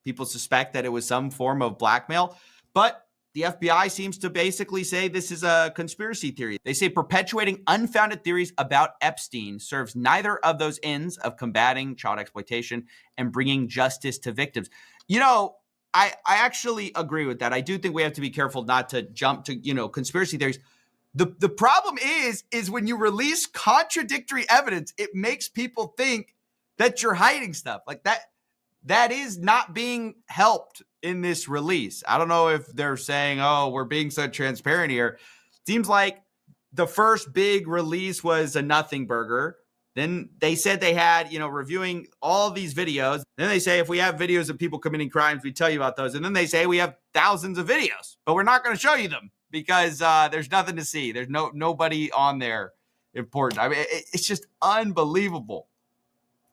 People suspect that it was some form of blackmail, but the FBI seems to basically say this is a conspiracy theory. They say perpetuating unfounded theories about Epstein serves neither of those ends of combating child exploitation and bringing justice to victims. You know, I actually agree with that. I do think we have to be careful not to jump to, conspiracy theories. The problem is when you release contradictory evidence, it makes people think that you're hiding stuff. Like that is not being helped in this release. I don't know if they're saying, oh, we're being so transparent here. Seems like the first big release was a nothing burger. Then they said they had, reviewing all these videos. Then they say, if we have videos of people committing crimes, we tell you about those. And then they say we have thousands of videos, but we're not going to show you them because there's nothing to see. There's nobody on there important. I mean, it's just unbelievable.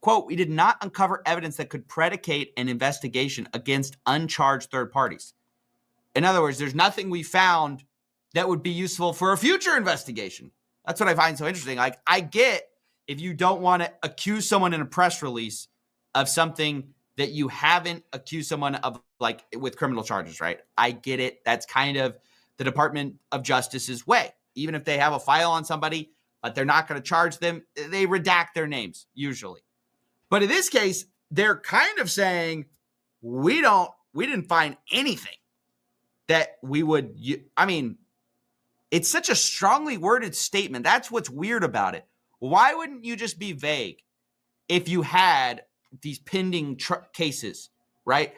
Quote, we did not uncover evidence that could predicate an investigation against uncharged third parties. In other words, there's nothing we found that would be useful for a future investigation. That's what I find so interesting. Like, I get if you don't want to accuse someone in a press release of something that you haven't accused someone of, like with criminal charges, right? I get it. That's kind of the Department of Justice's way. Even if they have a file on somebody, but they're not going to charge them, they redact their names usually. But in this case, they're kind of saying, we didn't find anything that we would, I mean, it's such a strongly worded statement. That's what's weird about it. Why wouldn't you just be vague if you had these pending cases, right?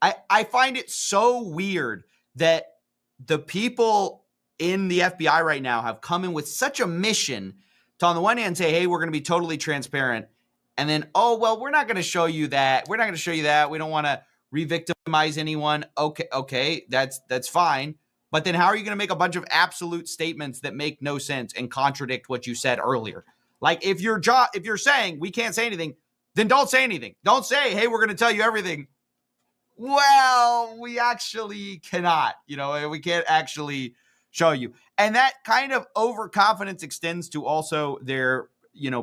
I find it so weird that the people in the FBI right now have come in with such a mission to, on the one hand, say, hey, we're going to be totally transparent. And then, oh, well, we're not going to show you that. We're not going to show you that. We don't want to re-victimize anyone. Okay, that's fine. But then how are you going to make a bunch of absolute statements that make no sense and contradict what you said earlier? Like, if you're saying we can't say anything, then don't say anything. Don't say, hey, we're going to tell you everything. Well, we actually cannot. We can't actually show you. And that kind of overconfidence extends to also their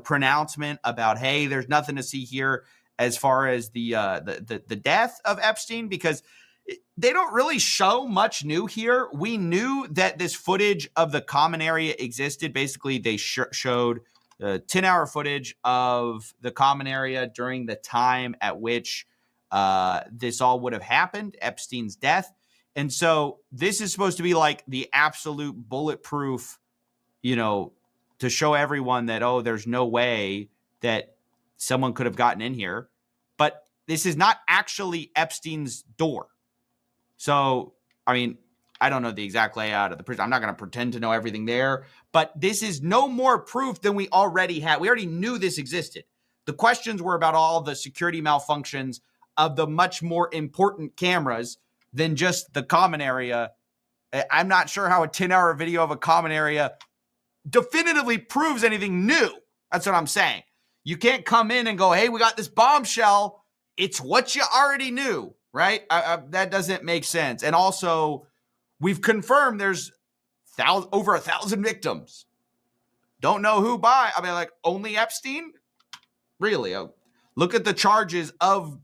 pronouncement about, hey, there's nothing to see here as far as the death of Epstein, because they don't really show much new here. We knew that this footage of the common area existed. Basically, they showed 10-hour footage of the common area during the time at which this all would have happened, Epstein's death. And so this is supposed to be like the absolute bulletproof, to show everyone that, oh, there's no way that someone could have gotten in here. But this is not actually Epstein's door. So, I mean, I don't know the exact layout of the prison. I'm not going to pretend to know everything there. But this is no more proof than we already had. We already knew this existed. The questions were about all the security malfunctions of the much more important cameras than just the common area. I'm not sure how a 10-hour video of a common area definitively proves anything new. That's what I'm saying. You can't come in and go, hey, we got this bombshell. It's what you already knew, right? That doesn't make sense. And also, we've confirmed there's over 1,000 victims. Don't know who by. I mean, like, only Epstein? Really? Look at the charges of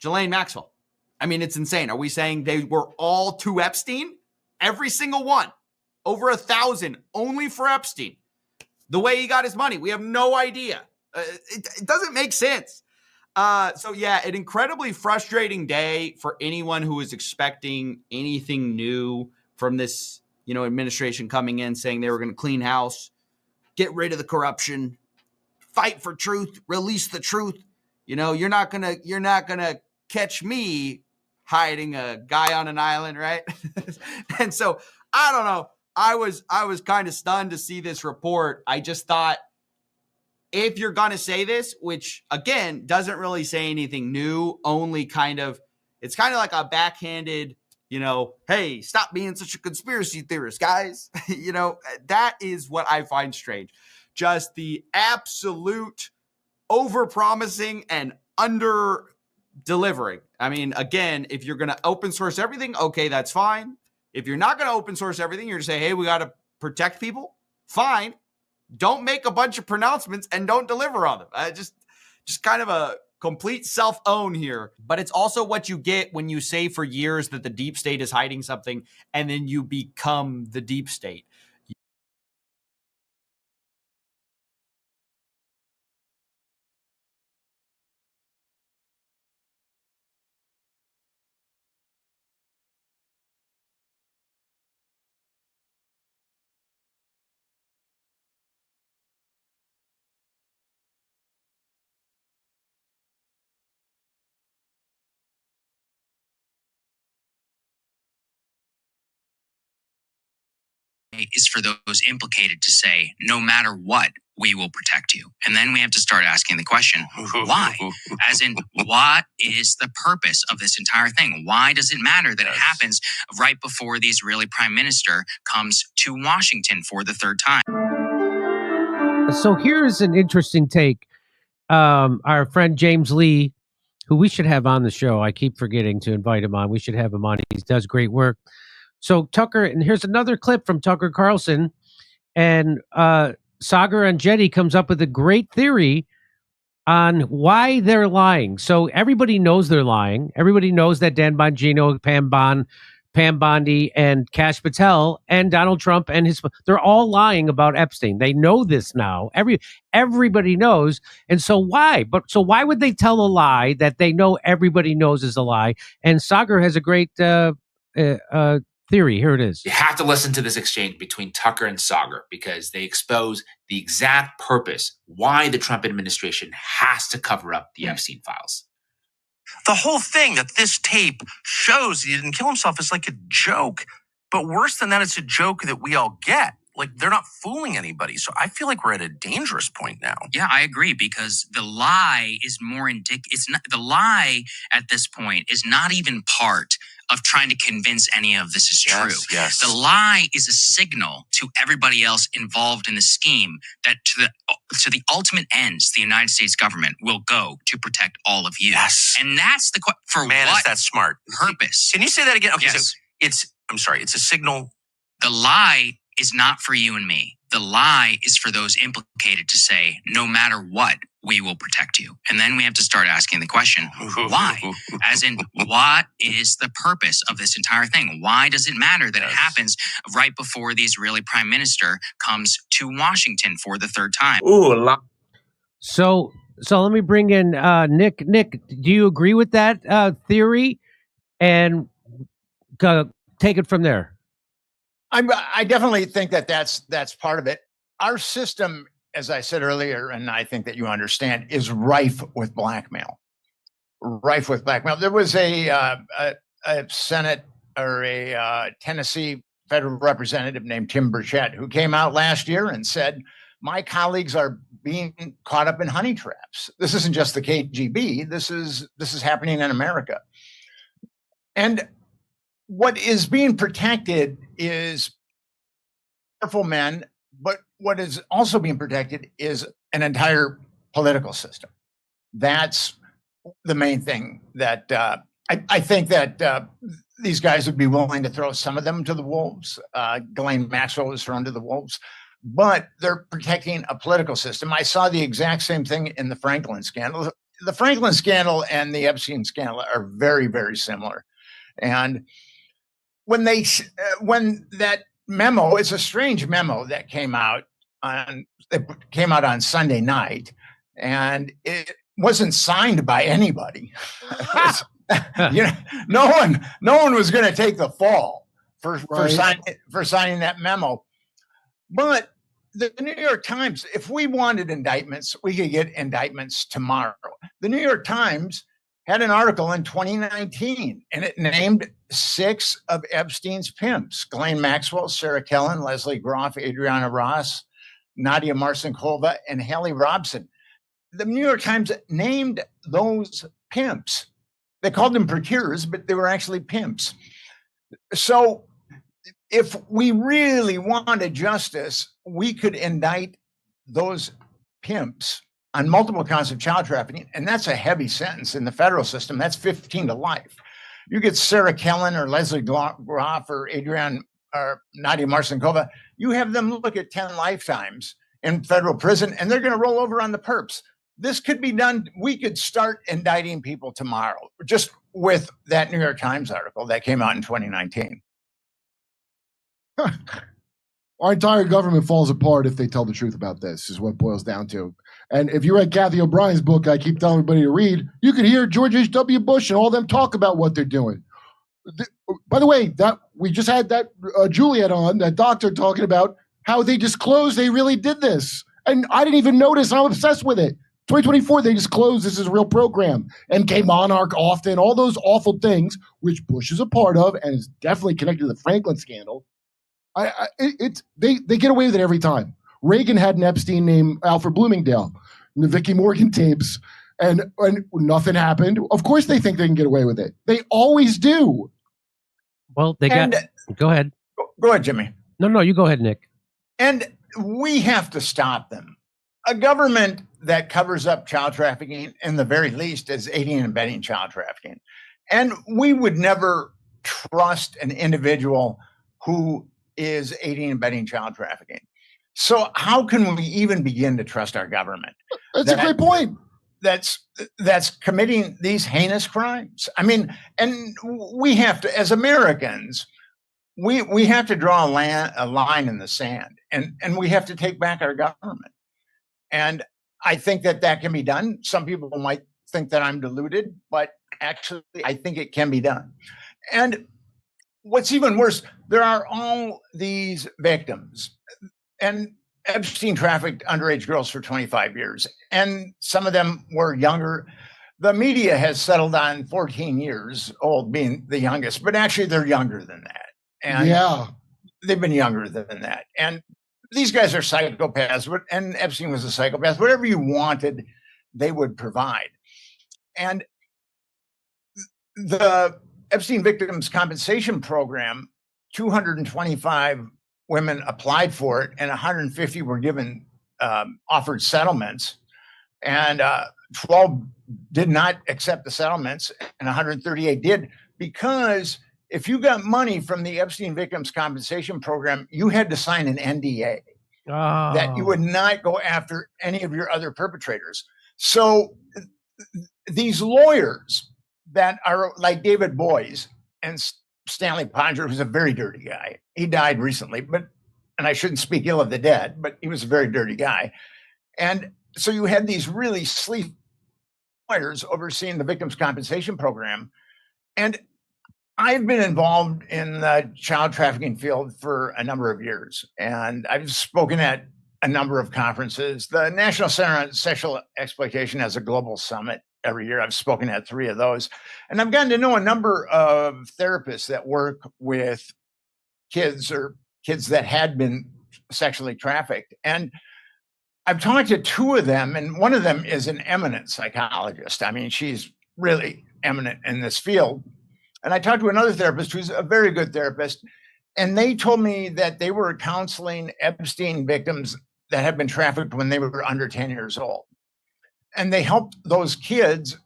Ghislaine Maxwell. I mean, it's insane. Are we saying they were all to Epstein? Every single one. Over 1,000 only for Epstein. The way he got his money, we have no idea. It doesn't make sense. So yeah, an incredibly frustrating day for anyone who is expecting anything new from this, administration coming in saying they were going to clean house, get rid of the corruption, fight for truth, release the truth. You're not gonna catch me hiding a guy on an island, right? And so I don't know. I was kind of stunned to see this report. I just thought, if you're going to say this, which again doesn't really say anything new, only it's kind of like a backhanded, hey, stop being such a conspiracy theorist, guys. That is what I find strange. Just the absolute over-promising and under-delivering. I mean, again, if you're going to open source everything, okay, that's fine. If you're not going to open source everything, you're going to say, hey, we got to protect people. Fine. Don't make a bunch of pronouncements and don't deliver on them. Just kind of a complete self-own here. But it's also what you get when you say for years that the deep state is hiding something and then you become the deep state. is for those implicated to say, no matter what, we will protect you. And then we have to start asking the question, why? As in, what is the purpose of this entire thing? Why does it matter that it happens right before the Israeli prime minister comes to Washington for the third time? So here's an interesting take. Our friend James Lee, who we should have on the show. I keep forgetting to invite him on. We should have him on. He does great work. So Tucker, and here's another clip from Tucker Carlson, and Sagar and Jetty comes up with a great theory on why they're lying. So everybody knows they're lying. Everybody knows that Dan Bongino, Pam Bondi, and Kash Patel, and Donald Trump, and they're all lying about Epstein. They know this now. Everybody knows. And so why? So why would they tell a lie that they know everybody knows is a lie? And Sagar has a great theory. Here it is. You have to listen to this exchange between Tucker and Sagar because they expose the exact purpose why the Trump administration has to cover up the Epstein files. The whole thing that this tape shows he didn't kill himself is like a joke. But worse than that, it's a joke that we all get. Like, they're not fooling anybody. So I feel like we're at a dangerous point now. Yeah, I agree, because the lie is more the lie at this point is not even part of trying to convince any of this is true. Yes. The lie is a signal to everybody else involved in the scheme that to the ultimate ends, the United States government will go to protect all of you. Yes. And that's the for Man, what is that smart. purpose? Can you say that again? Okay, Yes. so I'm sorry, it's a signal. The lie is not for you and me. The lie is for those implicated to say, no matter what, we will protect you. And then we have to start asking the question, why? As in, what is the purpose of this entire thing? Why does it matter that it happens right before the Israeli prime minister comes to Washington for the third time? So let me bring in Nick. Nick, do you agree with that theory? And take it from there. I definitely think that's part of it. Our system, as I said earlier, and I think that you understand, is rife with blackmail. Rife with blackmail. There was a Senate or a Tennessee federal representative named Tim Burchett who came out last year and said, my colleagues are being caught up in honey traps. This isn't just the KGB. This is happening in America. And what is being protected is powerful men, but what is also being protected is an entire political system. That's the main thing that I think that these guys would be willing to throw some of them to the wolves. Ghislaine Maxwell was thrown to the wolves, but they're protecting a political system. I saw the exact same thing in the Franklin scandal. The Franklin scandal and the Epstein scandal are very, very similar. And when that memo, it's a strange memo that came out on Sunday night, and it wasn't signed by anybody. No one was going to take the fall for signing that memo. But the New York Times, if we wanted indictments, we could get indictments tomorrow. The New York Times had an article in 2019, and it named 6 of Epstein's pimps: Ghislaine Maxwell, Sarah Kellen, Leslie Groff, Adriana Ross, Nadia Marcinkova, and Hallie Robson. The New York Times named those pimps. They called them procurers, but they were actually pimps. So if we really wanted justice, we could indict those pimps on multiple counts of child trafficking, and that's a heavy sentence in the federal system. That's 15 to life. You get Sarah Kellen or Leslie Groff or Adrian or Nadia Marcinkova, you have them look at 10 lifetimes in federal prison, and they're going to roll over on the perps. This could be done. We could start indicting people tomorrow, just with that New York Times article that came out in 2019. Our entire government falls apart if they tell the truth about this, is what it boils down to. And if you read Kathy O'Brien's book, I keep telling everybody to read, you could hear George H.W. Bush and all them talk about what they're doing. By the way, that we just had that Juliet on, that doctor, talking about how they disclosed they really did this. And I didn't even notice. I'm obsessed with it. 2024, they disclosed this is a real program. MK Monarch, often, all those awful things, which Bush is a part of and is definitely connected to the Franklin scandal. They get away with it every time. Reagan had an Epstein named Alfred Bloomingdale, the Vicky Morgan tapes, and nothing happened. Of course, they think they can get away with it. They always do. Well, go ahead. Go ahead, Jimmy. No, you go ahead, Nick. And we have to stop them. A government that covers up child trafficking, in the very least, is aiding and abetting child trafficking. And we would never trust an individual who is aiding and abetting child trafficking. So how can we even begin to trust our government? That's a great point. That's committing these heinous crimes. I mean, and we have to, as Americans, we have to draw a line in the sand, and we have to take back our government. And I think that can be done. Some people might think that I'm deluded, but actually, I think it can be done. And what's even worse, there are all these victims, and Epstein trafficked underage girls for 25 years, and some of them were younger. The media has settled on 14 years old being the youngest, but actually they're younger than that. And yeah, they've been younger than that. And these guys are psychopaths, and Epstein was a psychopath. Whatever you wanted, they would provide. And the Epstein Victims Compensation Program, 225 women applied for it, and 150 were given offered settlements, and 12 did not accept the settlements, and 138 did, because if you got money from the Epstein Victims Compensation Program, you had to sign an NDA that you would not go after any of your other perpetrators. So these lawyers that are like David Boies and Stanley Podger, who's a very dirty guy. He died recently, and I shouldn't speak ill of the dead, but he was a very dirty guy. And so you had these really sleek lawyers overseeing the Victims Compensation Program. And I've been involved in the child trafficking field for a number of years, and I've spoken at a number of conferences. The National Center on Sexual Exploitation has a global summit every year. I've spoken at 3 of those, and I've gotten to know a number of therapists that work with kids or kids that had been sexually trafficked. And I've talked to 2 of them, and one of them is an eminent psychologist. I mean, she's really eminent in this field. And I talked to another therapist who's a very good therapist, and they told me that they were counseling Epstein victims that had been trafficked when they were under 10 years old. And they helped those kids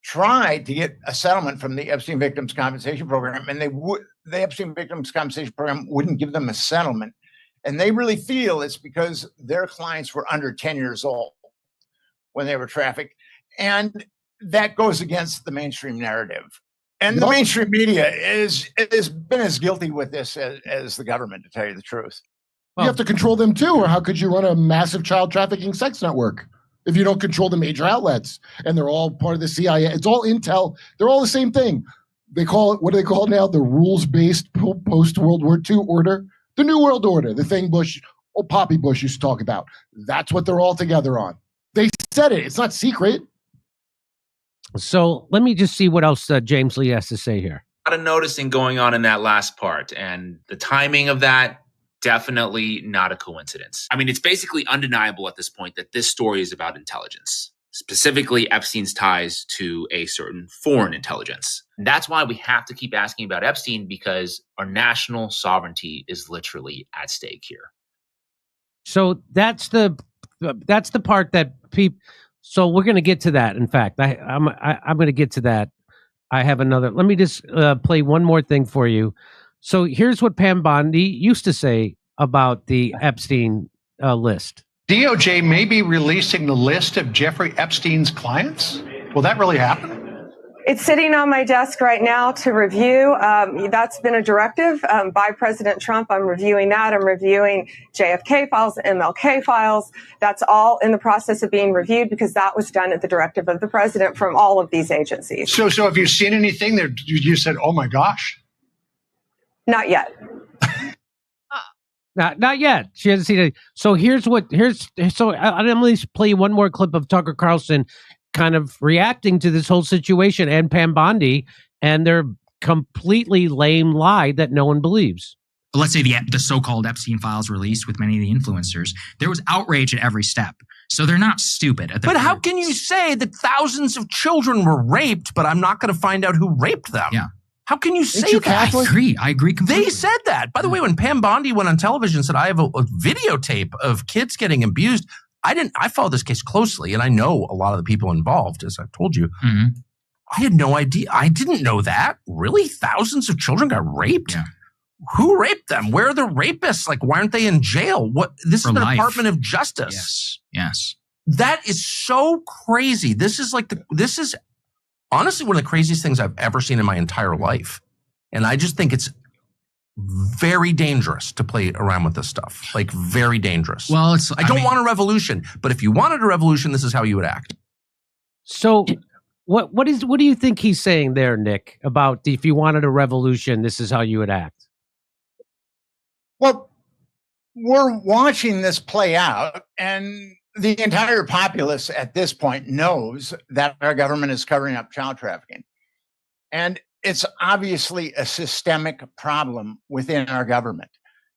try to get a settlement from the Epstein Victims Compensation Program, and the Epstein Victims Compensation Program wouldn't give them a settlement. And they really feel it's because their clients were under 10 years old when they were trafficked. And that goes against the mainstream narrative. And the mainstream media has been as guilty with this as the government, to tell you the truth. You have to control them too, or how could you run a massive child trafficking sex network if you don't control the major outlets? And they're all part of the CIA. It's all intel. They're all the same thing. They call it, what do they call it now? The rules-based post-World War II order. The New World Order, the thing Poppy Bush used to talk about. That's what they're all together on. They said it. It's not secret. So let me just see what else James Lee has to say here. A lot of noticing going on in that last part, and the timing of that, definitely not a coincidence. I mean, it's basically undeniable at this point that this story is about intelligence, specifically Epstein's ties to a certain foreign intelligence. And that's why we have to keep asking about Epstein, because our national sovereignty is literally at stake here. So that's the part that people. So we're going to get to that. In fact, I'm going to get to that. I have another. Let me just play one more thing for you. So here's what Pam Bondi used to say about the Epstein list. DOJ may be releasing the list of Jeffrey Epstein's clients. Will that really happen? It's sitting on my desk right now to review. That's been a directive by President Trump. I'm reviewing that. I'm reviewing JFK files, MLK files. That's all in the process of being reviewed because that was done at the directive of the president from all of these agencies. So have you seen anything that you said, oh my gosh? Not yet. Not yet. She hasn't seen it. So I'm going to play you one more clip of Tucker Carlson kind of reacting to this whole situation and Pam Bondi and their completely lame lie that no one believes. let's say the so-called Epstein files released with many of the influencers, there was outrage at every step. So they're not stupid. But how can you say that thousands of children were raped, but I'm not going to find out who raped them? Yeah. How can you say that? I agree completely. They said that. By the way, when Pam Bondi went on television and said, I have a videotape of kids getting abused, I followed this case closely, and I know a lot of the people involved, as I've told you. Mm-hmm. I had no idea. I didn't know that. Really? Thousands of children got raped? Yeah. Who raped them? Where are the rapists? Like, why aren't they in jail? This is the Department of Justice. Yes. That is so crazy. This is honestly one of the craziest things I've ever seen in my entire life. And I just think it's very dangerous to play around with this stuff. Like, very dangerous. Well, I don't want a revolution, but if you wanted a revolution, this is how you would act. So what do you think he's saying there, Nick, about if you wanted a revolution, this is how you would act? Well, we're watching this play out, and the entire populace at this point knows that our government is covering up child trafficking. And it's obviously a systemic problem within our government.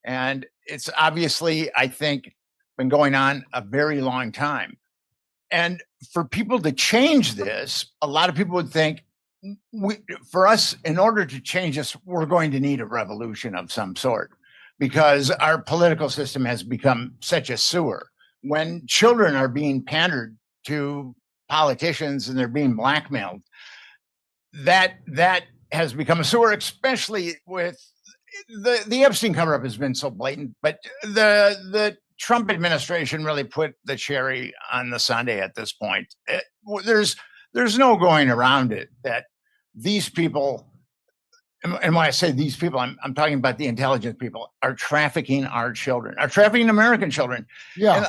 And it's obviously, I think, been going on a very long time. And for people to change this, a lot of people would think, for us, in order to change this, we're going to need a revolution of some sort, because our political system has become such a sewer. When children are being pandered to politicians and they're being blackmailed, that has become a sewer, especially with the Epstein cover-up has been so blatant, but the Trump administration really put the cherry on the sundae at this point. There's no going around it that these people, and when I say these people, I'm talking about the intelligence people, are trafficking our children, are trafficking American children. Yeah. And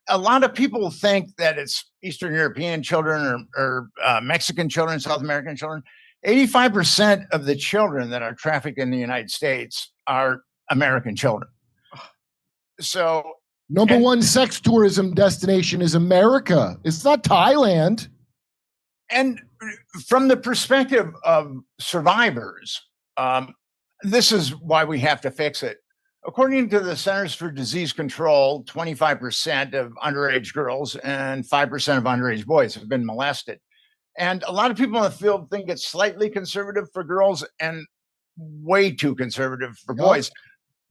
a lot of people think that it's Eastern European children or Mexican children, South American children. 85% of the children that are trafficked in the United States are American children. So number one sex tourism destination is America. It's not Thailand. And from the perspective of survivors, this is why we have to fix it. According to the Centers for Disease Control, 25% of underage girls and 5% of underage boys have been molested. And a lot of people in the field think it's slightly conservative for girls and way too conservative for boys.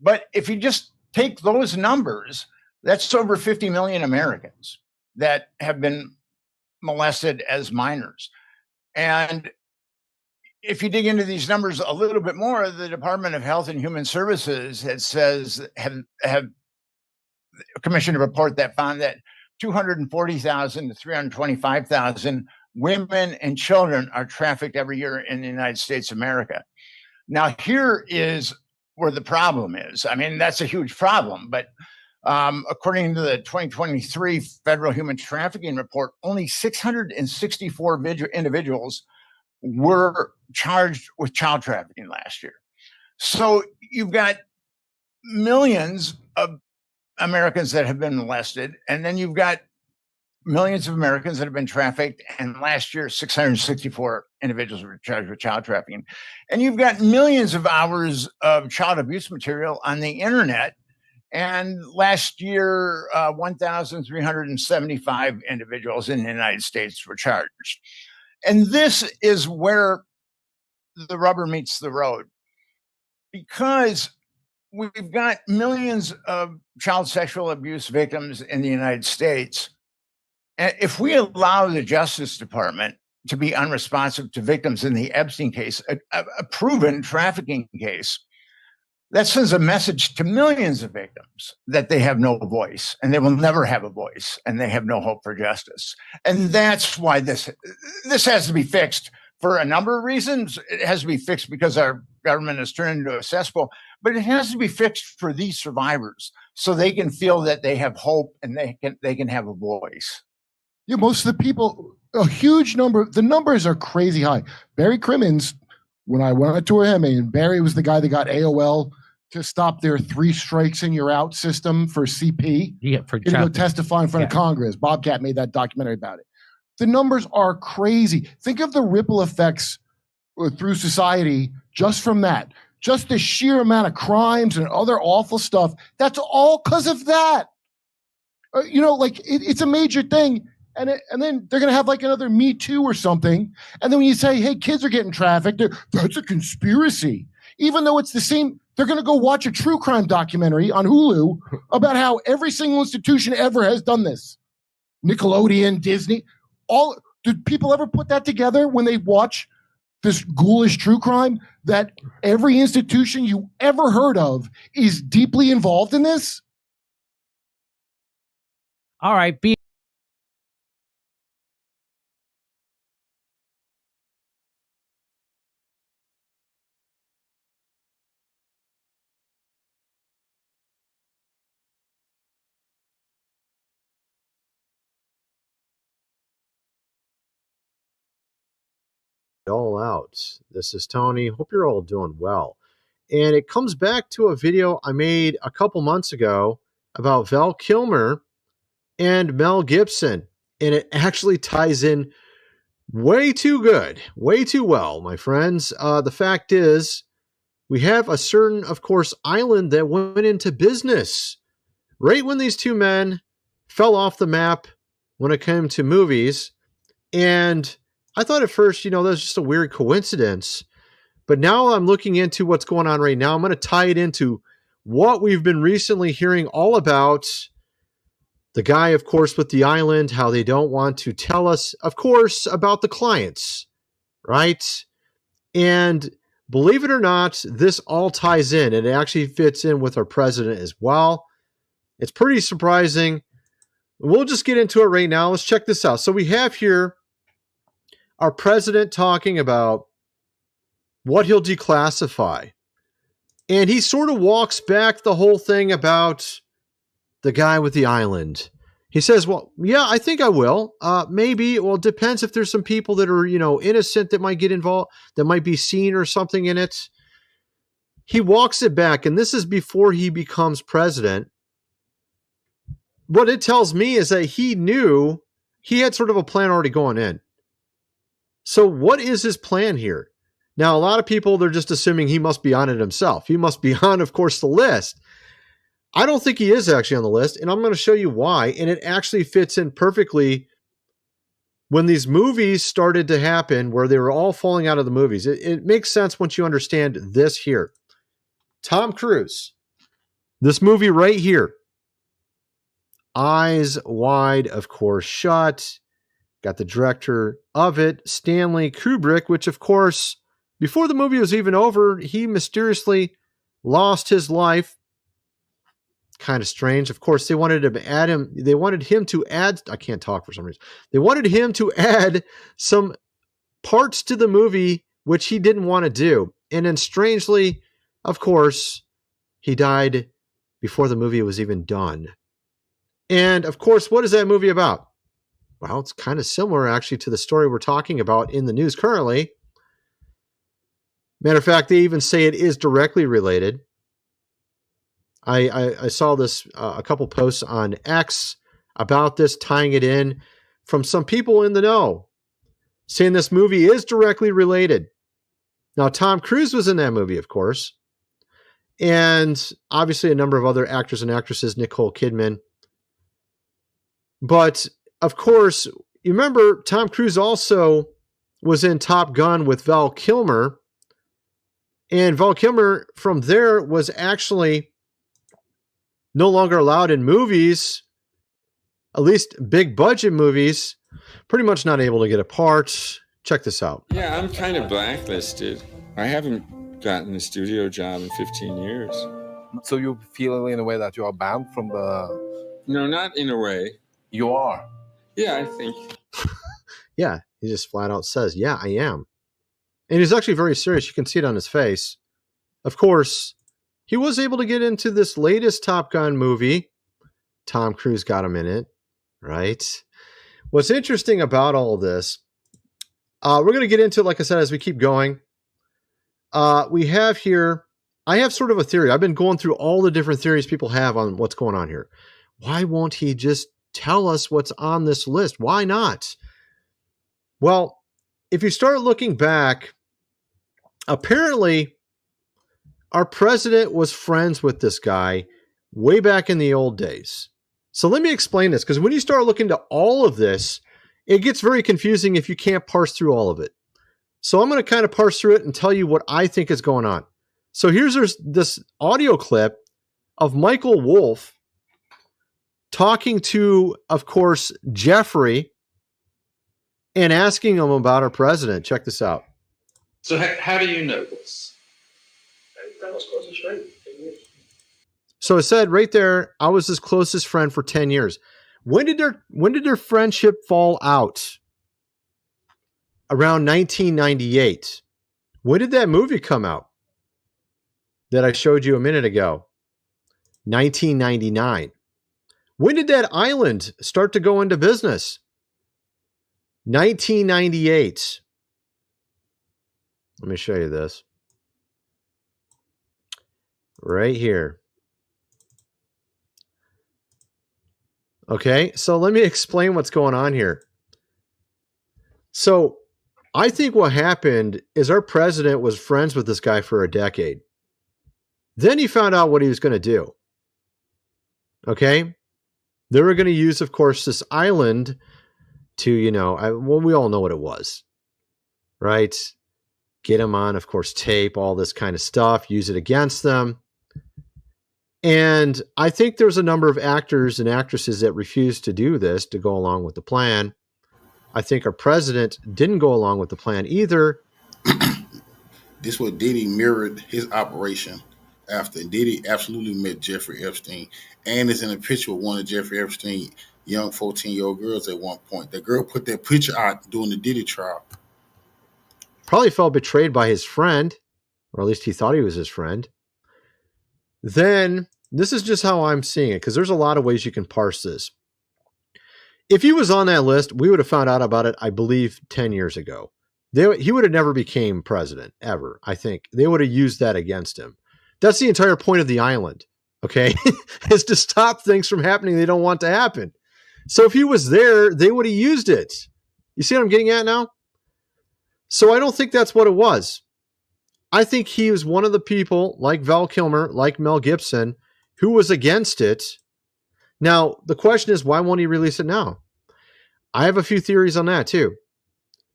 But if you just take those numbers, that's over 50 million Americans that have been molested as minors. And if you dig into these numbers a little bit more, the Department of Health and Human Services have commissioned a report that found that 240,000 to 325,000 women and children are trafficked every year in the United States of America. Now, here is where the problem is. I mean, that's a huge problem, but according to the 2023 Federal Human Trafficking Report, only 664 individuals were charged with child trafficking last year. So you've got millions of Americans that have been molested, and then you've got millions of Americans that have been trafficked, and last year 664 individuals were charged with child trafficking. And you've got millions of hours of child abuse material on the internet, and last year 1,375 individuals in the United States were charged. And this is where the rubber meets the road, because we've got millions of child sexual abuse victims in the United States. And if we allow the Justice Department to be unresponsive to victims in the Epstein case, a proven trafficking case, that sends a message to millions of victims that they have no voice and they will never have a voice and they have no hope for justice. And that's why this has to be fixed for a number of reasons. It has to be fixed because our government has turned into a cesspool, but it has to be fixed for these survivors so they can feel that they have hope and they can have a voice. Yeah, most of the people, a huge number, the numbers are crazy high. Barry Crimmins, when I went to him, and Barry was the guy that got AOL to stop their 3 strikes and you're out system for CP. Yeah, for to go testify in front of Congress. Bobcat made that documentary about it. The numbers are crazy. Think of the ripple effects through society just from that. just the sheer amount of crimes and other awful stuff, that's all because of that. It's a major thing. And then they're going to have like another Me Too or something. And then when you say, hey, kids are getting trafficked, that's a conspiracy. Even though it's the same, they're going to go watch a true crime documentary on Hulu about how every single institution ever has done this. Nickelodeon, Disney, did people ever put that together when they watch this ghoulish true crime, that every institution you ever heard of is deeply involved in this? All right. All out. This is Tony. Hope you're all doing well. And it comes back to a video I made a couple months ago about Val Kilmer and Mel Gibson. And it actually ties in way too good, way too well, my friends. The fact is, we have a certain, of course, island that went into business right when these two men fell off the map when it came to movies. And I thought at first, that was just a weird coincidence. But now I'm looking into what's going on right now. I'm going to tie it into what we've been recently hearing all about. The guy, of course, with the island, how they don't want to tell us, of course, about the clients, right? And believe it or not, this all ties in, and it actually fits in with our president as well. It's pretty surprising. We'll just get into it right now. Let's check this out. So we have here our president talking about what he'll declassify. And he sort of walks back the whole thing about the guy with the island. He says, well, yeah, I think I will. Maybe. Well, it depends if there's some people that are, innocent that might get involved, that might be seen or something in it. He walks it back, and this is before he becomes president. What it tells me is that he knew he had sort of a plan already going in. So what is his plan here? Now, a lot of people, they're just assuming he must be on it himself. He must be on, of course, the list. I don't think he is actually on the list, and I'm going to show you why. And it actually fits in perfectly when these movies started to happen where they were all falling out of the movies. It makes sense once you understand this here. Tom Cruise, this movie right here, Eyes Wide, of course, Shut. Got the director of it, Stanley Kubrick, which, of course, before the movie was even over, he mysteriously lost his life. Kind of strange. Of course, they wanted him to add, I can't talk for some reason. They wanted him to add some parts to the movie, which he didn't want to do. And then strangely, of course, he died before the movie was even done. And of course, what is that movie about? Well, it's kind of similar actually to the story we're talking about in the news currently. Matter of fact, they even say it is directly related. I saw this a couple posts on X about this, tying it in from some people in the know, saying this movie is directly related. Now, Tom Cruise was in that movie, of course, and obviously a number of other actors and actresses, Nicole Kidman. But, of course, you remember Tom Cruise also was in Top Gun with Val Kilmer, and Val Kilmer from there was actually no longer allowed in movies, at least big budget movies, pretty much not able to get a part. Check this out. Yeah, I'm kind of blacklisted. I haven't gotten a studio job in 15 years. So you feel in a way that you are banned from the... No, not in a way. You are? Yeah, I think. Yeah, he just flat out says, yeah, I am. And he's actually very serious. You can see it on his face. Of course, he was able to get into this latest Top Gun movie. Tom Cruise got him in it, right? What's interesting about all of this, we're going to get into it, like I said, as we keep going. We have here, I have sort of a theory. I've been going through all the different theories people have on what's going on here. Why won't he just tell us what's on this list? Why not? Well, if you start looking back, apparently our president was friends with this guy way back in the old days. So let me explain this, because when you start looking to all of this, it gets very confusing if you can't parse through all of it. So I'm going to kind of parse through it and tell you what I think is going on. So here's this audio clip of Michael Wolff talking to, of course, Jeffrey and asking him about our president. Check this out. So how do you know this? So it said right there, I was his closest friend for 10 years. When did their friendship fall out? Around 1998. When did that movie come out that I showed you a minute ago? 1999. When did that island start to go into business? 1998. Let me show you this. Right here. Okay, so let me explain what's going on here. So I think what happened is our president was friends with this guy for a decade. Then he found out what he was going to do. Okay? They were going to use, of course, this island to, well, we all know what it was, right? Get him on, of course, tape, all this kind of stuff, use it against them. And I think there's a number of actors and actresses that refused to do this, to go along with the plan. I think our president didn't go along with the plan either. This what Diddy mirrored his operation after. Diddy absolutely met Jeffrey Epstein and is in a picture with one of Jeffrey Epstein's young 14-year-old girls at one point. The girl put that picture out during the Diddy trial. Probably felt betrayed by his friend, or at least he thought he was his friend. Then, this is just how I'm seeing it, because there's a lot of ways you can parse this. If he was on that list, we would have found out about it, I believe, 10 years ago. He would have never became president, ever, I think. They would have used that against him. That's the entire point of the island, okay? Is to stop things from happening they don't want to happen. So if he was there, they would have used it. You see what I'm getting at now? So I don't think that's what it was. I think he was one of the people, like Val Kilmer, like Mel Gibson, who was against it. Now, the question is, why won't he release it now? I have a few theories on that too.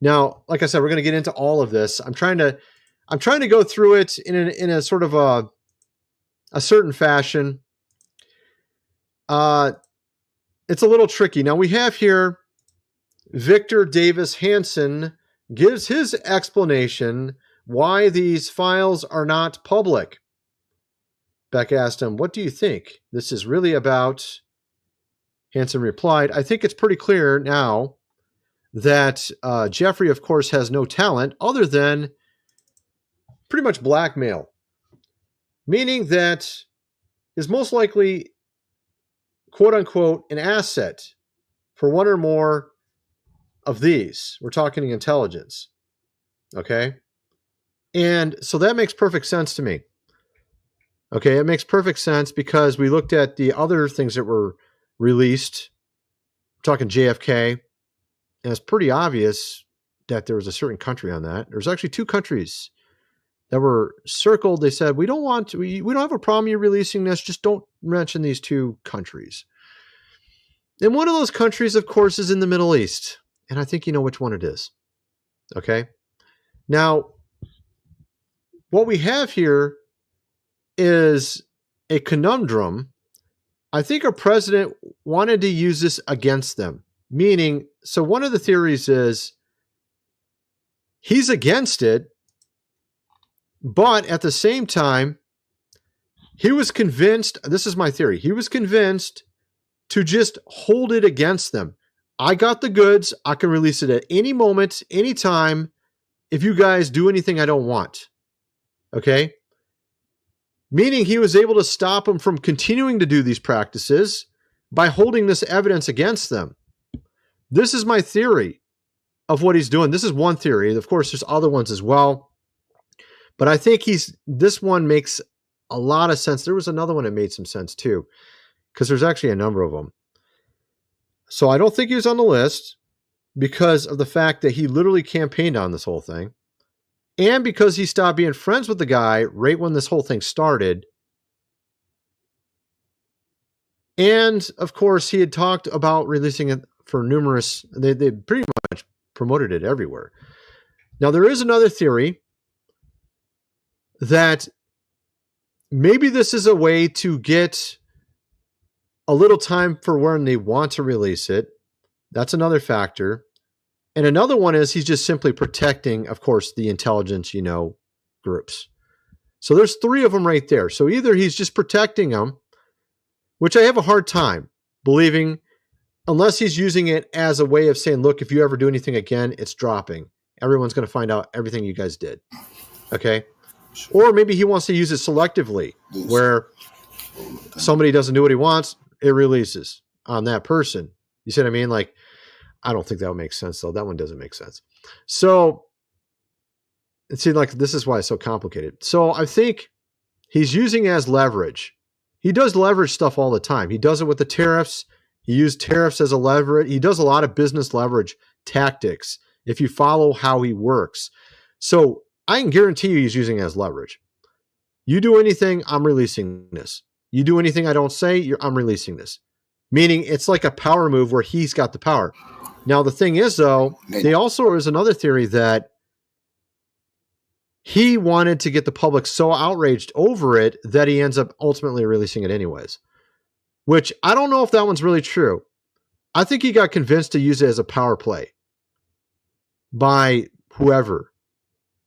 Now, like I said, we're going to get into all of this. I'm trying to go through it in a sort of a certain fashion. It's a little tricky. Now we have here Victor Davis Hanson gives his explanation why these files are not public. Beck asked him, "What do you think this is really about?" Hanson replied, "I think it's pretty clear now that Jeffrey, of course, has no talent other than pretty much blackmail, meaning that is most likely, quote unquote, an asset for one or more of these. We're talking intelligence. Okay? And so that makes perfect sense to me. Okay, it makes perfect sense because we looked at the other things that were released. We're talking JFK, and it's pretty obvious that there was a certain country on that. There's actually two countries that were circled. They said, we don't have a problem you releasing this, just don't mention these two countries. And one of those countries, of course, is in the Middle East. And I think you know which one it is. Okay? Now, what we have here is a conundrum. I think our president wanted to use this against them. Meaning, so one of the theories is he's against it, but at the same time, he was convinced, this is my theory, he was convinced to just hold it against them. I got the goods. I can release it at any moment, anytime, if you guys do anything I don't want. Okay? Meaning he was able to stop them from continuing to do these practices by holding this evidence against them. This is my theory of what he's doing. This is one theory. Of course, there's other ones as well. But I think this one makes a lot of sense. There was another one that made some sense too, because there's actually a number of them. So I don't think he was on the list because of the fact that he literally campaigned on this whole thing. and because he stopped being friends with the guy right when this whole thing started. And of course, he had talked about releasing it for numerous, they pretty much promoted it everywhere. Now, there is another theory that maybe this is a way to get a little time for when they want to release it. That's another factor. And another one is he's just simply protecting, of course, the intelligence, groups. So there's 3 of them right there. So either he's just protecting them, which I have a hard time believing, unless he's using it as a way of saying, look, if you ever do anything again, it's dropping. Everyone's going to find out everything you guys did. Okay? Or maybe he wants to use it selectively, where somebody doesn't do what he wants, it releases on that person. You see what I mean? Like, I don't think that would make sense, though. That one doesn't make sense. So it seems like this is why it's so complicated. So I think he's using it as leverage. He does leverage stuff all the time. He does it with the tariffs. He used tariffs as a leverage. He does a lot of business leverage tactics if you follow how he works. So I can guarantee you he's using it as leverage. You do anything, I'm releasing this. You do anything I don't say, I'm releasing this. Meaning it's like a power move where he's got the power. Now, the thing is, though, there's another theory that he wanted to get the public so outraged over it that he ends up ultimately releasing it anyways. Which I don't know if that one's really true. I think he got convinced to use it as a power play by whoever.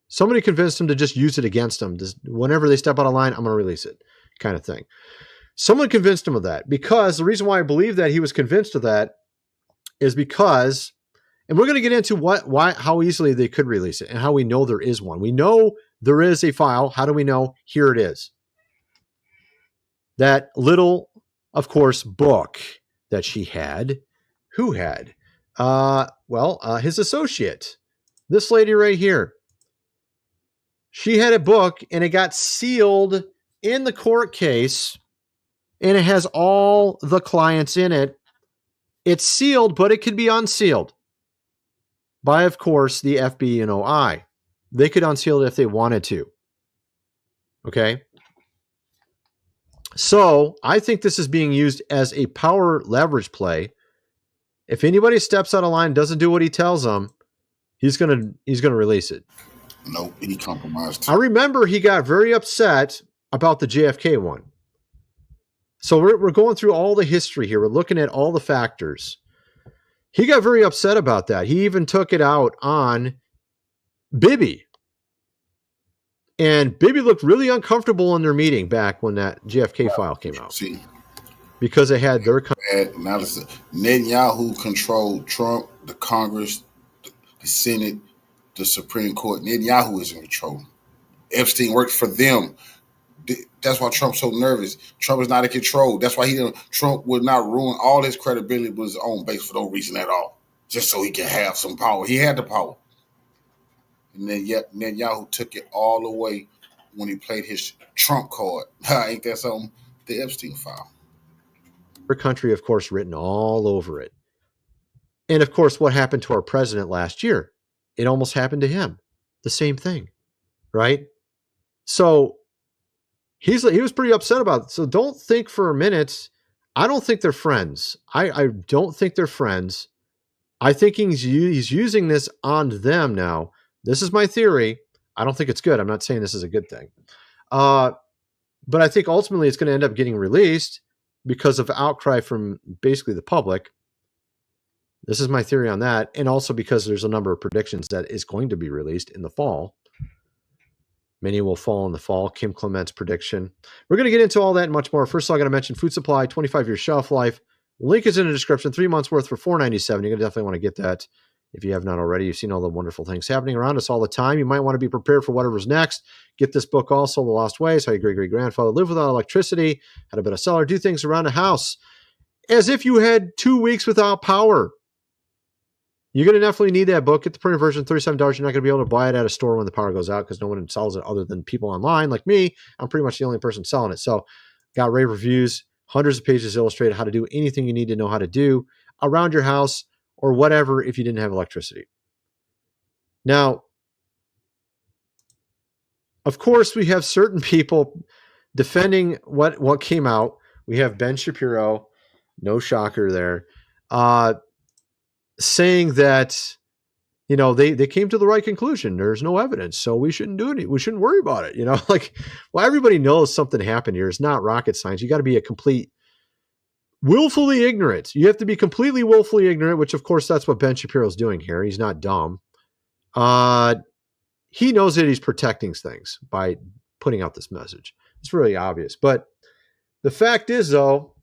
Somebody convinced him to just use it against him. Just, whenever they step out of line, I'm going to release it, kind of thing. Someone convinced him of that, because the reason why I believe that he was convinced of that is because, and we're going to get into how easily they could release it and how we know there is one. We know there is a file. How do we know? Here it is. That little, of course, book that she had. Who had? His associate. This lady right here. She had a book, and it got sealed in the court case, and it has all the clients in it. It's sealed, but it could be unsealed by, of course, the FBI. They could unseal it if they wanted to. Okay? So I think this is being used as a power leverage play. If anybody steps out of line, doesn't do what he tells them, he's gonna release it. No, he compromised. I remember he got very upset about the JFK one. So we're going through all the history here. We're looking at all the factors. He got very upset about that. He even took it out on Bibi. And Bibi looked really uncomfortable in their meeting back when that JFK file came out. See, because they had their... Netanyahu controlled Trump, the Congress, the Senate, the Supreme Court. Netanyahu is in control. Epstein worked for them. That's why Trump's so nervous. Trump is not in control. That's why Trump would not ruin all his credibility with his own base for no reason at all. Just so he can have some power. He had the power. And then yet Netanyahu took it all away when he played his Trump card. Ain't that something? The Epstein file. Our country, of course, written all over it. And of course, what happened to our president last year? It almost happened to him. The same thing, right? So he was pretty upset about it. So don't think for a minute. I don't think they're friends. I don't think they're friends. I think he's using this on them now. This is my theory. I don't think it's good. I'm not saying this is a good thing. But I think ultimately it's going to end up getting released because of outcry from basically the public. This is my theory on that. And also because there's a number of predictions that is going to be released in the fall. Many will fall in the fall. Kim Clement's prediction. We're going to get into all that and much more. First of all, I'm going to mention food supply, 25-year shelf life. Link is in the description. 3 months worth for $4.97. You're going to definitely want to get that if you have not already. You've seen all the wonderful things happening around us all the time. You might want to be prepared for whatever's next. Get this book also, The Lost Ways, How Your Great-Great-Grandfather Lived Without Electricity, How to Build a Cellar, Do Things Around the House as if you had 2 weeks without power. You're going to definitely need that book. Get the printed version, $37. You're not going to be able to buy it at a store when the power goes out because no one sells it other than people online like me. I'm pretty much the only person selling it. So got rave reviews, hundreds of pages illustrated how to do anything you need to know how to do around your house or whatever if you didn't have electricity. Now, of course, we have certain people defending what came out. We have Ben Shapiro, no shocker there, saying that, you know, they came to the right conclusion. There's no evidence, so we shouldn't do it. We shouldn't worry about it. You know, like, well, everybody knows something happened here. It's not rocket science. You got to be a complete willfully ignorant. You have to be completely willfully ignorant, which of course that's what Ben Shapiro's doing here. He's not dumb. He knows that he's protecting things by putting out this message. It's really obvious. But the fact is, though,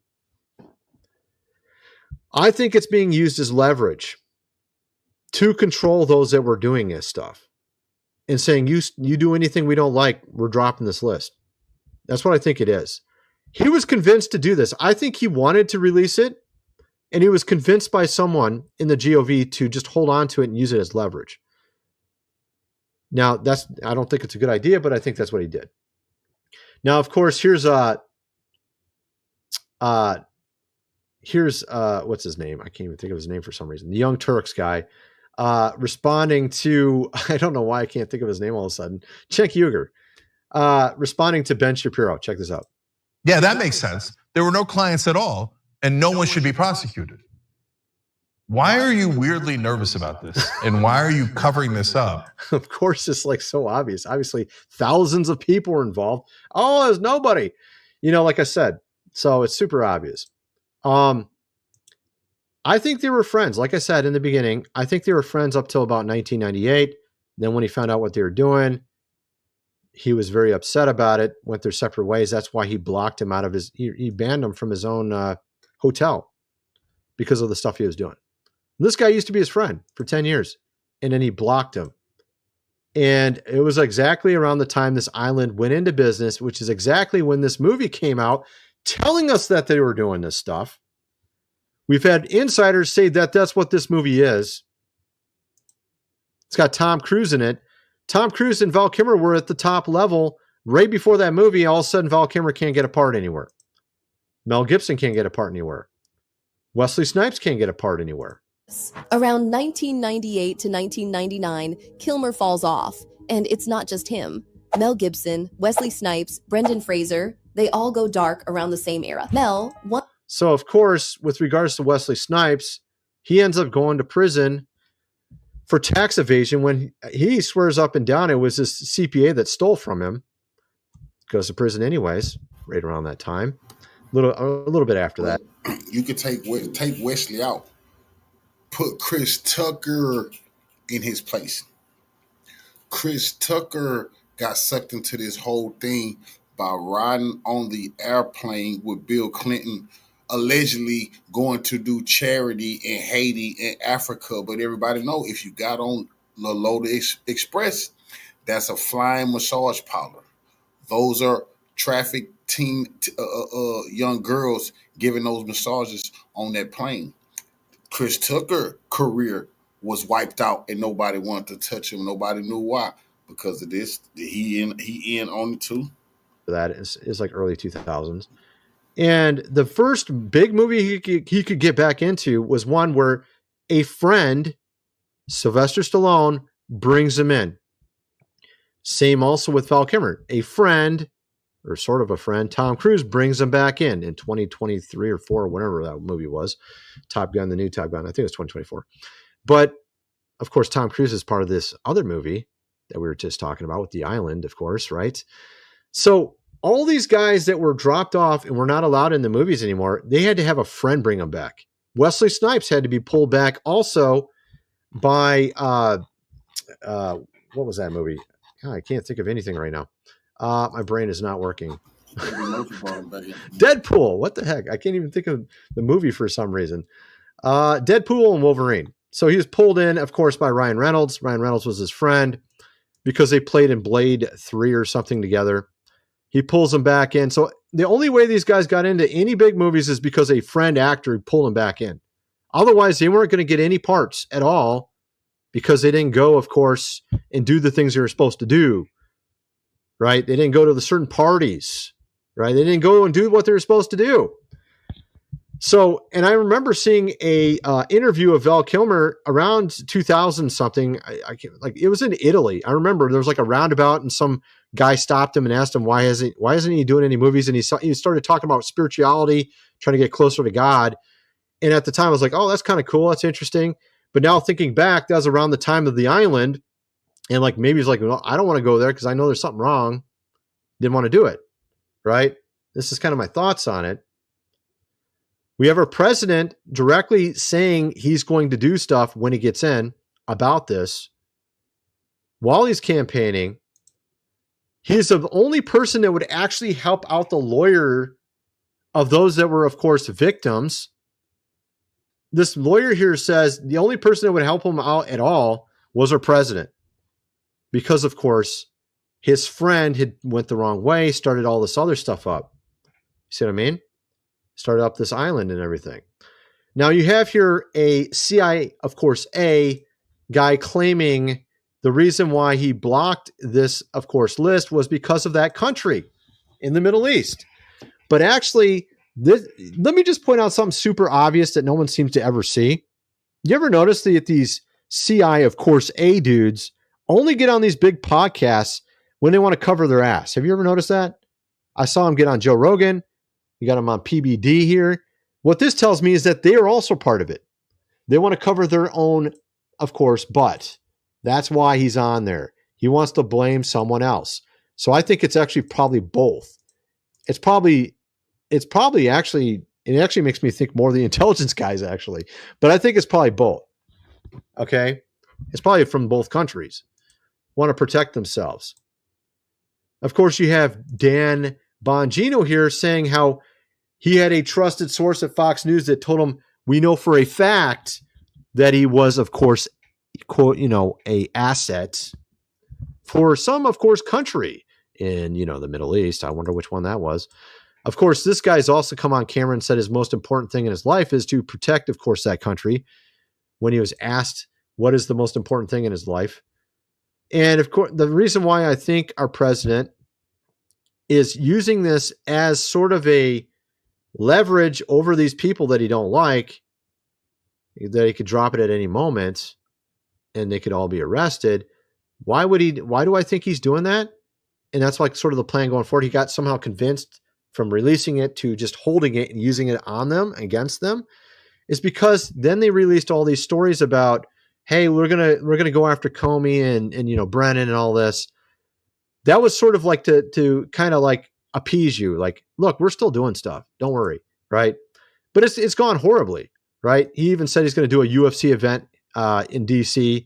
I think it's being used as leverage to control those that were doing this stuff and saying, you do anything we don't like, we're dropping this list. That's what I think it is. He was convinced to do this. I think he wanted to release it, and he was convinced by someone in the GOV to just hold on to it and use it as leverage. Now, I don't think it's a good idea, but I think that's what he did. Now, of course, here's what's his name? I can't even think of his name for some reason. The Young Turks guy responding to, I don't know why I can't think of his name all of a sudden. Cenk Uygur responding to Ben Shapiro. Check this out. Yeah, that makes sense. There were no clients at all, and no one should be prosecuted. Why are you weirdly nervous about this? And why are you covering this up? Of course, it's like so obvious. Obviously, thousands of people were involved. Oh, there's nobody. You know, like I said, so it's super obvious. I think they were friends. Like I said in the beginning, I think they were friends up till about 1998. Then when he found out what they were doing, he was very upset about it, went their separate ways. That's why he blocked him out of he banned him from his own hotel because of the stuff he was doing. And this guy used to be his friend for 10 years, and then he blocked him. And it was exactly around the time this island went into business, which is exactly when this movie came out, telling us that they were doing this stuff. We've had insiders say that that's what this movie is. It's got Tom Cruise in it. Tom Cruise and Val Kilmer were at the top level right before that movie. All of a sudden, Val Kilmer can't get a part anywhere. Mel Gibson can't get a part anywhere. Wesley Snipes can't get a part anywhere. Around 1998 to 1999, Kilmer falls off. And it's not just him. Mel Gibson, Wesley Snipes, Brendan Fraser, they all go dark around the same era. So, of course, with regards to Wesley Snipes, he ends up going to prison for tax evasion when he swears up and down it was his CPA that stole from him. Goes to prison anyways, right around that time. A little bit after that. You could take Wesley out. Put Chris Tucker in his place. Chris Tucker got sucked into this whole thing by riding on the airplane with Bill Clinton, allegedly going to do charity in Haiti and Africa. But everybody know if you got on the Lola Express, that's a flying massage parlor. Those are trafficked young girls giving those massages on that plane. Chris Tucker career was wiped out and nobody wanted to touch him. Nobody knew why. Because of this, he in on it too. That is like early 2000s. And the first big movie he could get back into was one where a friend, Sylvester Stallone, brings him in. Same also with Val Kilmer. A friend, or sort of a friend, Tom Cruise brings him back in 2023 or 4, or whatever that movie was. Top Gun, the new Top Gun. I think it was 2024. But, of course, Tom Cruise is part of this other movie that we were just talking about with The Island, of course, right? So all these guys that were dropped off and were not allowed in the movies anymore, they had to have a friend bring them back. Wesley Snipes had to be pulled back also by, what was that movie? God, I can't think of anything right now. My brain is not working. Deadpool. What the heck? I can't even think of the movie for some reason. Deadpool and Wolverine. So he was pulled in, of course, by Ryan Reynolds. Ryan Reynolds was his friend because they played in Blade 3 or something together. He pulls them back in. So the only way these guys got into any big movies is because a friend actor pulled them back in. Otherwise, they weren't going to get any parts at all because they didn't go, of course, and do the things they were supposed to do. Right? They didn't go to the certain parties. Right? They didn't go and do what they were supposed to do. So, and I remember seeing a interview of Val Kilmer around 2000 something. I can't, like, it was in Italy. I remember there was like a roundabout, and some guy stopped him and asked him why isn't he doing any movies? And he started talking about spirituality, trying to get closer to God. And at the time, I was like, oh, that's kind of cool. That's interesting. But now thinking back, that was around the time of the island, and like maybe he's like, well, I don't want to go there because I know there's something wrong. Didn't want to do it, right? This is kind of my thoughts on it. We have our president directly saying he's going to do stuff when he gets in about this while he's campaigning. He's the only person that would actually help out the lawyer of those that were, of course, victims. This lawyer here says the only person that would help him out at all was our president. Because, of course, his friend had went the wrong way, started all this other stuff up. You see what I mean? Started up this island and everything. Now you have here a CIA, of course, a guy claiming the reason why he blocked this, of course, list was because of that country in the Middle East. But actually, let me just point out something super obvious that no one seems to ever see. You ever notice that these CI, of course, A dudes only get on these big podcasts when they want to cover their ass? Have you ever noticed that? I saw him get on Joe Rogan. You got him on PBD here. What this tells me is that they are also part of it. They want to cover their own, of course, butt. That's why he's on there. He wants to blame someone else. So I think it's actually probably both. It's probably actually, it actually makes me think more of the intelligence guys actually, but I think it's probably both. Okay. It's probably from both countries. Want to protect themselves. Of course, you have Dan Bongino here saying how he had a trusted source at Fox News that told him, we know for a fact that he was, of course, quote, a asset for some, of course, country in, the Middle East. I wonder which one that was. Of course, this guy's also come on camera and said his most important thing in his life is to protect, of course, that country when he was asked what is the most important thing in his life. And of course, the reason why I think our president is using this as sort of a leverage over these people that he don't like, that he could drop it at any moment and they could all be arrested. Why do I think he's doing that? And that's like sort of the plan going forward. He got somehow convinced from releasing it to just holding it and using it on them, against them, is because then they released all these stories about, hey, we're gonna go after Comey and Brennan and all this. That was sort of like to kind of like appease you, like, look, we're still doing stuff. Don't worry, right? But it's gone horribly, right? He even said he's going to do a UFC event in DC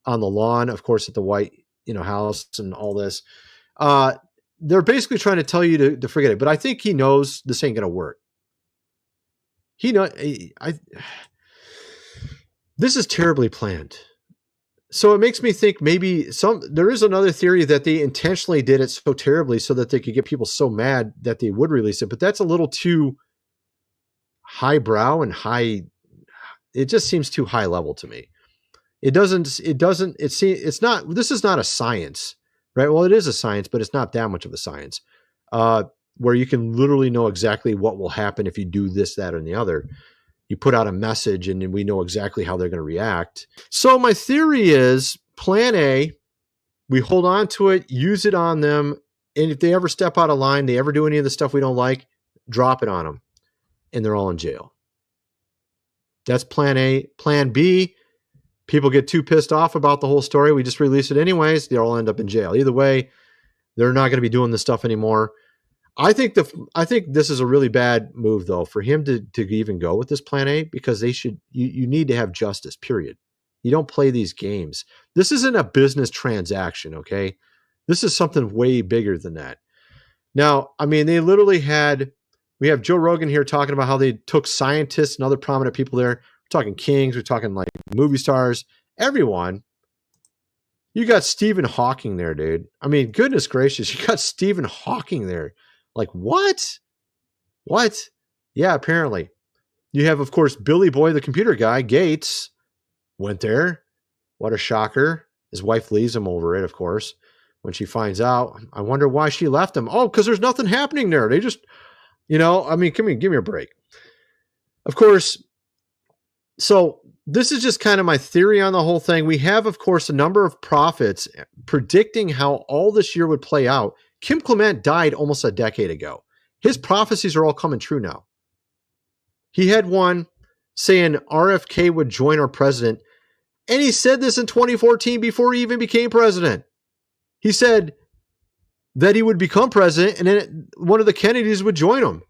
on the lawn, of course, at the White House and all this. They're basically trying to tell you to forget it, but I think he knows this ain't going to work. This is terribly planned. So it makes me think maybe there is another theory that they intentionally did it so terribly so that they could get people so mad that they would release it. But that's a little too highbrow and high. It just seems too high level to me. This is not a science, right? Well, it is a science, but it's not that much of a science where you can literally know exactly what will happen if you do this, that, or the other. You put out a message and then we know exactly how they're going to react. So my theory is plan A, we hold on to it, use it on them. And if they ever step out of line, they ever do any of the stuff we don't like, drop it on them and they're all in jail. That's plan A. Plan B, people get too pissed off about the whole story. We just release it anyways. They all end up in jail. Either way, they're not going to be doing this stuff anymore. I think this is a really bad move, though, for him to even go with this plan A, because you need to have justice, period. You don't play these games. This isn't a business transaction, okay? This is something way bigger than that. Now, I mean, we have Joe Rogan here talking about how they took scientists and other prominent people there. We're talking kings, we're talking like movie stars, everyone. You got Stephen Hawking there, dude. I mean, goodness gracious, you got Stephen Hawking there. Like, what? What? Yeah, apparently. You have, of course, Billy Boy, the computer guy, Gates, went there. What a shocker. His wife leaves him over it, of course, when she finds out. I wonder why she left him. Oh, because there's nothing happening there. They just, give me a break. Of course, so this is just kind of my theory on the whole thing. We have, of course, a number of prophets predicting how all this year would play out. Kim Clement died almost a decade ago. His prophecies are all coming true now. He had one saying RFK would join our president, and he said this in 2014 before he even became president. He said that he would become president, and then one of the Kennedys would join him.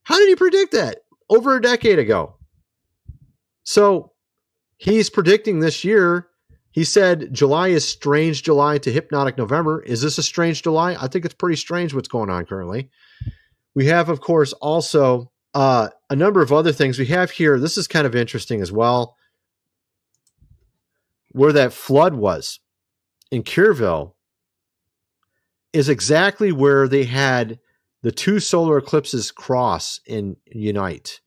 How did he predict that? Over a decade ago. So he's predicting this year. He said July is strange July to hypnotic November. Is this a strange July? I think it's pretty strange what's going on currently. We have, of course, also a number of other things we have here. This is kind of interesting as well. Where that flood was in Kerrville is exactly where they had the two solar eclipses cross and unite.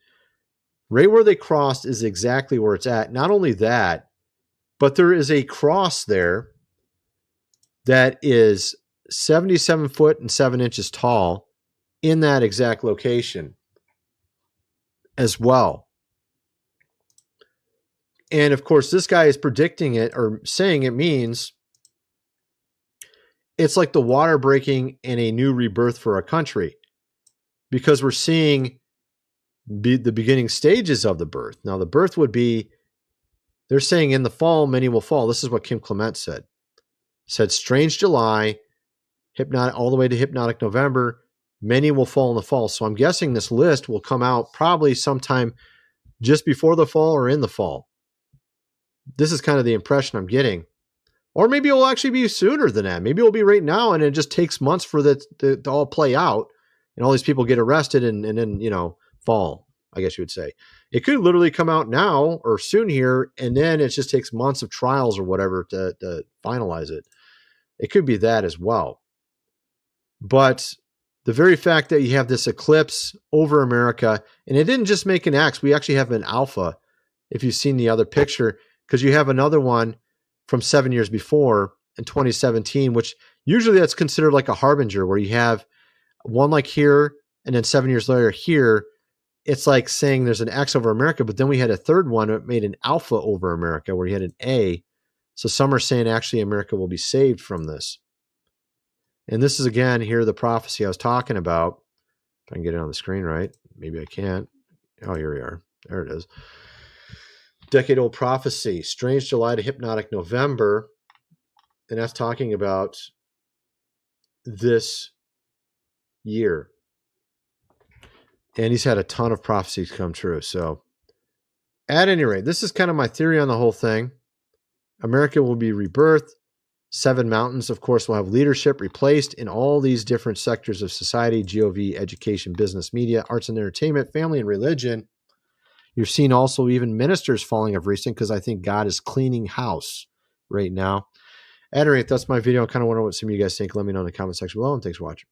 Right where they crossed is exactly where it's at. Not only that, but there is a cross there that is 77 foot and 7 inches tall in that exact location as well. And of course, this guy is predicting it or saying it means it's like the water breaking and a new rebirth for our country, because we're seeing the beginning stages of the birth. Now, the birth would be, they're saying in the fall, many will fall. This is what Kim Clement said. Said strange July, hypnotic all the way to hypnotic November, many will fall in the fall. So I'm guessing this list will come out probably sometime just before the fall or in the fall. This is kind of the impression I'm getting. Or maybe it'll actually be sooner than that. Maybe it'll be right now, and it just takes months for that to all play out, and all these people get arrested and then, fall, I guess you would say. It could literally come out now or soon here, and then it just takes months of trials or whatever to finalize it. It could be that as well. But the very fact that you have this eclipse over America, and it didn't just make an X, we actually have an alpha, if you've seen the other picture, because you have another one from 7 years before in 2017, which usually that's considered like a harbinger, where you have one like here, and then 7 years later here, it's like saying there's an X over America, but then we had a third one that made an alpha over America where you had an A. So some are saying actually America will be saved from this. And this is, again, here the prophecy I was talking about. If I can get it on the screen right. Maybe I can't. Oh, here we are. There it is. Decade-old prophecy. Strange July to hypnotic November. And that's talking about this year. And he's had a ton of prophecies come true. So at any rate, this is kind of my theory on the whole thing. America will be rebirthed. 7 mountains, of course, will have leadership replaced in all these different sectors of society: GOV, education, business, media, arts and entertainment, family and religion. You're seeing also even ministers falling of recent, because I think God is cleaning house right now. At any rate, that's my video. I kind of wonder what some of you guys think. Let me know in the comment section below, and thanks for watching.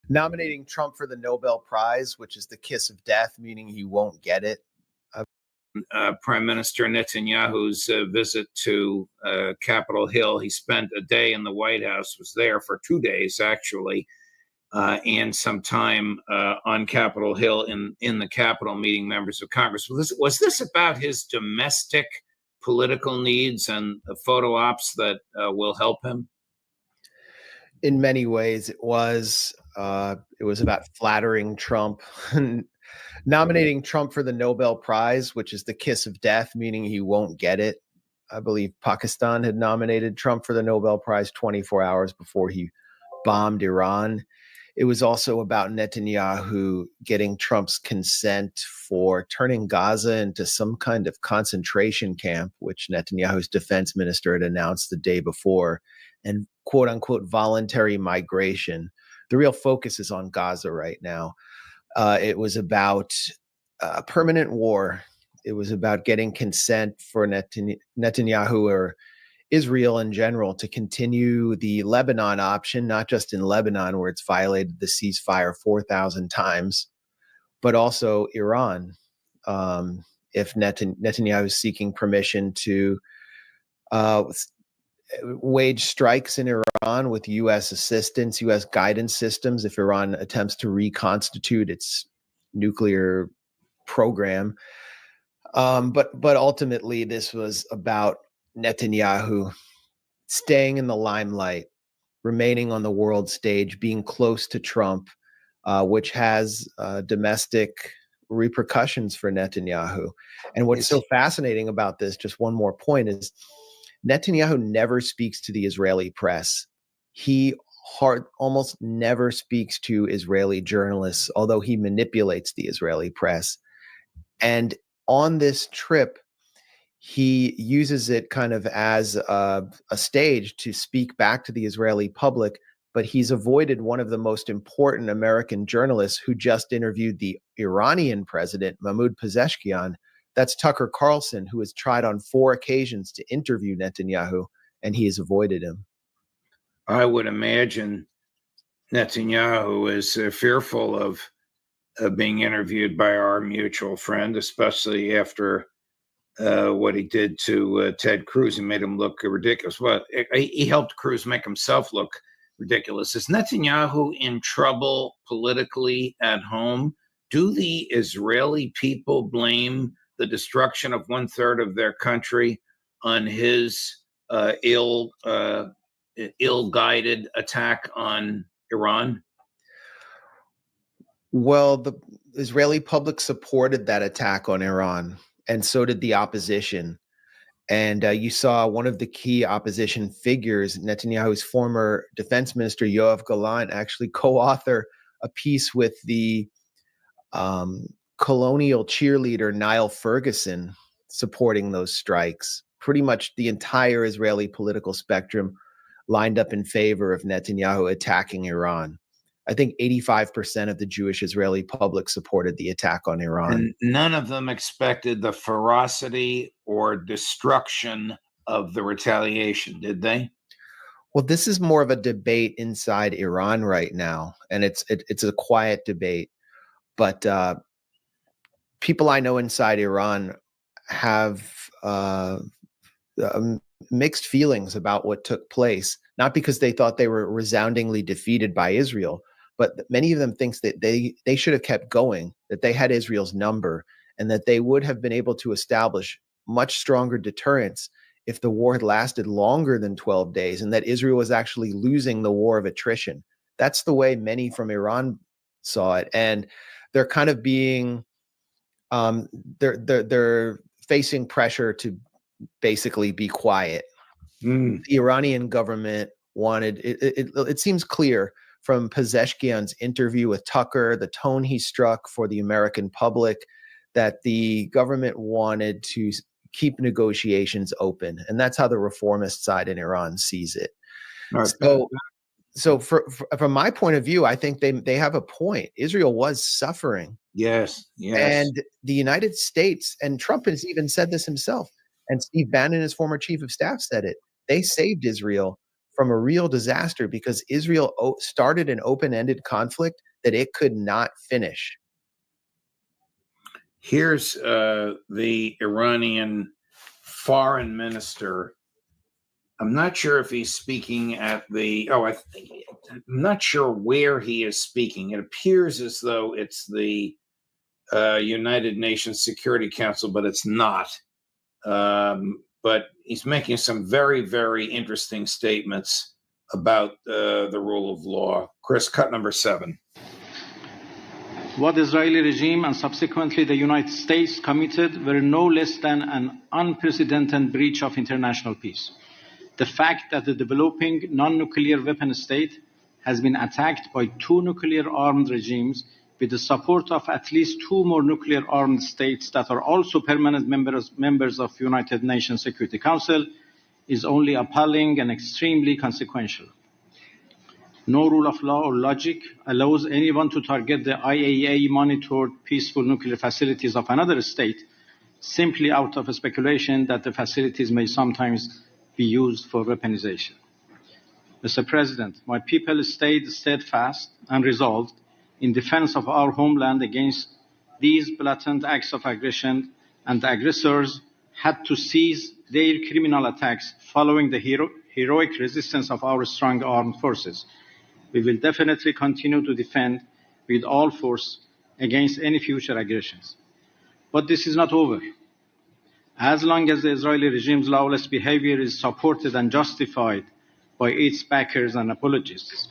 Nominating Trump for the Nobel Prize, which is the kiss of death, meaning he won't get it. Prime Minister Netanyahu's visit to Capitol Hill. He spent a day in the White House, was there for 2 days, actually, and some time on Capitol Hill in the Capitol meeting members of Congress. Was this about his domestic political needs and photo ops that will help him? In many ways, it was. It was about flattering Trump, nominating Trump for the Nobel Prize, which is the kiss of death, meaning he won't get it. I believe Pakistan had nominated Trump for the Nobel Prize 24 hours before he bombed Iran. It was also about Netanyahu getting Trump's consent for turning Gaza into some kind of concentration camp, which Netanyahu's defense minister had announced the day before, and quote unquote voluntary migration. The real focus is on Gaza right now. It was about permanent war. It was about getting consent for Netanyahu or Israel in general to continue the Lebanon option, not just in Lebanon, where it's violated the ceasefire 4,000 times, but also Iran. If Netanyahu is seeking permission to wage strikes in Iran with U.S. assistance, U.S. guidance systems, if Iran attempts to reconstitute its nuclear program. But ultimately, this was about Netanyahu staying in the limelight, remaining on the world stage, being close to Trump, which has domestic repercussions for Netanyahu. And what's so fascinating about this, just one more point, is Netanyahu never speaks to the Israeli press. He almost never speaks to Israeli journalists, although he manipulates the Israeli press. And on this trip, he uses it kind of as a stage to speak back to the Israeli public, but he's avoided one of the most important American journalists who just interviewed the Iranian president, Mahmoud Pezeshkian. That's Tucker Carlson, who has tried on 4 occasions to interview Netanyahu, and he has avoided him. I would imagine Netanyahu is fearful of being interviewed by our mutual friend, especially after what he did to Ted Cruz. He made him look ridiculous. Well, he helped Cruz make himself look ridiculous. Is Netanyahu in trouble politically at home? Do the Israeli people blame the destruction of 1/3 of their country on his ill-guided attack on Iran? Well, the Israeli public supported that attack on Iran, and so did the opposition. And you saw one of the key opposition figures, Netanyahu's former defense minister, Yoav Gallant, actually co-author a piece with the colonial cheerleader, Niall Ferguson, supporting those strikes. Pretty much the entire Israeli political spectrum lined up in favor of Netanyahu attacking Iran. I think 85% of the Jewish Israeli public supported the attack on Iran. And none of them expected the ferocity or destruction of the retaliation, did they? Well, this is more of a debate inside Iran right now, and it's a quiet debate. But people I know inside Iran have mixed feelings about what took place, not because they thought they were resoundingly defeated by Israel, but many of them think that they should have kept going, that they had Israel's number, and that they would have been able to establish much stronger deterrence if the war had lasted longer than 12 days and that Israel was actually losing the war of attrition. That's the way many from Iran saw it. And they're kind of being, they're facing pressure to basically be quiet. The Iranian government wanted, it seems clear from Pezeshkian's interview with Tucker, the tone he struck for the American public, that the government wanted to keep negotiations open. And that's how the reformist side in Iran sees it. So from my point of view, I think they have a point. Israel was suffering. Yes. And the United States, and Trump has even said this himself, and Steve Bannon, his former chief of staff, said it. They saved Israel from a real disaster because Israel started an open-ended conflict that it could not finish. Here's the Iranian foreign minister. I'm not sure if he's speaking at the, I'm not sure where he is speaking. It appears as though it's the United Nations Security Council, but it's not. But he's making some very, very interesting statements about the rule of law. Chris, cut number 7. What the Israeli regime and subsequently the United States committed were no less than an unprecedented breach of international peace. The fact that the developing non-nuclear weapon state has been attacked by 2 nuclear-armed regimes with the support of at least 2 more nuclear-armed states that are also permanent members of United Nations Security Council is only appalling and extremely consequential. No rule of law or logic allows anyone to target the IAEA-monitored peaceful nuclear facilities of another state simply out of speculation that the facilities may sometimes be used for weaponization. Mr. President, my people stayed steadfast and resolved in defense of our homeland against these blatant acts of aggression, and the aggressors had to cease their criminal attacks following the heroic resistance of our strong armed forces. We will definitely continue to defend with all force against any future aggressions. But this is not over. As long as the Israeli regime's lawless behavior is supported and justified by its backers and apologists,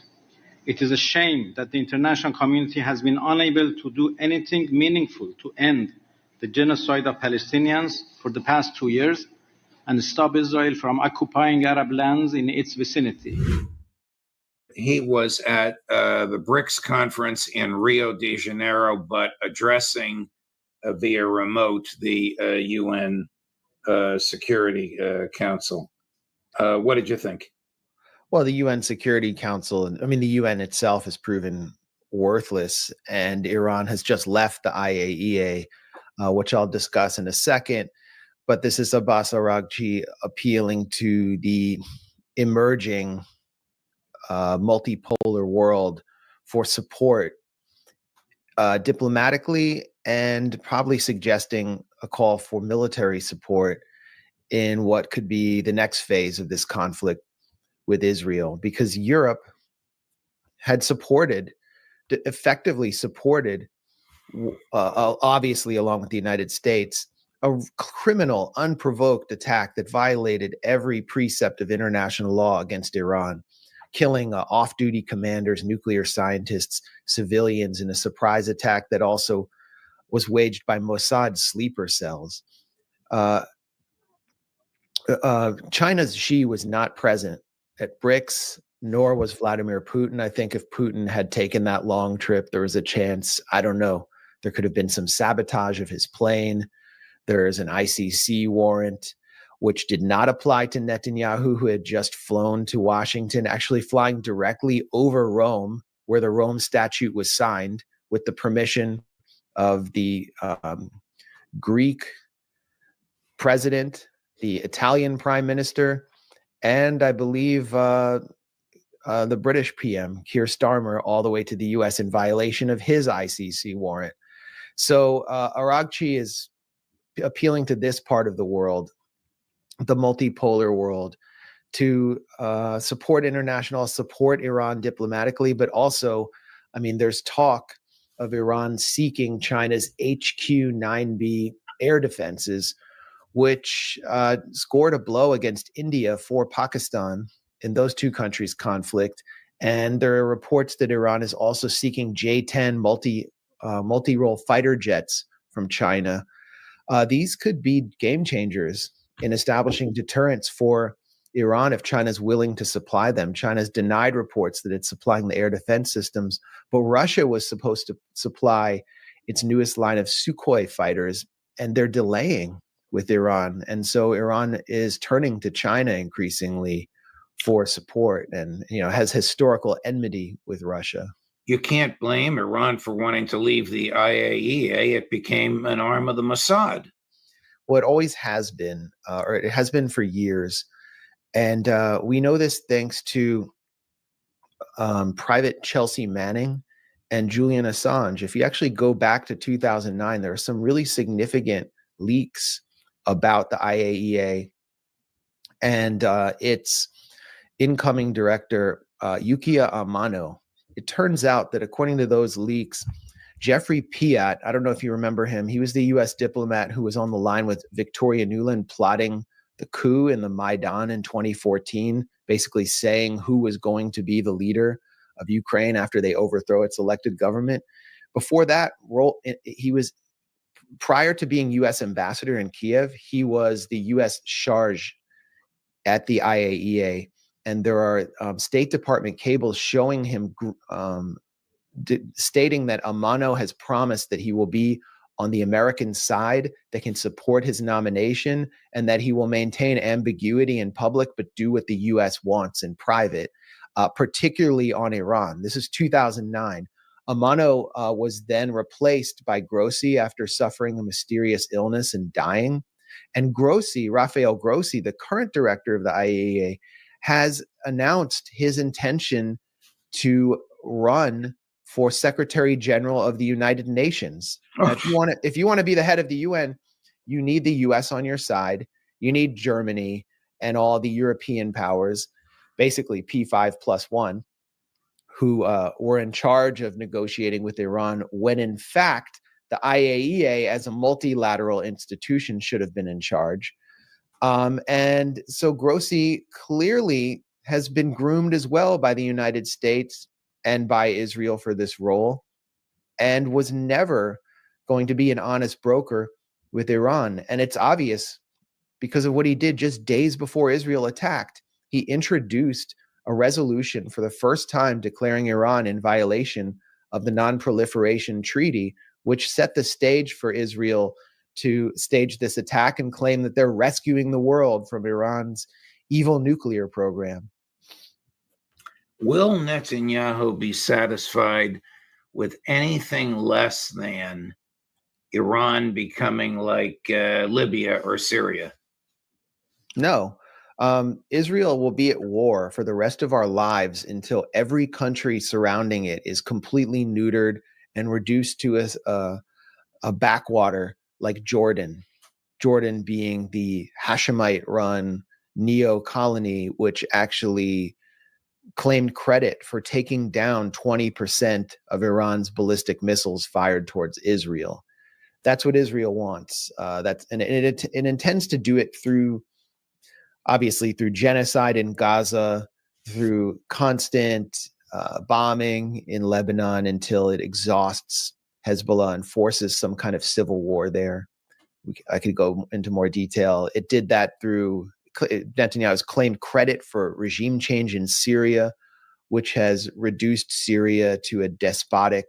it is a shame that the international community has been unable to do anything meaningful to end the genocide of Palestinians for the past 2 years and stop Israel from occupying Arab lands in its vicinity. He was at the BRICS conference in Rio de Janeiro, but addressing via remote the UN Security Council. What did you think? Well, the UN Security Council, I mean, the UN itself has proven worthless, and Iran has just left the IAEA, which I'll discuss in a second. But this is Abbas Araghchi appealing to the emerging multipolar world for support diplomatically, and probably suggesting a call for military support in what could be the next phase of this conflict with Israel, because Europe had effectively supported, obviously along with the United States, a criminal, unprovoked attack that violated every precept of international law against Iran, killing off-duty commanders, nuclear scientists, civilians in a surprise attack that also was waged by Mossad sleeper cells. China's Xi was not present at BRICS, nor was Vladimir Putin. I think if Putin had taken that long trip, there was a chance, I don't know, there could have been some sabotage of his plane. There is an ICC warrant, which did not apply to Netanyahu, who had just flown to Washington, actually flying directly over Rome, where the Rome Statute was signed with the permission of the Greek president, the Italian prime minister, and I believe the British PM, Keir Starmer, all the way to the US in violation of his ICC warrant. So Araghchi is appealing to this part of the world, the multipolar world, to support Iran diplomatically, but also, I mean, there's talk of Iran seeking China's HQ-9B air defenses, which scored a blow against India for Pakistan in those two countries' conflict. And there are reports that Iran is also seeking J-10 multi-role fighter jets from China. These could be game changers in establishing deterrence for Iran if China's willing to supply them. China's denied reports that it's supplying the air defense systems, but Russia was supposed to supply its newest line of Sukhoi fighters, and they're delaying with Iran. And so Iran is turning to China increasingly for support, and has historical enmity with Russia. You can't blame Iran for wanting to leave the IAEA. It became an arm of the Mossad. Well, it always has been, or it has been for years. And we know this thanks to Private Chelsea Manning and Julian Assange. If you actually go back to 2009, there are some really significant leaks about the IAEA and its incoming director, Yukiya Amano. It turns out that according to those leaks, Jeffrey Piat, I don't know if you remember him, he was the U.S. diplomat who was on the line with Victoria Nuland plotting the coup in the Maidan in 2014, basically saying who was going to be the leader of Ukraine after they overthrow its elected government. Before that role, he was, prior to being U.S. ambassador in Kiev, he was the U.S. charge at the IAEA. And there are State Department cables showing him stating that Amano has promised that he will be on the American side that can support his nomination, and that he will maintain ambiguity in public but do what the U.S. wants in private, particularly on Iran. This is 2009. Amano was then replaced by Grossi after suffering a mysterious illness and dying. And Grossi, Rafael Grossi, the current director of the IAEA, has announced his intention to run for Secretary General of the United Nations. Now, if you want to be the head of the UN, you need the US on your side. You need Germany and all the European powers, basically P5+1, who were in charge of negotiating with Iran, when in fact the IAEA as a multilateral institution should have been in charge. And so Grossi clearly has been groomed as well by the United States and by Israel for this role, and was never going to be an honest broker with Iran. And it's obvious because of what he did just days before Israel attacked. He introduced a resolution for the first time declaring Iran in violation of the Non-Proliferation Treaty, which set the stage for Israel to stage this attack and claim that they're rescuing the world from Iran's evil nuclear program. Will Netanyahu be satisfied with anything less than Iran becoming like Libya or Syria? No. Israel will be at war for the rest of our lives until every country surrounding it is completely neutered and reduced to a backwater like Jordan. Jordan being the Hashemite-run neo-colony, which actually claimed credit for taking down 20% of Iran's ballistic missiles fired towards Israel. That's what Israel wants. It intends to do it through, obviously, through genocide in Gaza, through constant bombing in Lebanon until it exhausts Hezbollah and forces some kind of civil war there. I could go into more detail. It did that through Netanyahu's claimed credit for regime change in Syria, which has reduced Syria to a despotic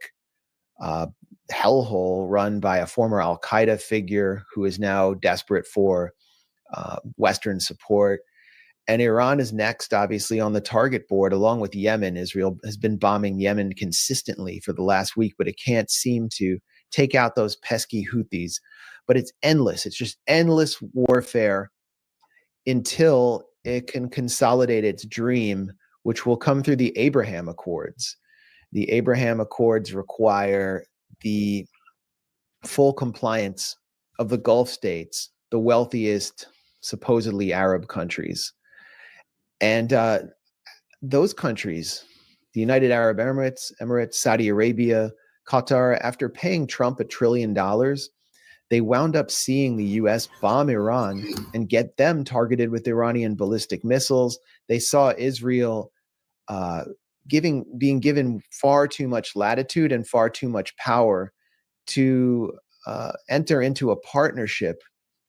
hellhole run by a former al-Qaeda figure who is now desperate for Western support. And Iran is next, obviously, on the target board, along with Yemen. Israel has been bombing Yemen consistently for the last week, but it can't seem to take out those pesky Houthis. But it's endless. It's just endless warfare until it can consolidate its dream, which will come through the Abraham Accords. The Abraham Accords require the full compliance of the Gulf states, the wealthiest, supposedly Arab countries. And those countries, the United Arab Emirates, Saudi Arabia, Qatar, after paying Trump $1 trillion, they wound up seeing the U.S. bomb Iran and get them targeted with Iranian ballistic missiles. They saw Israel being given far too much latitude and far too much power to enter into a partnership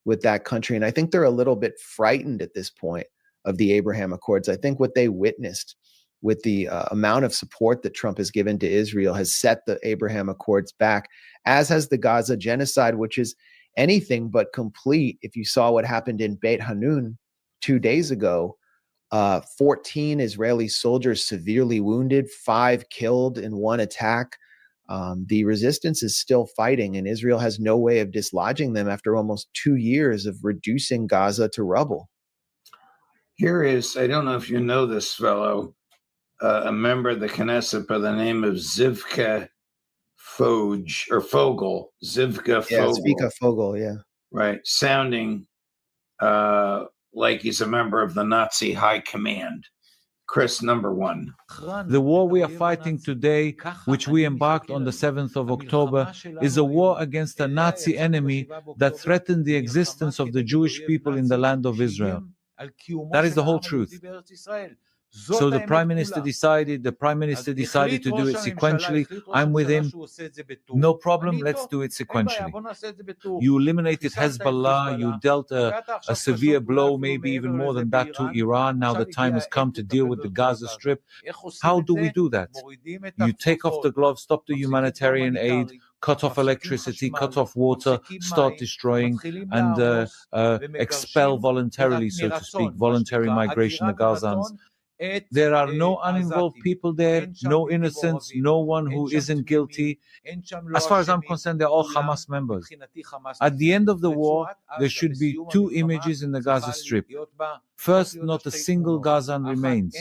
with that country. And I think they're a little bit frightened at this point of the Abraham Accords. I think what they witnessed with the amount of support that Trump has given to Israel has set the Abraham Accords back, as has the Gaza genocide, which is anything but complete. If you saw what happened in Beit Hanun 2 days ago, 14 Israeli soldiers severely wounded, 5 killed in one attack. The resistance is still fighting, and Israel has no way of dislodging them after almost 2 years of reducing Gaza to rubble. Here is, I don't know if you know this fellow, a member of the Knesset by the name of Zivka Fogel. Zivka Fogel. Yeah, Zvika Fogel, yeah. Right, sounding like he's a member of the Nazi high command. Chris, number one. The war we are fighting today, which we embarked on the 7th of October, is a war against a Nazi enemy that threatened the existence of the Jewish people in the land of Israel. That is the whole truth. So the Prime Minister decided to do it sequentially. I'm with him. No problem, let's do it sequentially. You eliminated Hezbollah, you dealt a severe blow, maybe even more than that, to Iran. Now the time has come to deal with the Gaza Strip. How do we do that? You take off the gloves, stop the humanitarian aid, cut off electricity, cut off water, start destroying, and expel voluntarily, so to speak, voluntary migration, the Gazans. There are no uninvolved people there, no innocents, no one who isn't guilty. As far as I'm concerned, they're all Hamas members. At the end of the war, there should be two images in the Gaza Strip. First, not a single Gazan remains,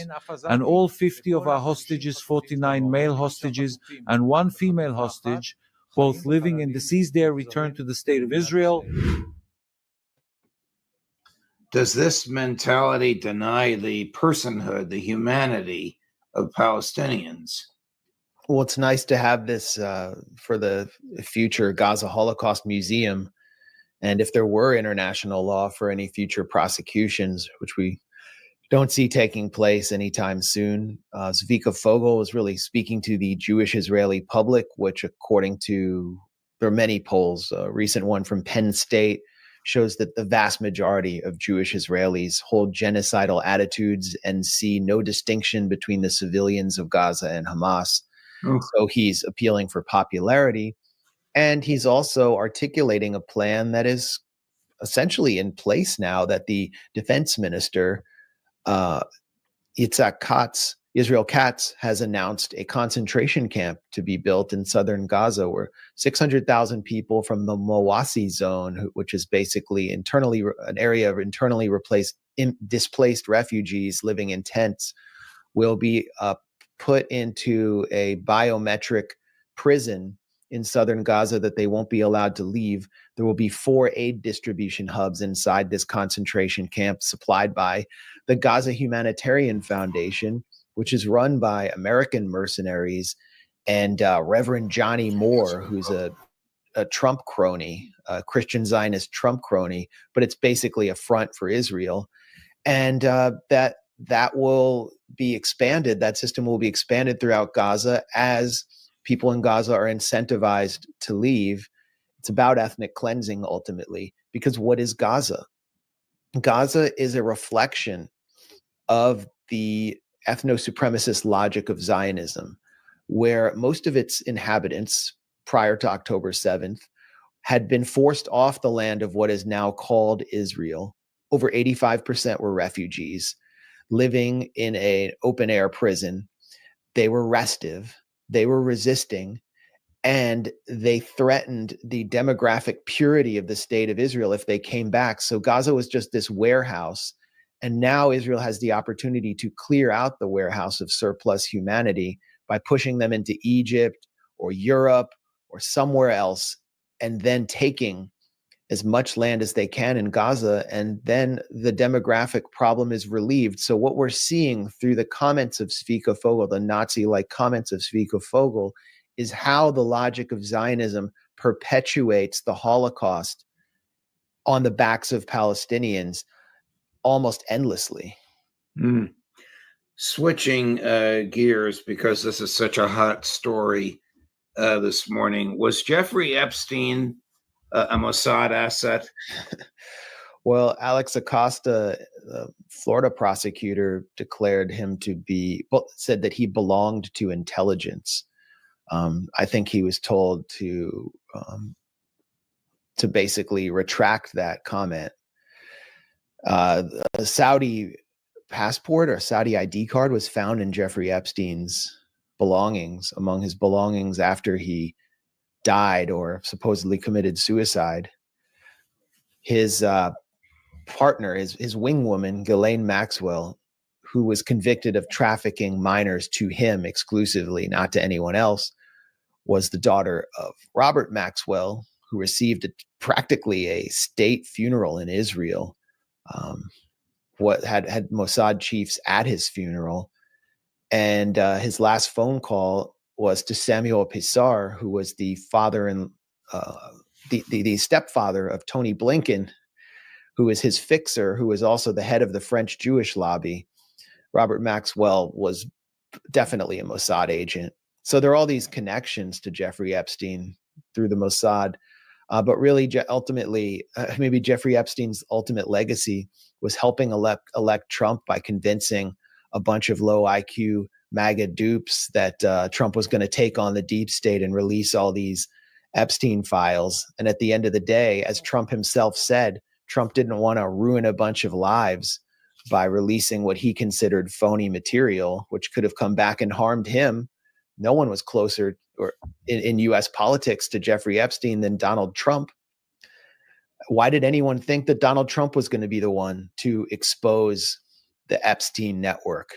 and all 50 of our hostages, 49 male hostages and one female hostage, both living and deceased there, return to the state of Israel. Does this mentality deny the personhood, the humanity of Palestinians? Well, it's nice to have this for the future Gaza Holocaust Museum. And if there were international law for any future prosecutions, which we don't see taking place anytime soon, Zvika Fogel was really speaking to the Jewish Israeli public, which according to, there are many polls, a recent one from Penn State shows that the vast majority of Jewish Israelis hold genocidal attitudes and see no distinction between the civilians of Gaza and Hamas. So he's appealing for popularity. And he's also articulating a plan that is essentially in place now, that the defense minister, Yitzhak Katz, Israel Katz, has announced a concentration camp to be built in southern Gaza, where 600,000 people from the Mawasi zone, which is basically an area of internally displaced refugees living in tents, will be put into a biometric prison in southern Gaza that they won't be allowed to leave. There will be 4 aid distribution hubs inside this concentration camp, supplied by the Gaza Humanitarian Foundation, which is run by American mercenaries, and Reverend Johnny Moore, who's a Trump crony, a Christian Zionist Trump crony, but it's basically a front for Israel. And that will be expanded. That system will be expanded throughout Gaza as people in Gaza are incentivized to leave. It's about ethnic cleansing ultimately, because what is Gaza? Gaza is a reflection of the ethno-supremacist logic of Zionism, where most of its inhabitants prior to October 7th had been forced off the land of what is now called Israel. Over 85% were refugees living in an open-air prison. They were restive, they were resisting, and they threatened the demographic purity of the state of Israel if they came back. So Gaza was just this warehouse. And now Israel has the opportunity to clear out the warehouse of surplus humanity by pushing them into Egypt or Europe or somewhere else, and then taking as much land as they can in Gaza. And then the demographic problem is relieved. So what we're seeing through the comments of Zvika Fogel, the Nazi-like comments of Zvika Fogel, is how the logic of Zionism perpetuates the Holocaust on the backs of Palestinians almost endlessly. Switching gears, because this is such a hot story this morning. Was Jeffrey Epstein a Mossad asset? Well, Alex Acosta, the Florida prosecutor, declared him to be, said that he belonged to intelligence. I think he was told to basically retract that comment. A Saudi passport or Saudi ID card was found in Jeffrey Epstein's belongings, among his belongings after he died or supposedly committed suicide. His partner, his wing woman, Ghislaine Maxwell, who was convicted of trafficking minors to him exclusively, not to anyone else, was the daughter of Robert Maxwell, who received practically a state funeral in Israel. What had Mossad chiefs at his funeral. And his last phone call was to Samuel Pisar, who was the father and the stepfather of Tony Blinken, who is his fixer, who is also the head of the French Jewish lobby. Robert Maxwell was definitely a Mossad agent. So there are all these connections to Jeffrey Epstein through the Mossad. But really, ultimately, maybe Jeffrey Epstein's ultimate legacy was helping elect Trump by convincing a bunch of low IQ MAGA dupes that Trump was going to take on the deep state and release all these Epstein files. And at the end of the day, as Trump himself said, Trump didn't want to ruin a bunch of lives by releasing what he considered phony material, which could have come back and harmed him. No one was closer or in U.S. politics to Jeffrey Epstein than Donald Trump. Why did anyone think that Donald Trump was going to be the one to expose the Epstein network?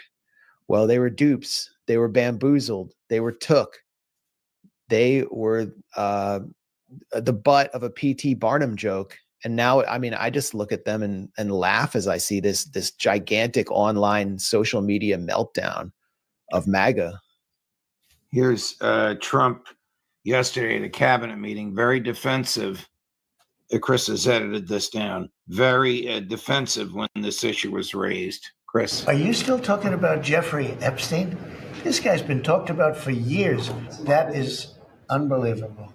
Well, they were dupes. They were bamboozled. They were took. They were the butt of a P.T. Barnum joke. And now, I mean, I just look at them and laugh as I see this gigantic online social media meltdown of MAGA. Here's Trump yesterday at a cabinet meeting, very defensive. Chris has edited this down. Very defensive when this issue was raised. Chris. Are you still talking about Jeffrey Epstein? This guy's been talked about for years. That is unbelievable.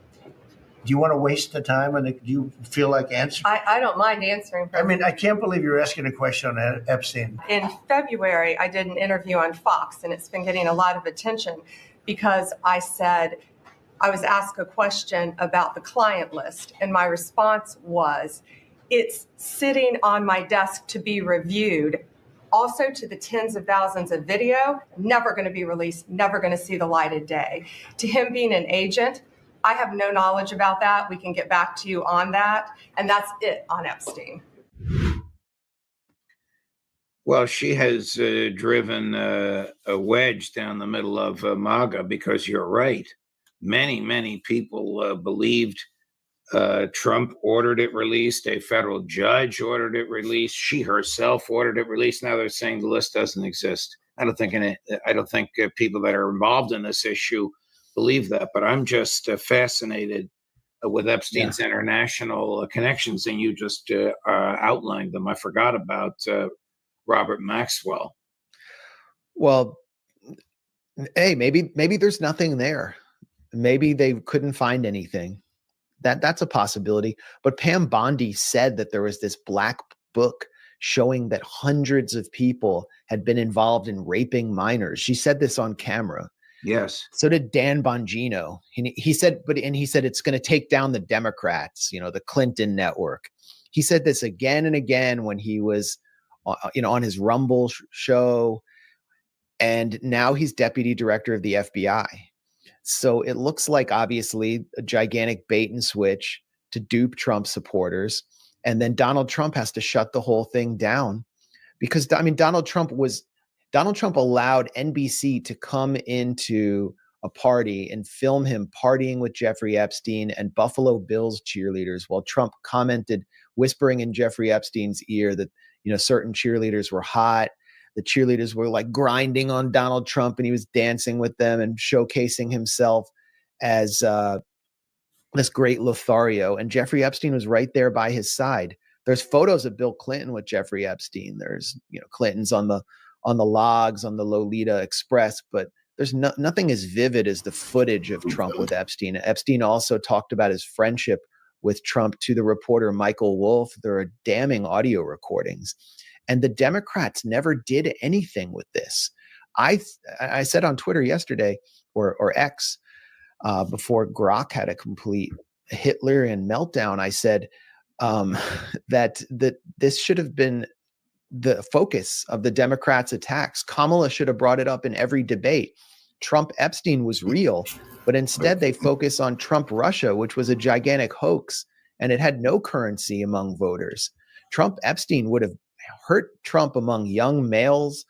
Do you want to waste the time, and do you feel like answering? I don't mind answering. I mean, I can't believe you're asking a question on Epstein. In February, I did an interview on Fox, and it's been getting a lot of attention because I said I was asked a question about the client list, and my response was, it's sitting on my desk to be reviewed. Also to the tens of thousands of video, never going to be released, never going to see the light of day. To him being an agent, I have no knowledge about that. We can get back to you on that. And that's it on Epstein. Well, she has driven a wedge down the middle of MAGA because you're right. Many people believed Trump ordered it released. A federal judge ordered it released. She herself ordered it released. Now they're saying the list doesn't exist. I don't think people that are involved in this issue believe that. But I'm just fascinated with Epstein's international connections, and you just outlined them. I forgot about Robert Maxwell. Well, hey, maybe there's nothing there. Maybe they couldn't find anything. That's a possibility. But Pam Bondi said that there was this black book showing that hundreds of people had been involved in raping minors. She said this on camera. Yes. So did Dan Bongino. He said it's going to take down the Democrats, the Clinton network. He said this again and again when he was, on his Rumble show, and now he's deputy director of the FBI. So it looks like obviously a gigantic bait and switch to dupe Trump supporters. And then Donald Trump has to shut the whole thing down because, Donald Trump allowed NBC to come into a party and film him partying with Jeffrey Epstein and Buffalo Bills cheerleaders while Trump commented, whispering in Jeffrey Epstein's ear that, certain cheerleaders were hot. The cheerleaders were like grinding on Donald Trump and he was dancing with them and showcasing himself as this great Lothario. And Jeffrey Epstein was right there by his side. There's photos of Bill Clinton with Jeffrey Epstein. There's, Clinton's on the logs on the Lolita Express, but there's nothing as vivid as the footage of Trump with Epstein. Epstein also talked about his friendship with Trump to the reporter Michael Wolff. There are damning audio recordings. And the Democrats never did anything with this. I said on Twitter yesterday, or X, before Grok had a complete Hitlerian meltdown, I said that this should have been the focus of the Democrats' attacks. Kamala should have brought it up in every debate. Trump Epstein was real, but instead they focus on Trump Russia, which was a gigantic hoax, and it had no currency among voters. Trump Epstein would have hurt Trump among young males,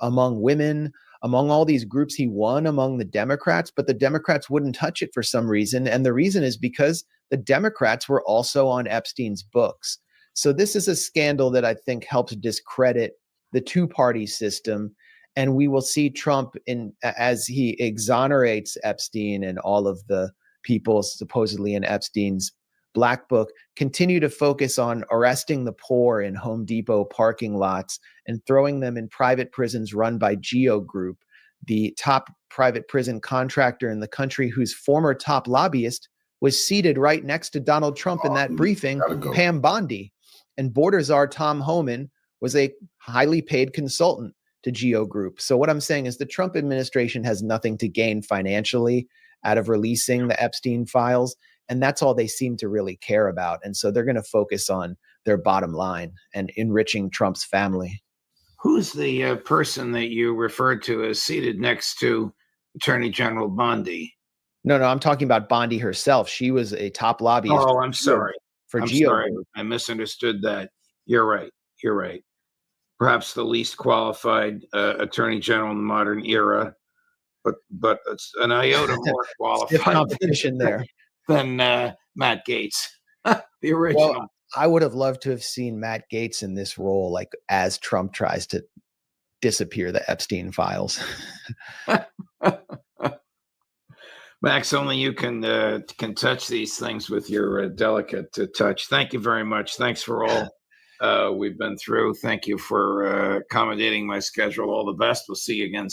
among women, among all these groups he won among the Democrats, but the Democrats wouldn't touch it for some reason. And the reason is because the Democrats were also on Epstein's books. So this is a scandal that I think helps discredit the two-party system And we will see Trump as he exonerates Epstein and all of the people supposedly in Epstein's black book, continue to focus on arresting the poor in Home Depot parking lots and throwing them in private prisons run by Geo Group, the top private prison contractor in the country whose former top lobbyist was seated right next to Donald Trump in that briefing, Pam Bondi. And border czar Tom Homan was a highly paid consultant to Geo Group. So what I'm saying is the Trump administration has nothing to gain financially out of releasing the Epstein files. And that's all they seem to really care about. And so they're going to focus on their bottom line and enriching Trump's family. Who's the person that you referred to as seated next to Attorney General Bondi? No, I'm talking about Bondi herself. She was a top lobbyist. Oh, I'm sorry. For I'm Geo sorry. Group. I misunderstood that. You're right. Perhaps the least qualified attorney general in the modern era, but it's an iota more qualified competition there than Matt Gaetz, the original. Well, I would have loved to have seen Matt Gaetz in this role, like as Trump tries to disappear the Epstein files. Max, only you can touch these things with your delicate touch. Thank you very much. Thanks for all we've been through. Thank you for accommodating my schedule. All the best. We'll see you again.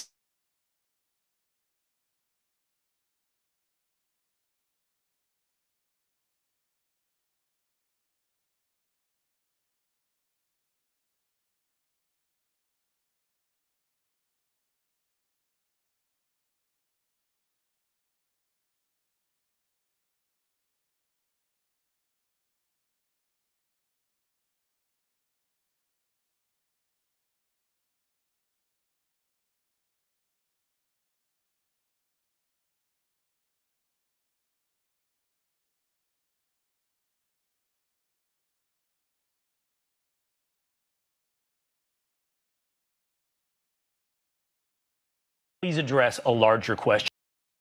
Please address a larger question.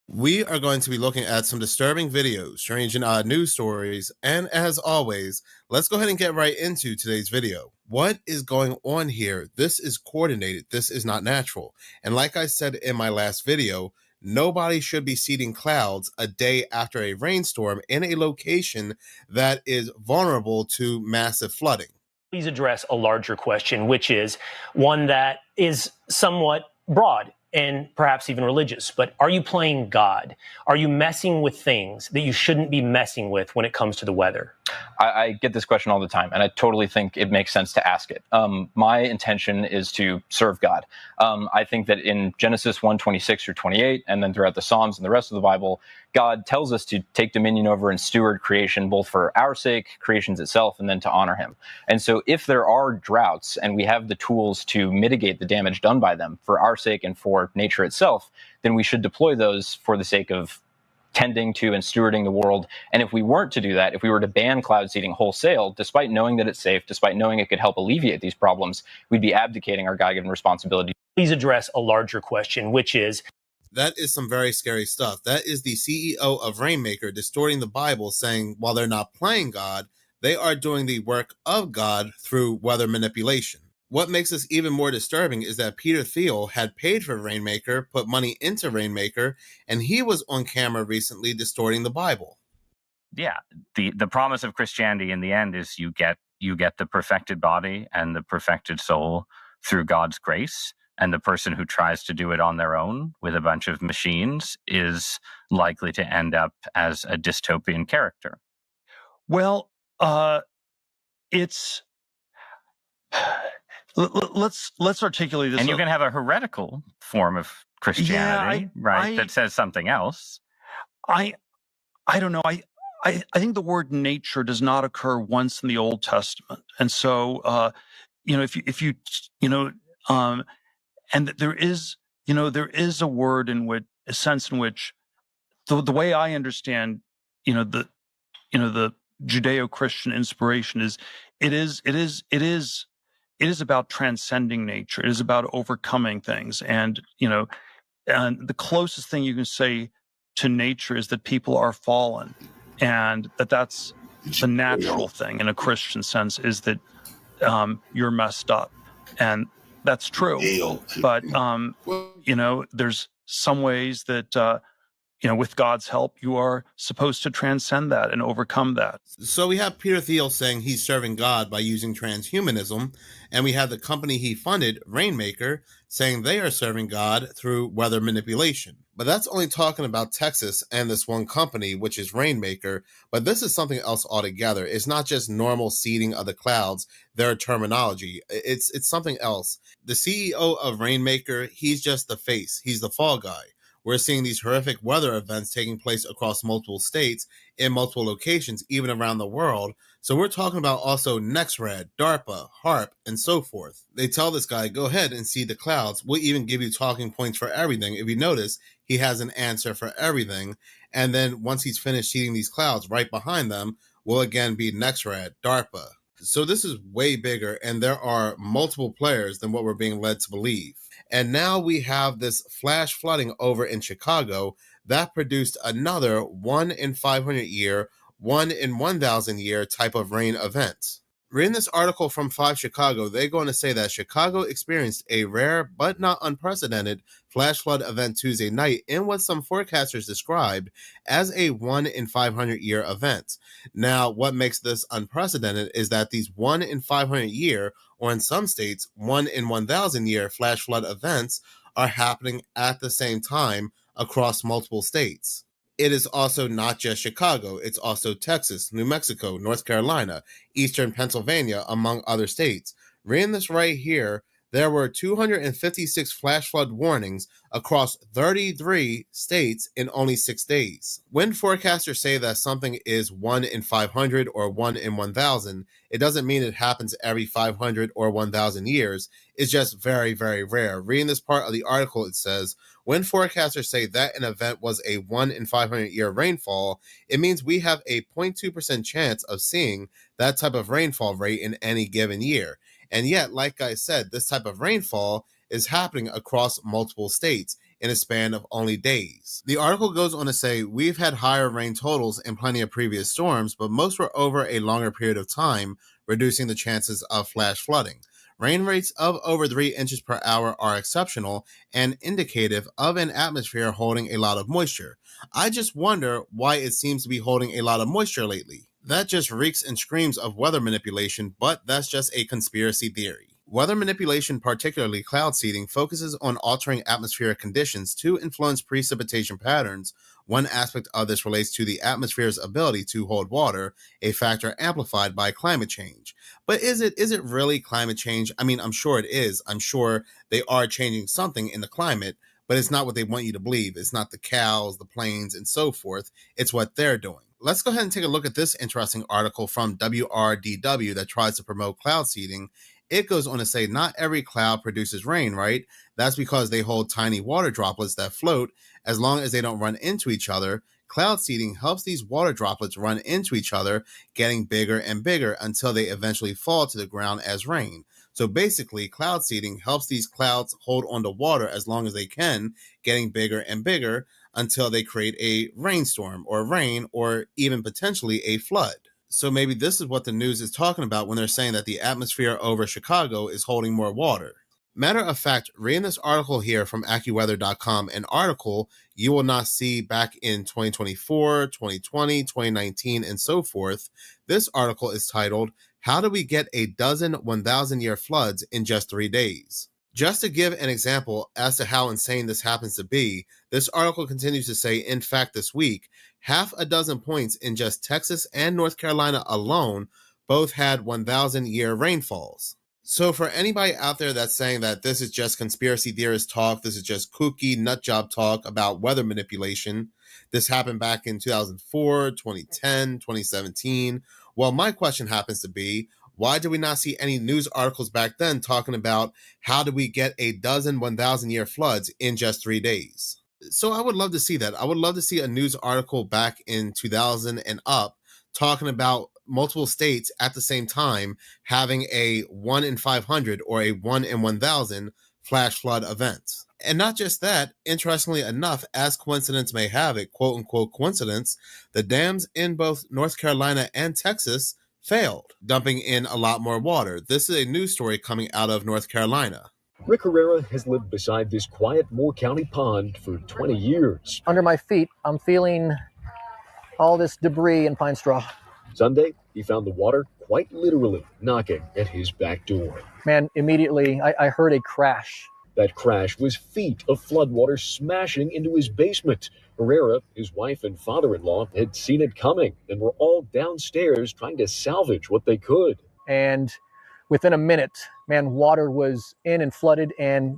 We are going to be looking at some disturbing videos, strange and odd news stories, and as always, let's go ahead and get right into today's video. What is going on here? This is coordinated. This is not natural. And like I said in my last video, nobody should be seeding clouds a day after a rainstorm in a location that is vulnerable to massive flooding. Please address a larger question, which is one that is somewhat broad and perhaps even religious. But are you playing God? Are you messing with things that you shouldn't be messing with when it comes to the weather? I get this question all the time, and I totally think it makes sense to ask it. My intention is to serve God. I think that in Genesis 1:26 through 28, and then throughout the Psalms and the rest of the Bible, God tells us to take dominion over and steward creation, both for our sake, creation's itself, and then to honor him. And so if there are droughts and we have the tools to mitigate the damage done by them for our sake and for nature itself, then we should deploy those for the sake of tending to and stewarding the world. And if we weren't to do that, if we were to ban cloud seeding wholesale, despite knowing that it's safe, despite knowing it could help alleviate these problems, we'd be abdicating our God-given responsibility. Please address a larger question, which is... That is some very scary stuff. That is the CEO of Rainmaker distorting the Bible, saying while they're not playing God, they are doing the work of God through weather manipulation. What makes this even more disturbing is that Peter Thiel had paid for Rainmaker, put money into Rainmaker, and he was on camera recently distorting the Bible. Yeah, the promise of Christianity in the end is you get the perfected body and the perfected soul through God's grace. And the person who tries to do it on their own with a bunch of machines is likely to end up as a dystopian character. Well, it's... Let's articulate this. And you can have a heretical form of Christianity, that says something else. I don't know. I think the word nature does not occur once in the Old Testament, and so if you and there is a word in which a sense in which the way I understand the Judeo-Christian inspiration is it is about transcending nature. It is about overcoming things. And, and the closest thing you can say to nature is that people are fallen, and that's the natural thing in a Christian sense, is that you're messed up. And that's true. But there's some ways that with God's help, you are supposed to transcend that and overcome that. So we have Peter Thiel saying he's serving God by using transhumanism, and we have the company he funded, Rainmaker, saying they are serving God through weather manipulation. But that's only talking about Texas and this one company, which is Rainmaker, but this is something else altogether. It's not just normal seeding of the clouds, their terminology. It's something else. The CEO of Rainmaker, he's just the face. He's the fall guy. We're seeing these horrific weather events taking place across multiple states, in multiple locations, even around the world. So we're talking about also NextRed, DARPA, HARP, and so forth. They tell this guy, go ahead and see the clouds. We'll even give you talking points for everything. If you notice, he has an answer for everything. And then once he's finished seeing these clouds, right behind them will again be NextRed, DARPA. So this is way bigger, and there are multiple players than what we're being led to believe. And now we have this flash flooding over in Chicago that produced another 1 in 500 year, 1 in 1,000 year type of rain event. Reading this article from 5 Chicago, they're going to say that Chicago experienced a rare but not unprecedented flash flood event Tuesday night in what some forecasters described as a 1 in 500 year event. Now, what makes this unprecedented is that these 1 in 500 year, or in some states, 1 in 1,000 year flash flood events are happening at the same time across multiple states. It is also not just Chicago, it's also Texas, New Mexico, North Carolina, Eastern Pennsylvania, among other states. Reading this right here, there were 256 flash flood warnings across 33 states in only 6 days. When forecasters say that something is 1 in 500 or 1 in 1,000, it doesn't mean it happens every 500 or 1,000 years. It's just very, very rare. Reading this part of the article, it says, when forecasters say that an event was a 1 in 500 year rainfall, it means we have a 0.2% chance of seeing that type of rainfall rate in any given year. And yet, like I said, this type of rainfall is happening across multiple states in a span of only days. The article goes on to say, we've had higher rain totals in plenty of previous storms, but most were over a longer period of time, reducing the chances of flash flooding. Rain rates of over 3 inches per hour are exceptional and indicative of an atmosphere holding a lot of moisture. I just wonder why it seems to be holding a lot of moisture lately. That just reeks and screams of weather manipulation, but that's just a conspiracy theory. Weather manipulation, particularly cloud seeding, focuses on altering atmospheric conditions to influence precipitation patterns. One aspect of this relates to the atmosphere's ability to hold water, a factor amplified by climate change. But is it really climate change? I mean, I'm sure it is. I'm sure they are changing something in the climate, but it's not what they want you to believe. It's not the cows, the planes, and so forth. It's what they're doing. Let's go ahead and take a look at this interesting article from WRDW that tries to promote cloud seeding. It goes on to say, not every cloud produces rain, right? That's because they hold tiny water droplets that float as long as they don't run into each other. Cloud seeding helps these water droplets run into each other, getting bigger and bigger until they eventually fall to the ground as rain. So basically, cloud seeding helps these clouds hold onto water as long as they can, getting bigger and bigger until they create a rainstorm or rain or even potentially a flood. So maybe this is what the news is talking about when they're saying that the atmosphere over Chicago is holding more water. Matter of fact, reading this article here from AccuWeather.com, an article you will not see back in 2024, 2020, 2019, and so forth. This article is titled, How Do We Get a Dozen 1,000-Year Floods in Just 3 Days? Just to give an example as to how insane this happens to be, this article continues to say, in fact, this week, half a dozen points in just Texas and North Carolina alone both had 1,000-year rainfalls. So for anybody out there that's saying that this is just conspiracy theorist talk, this is just kooky nutjob talk about weather manipulation, this happened back in 2004, 2010, 2017. Well, my question happens to be, why did we not see any news articles back then talking about how do we get a dozen 1,000-year floods in just 3 days? So I would love to see that. I would love to see a news article back in 2000 and up talking about multiple states at the same time having a 1 in 500 or a 1 in 1,000 flash flood event. And not just that, interestingly enough, as coincidence may have it, quote unquote coincidence, the dams in both North Carolina and Texas failed, dumping in a lot more water. This is a news story coming out of North Carolina. Rick Herrera has lived beside this quiet Moore County pond for 20 years. Under my feet, I'm feeling all this debris and pine straw. Sunday, he found the water quite literally knocking at his back door. Man, immediately I heard a crash. That crash was feet of floodwater smashing into his basement. Herrera, his wife and father-in-law had seen it coming and were all downstairs trying to salvage what they could. And within a minute, man, water was in and flooded and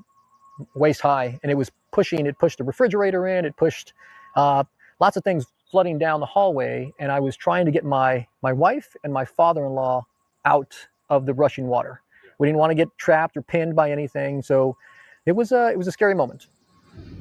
waist high. And it pushed the refrigerator in, it pushed lots of things flooding down the hallway. And I was trying to get my wife and my father-in-law out of the rushing water. We didn't want to get trapped or pinned by anything. So it was a scary moment.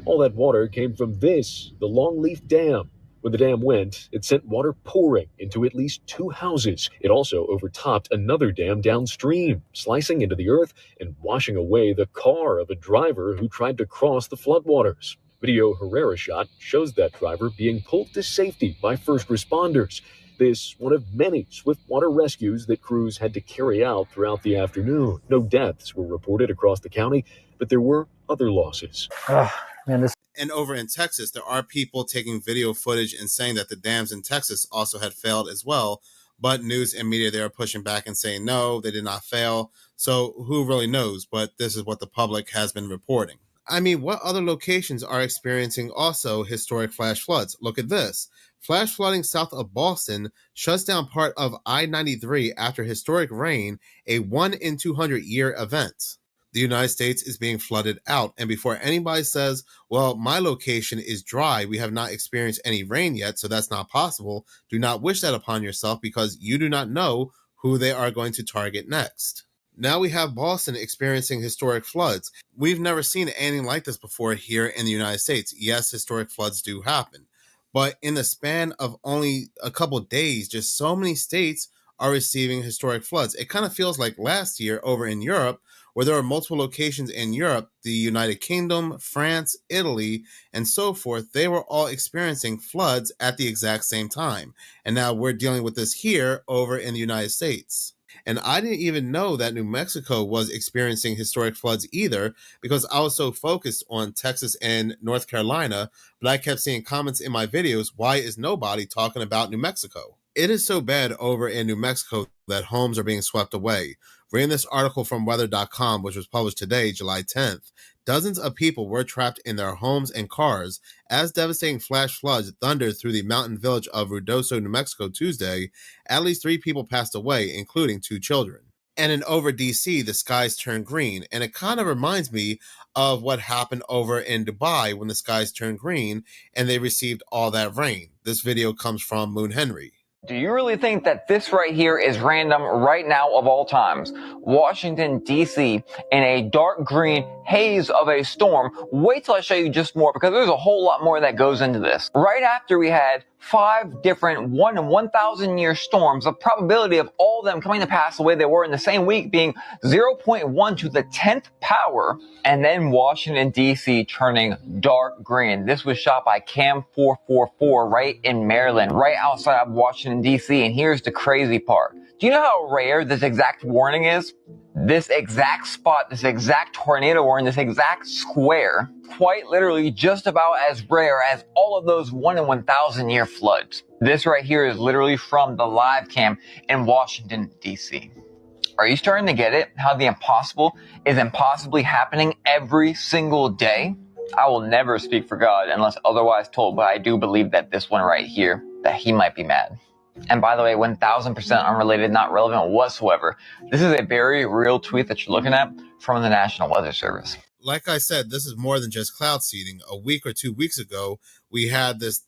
All that water came from the Longleaf Dam. When the dam went, it sent water pouring into at least 2 houses. It also overtopped another dam downstream, slicing into the earth and washing away the car of a driver who tried to cross the floodwaters. Video Herrera shot shows that driver being pulled to safety by first responders. This one of many swift water rescues that crews had to carry out throughout the afternoon. No deaths were reported across the county, but there were other losses. And over in Texas, there are people taking video footage and saying that the dams in Texas also had failed as well. But news and media, they are pushing back and saying, no, they did not fail. So who really knows? But this is what the public has been reporting. I mean, what other locations are experiencing also historic flash floods? Look at this. Flash flooding south of Boston shuts down part of I-93 after historic rain, a 1 in 200 year event. The United States is being flooded out. And before anybody says, well, my location is dry, we have not experienced any rain yet, so that's not possible, do not wish that upon yourself because you do not know who they are going to target next. Now we have Boston experiencing historic floods. We've never seen anything like this before here in the United States. Yes, historic floods do happen. But in the span of only a couple days, just so many states are receiving historic floods. It kind of feels like last year over in Europe, where there are multiple locations in Europe, the United Kingdom, France, Italy, and so forth, they were all experiencing floods at the exact same time. And now we're dealing with this here over in the United States. And I didn't even know that New Mexico was experiencing historic floods either, because I was so focused on Texas and North Carolina, but I kept seeing comments in my videos, why is nobody talking about New Mexico? It is so bad over in New Mexico that homes are being swept away. Reading this article from weather.com, which was published today, July 10th, dozens of people were trapped in their homes and cars as devastating flash floods thundered through the mountain village of Ruidoso, New Mexico Tuesday. At least 3 people passed away, including 2 children. And in over DC, the skies turned green. And it kind of reminds me of what happened over in Dubai when the skies turned green and they received all that rain. This video comes from Moon Henry. Do you really think that this right here is random right now of all times? Washington, D.C. in a dark green haze of a storm. Wait till I show you just more because there's a whole lot more that goes into this. Right after we had 5 different 1 in 1,000 year storms, the probability of all of them coming to pass the way they were in the same week being 0.1 to the 10th power, and then Washington, D.C. turning dark green. This was shot by Cam 444 right in Maryland, right outside of Washington, D.C. And here's the crazy part. Do you know how rare this exact warning is? This exact spot, this exact tornado warning, this exact square, quite literally just about as rare as all of those 1 in 1,000 year floods. This right here is literally from the live cam in Washington, D.C. Are you starting to get it? How the impossible is impossibly happening every single day? I will never speak for God unless otherwise told, but I do believe that this one right here, that he might be mad. And by the way, 1000% unrelated, not relevant whatsoever. This is a very real tweet that you're looking at from the National Weather Service. Like I said, this is more than just cloud seeding. A week or 2 weeks ago, we had this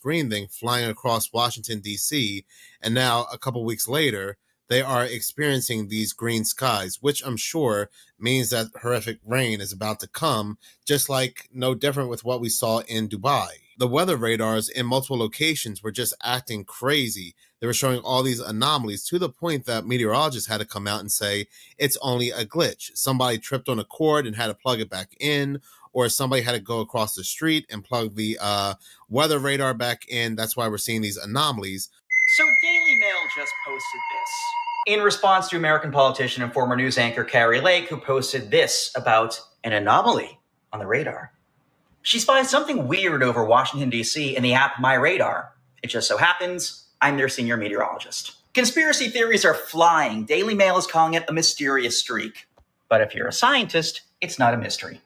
green thing flying across Washington, D.C. And now a couple weeks later, they are experiencing these green skies, which I'm sure means that horrific rain is about to come, just like no different with what we saw in Dubai. The weather radars in multiple locations were just acting crazy. They were showing all these anomalies to the point that meteorologists had to come out and say it's only a glitch. Somebody tripped on a cord and had to plug it back in, or somebody had to go across the street and plug the weather radar back in. That's why we're seeing these anomalies. So Daily Mail just posted this. In response to American politician and former news anchor Carrie Lake, who posted this about an anomaly on the radar. She spies something weird over Washington, D.C. in the app My Radar. It just so happens I'm their senior meteorologist. Conspiracy theories are flying. Daily Mail is calling it a mysterious streak. But if you're a scientist, it's not a mystery.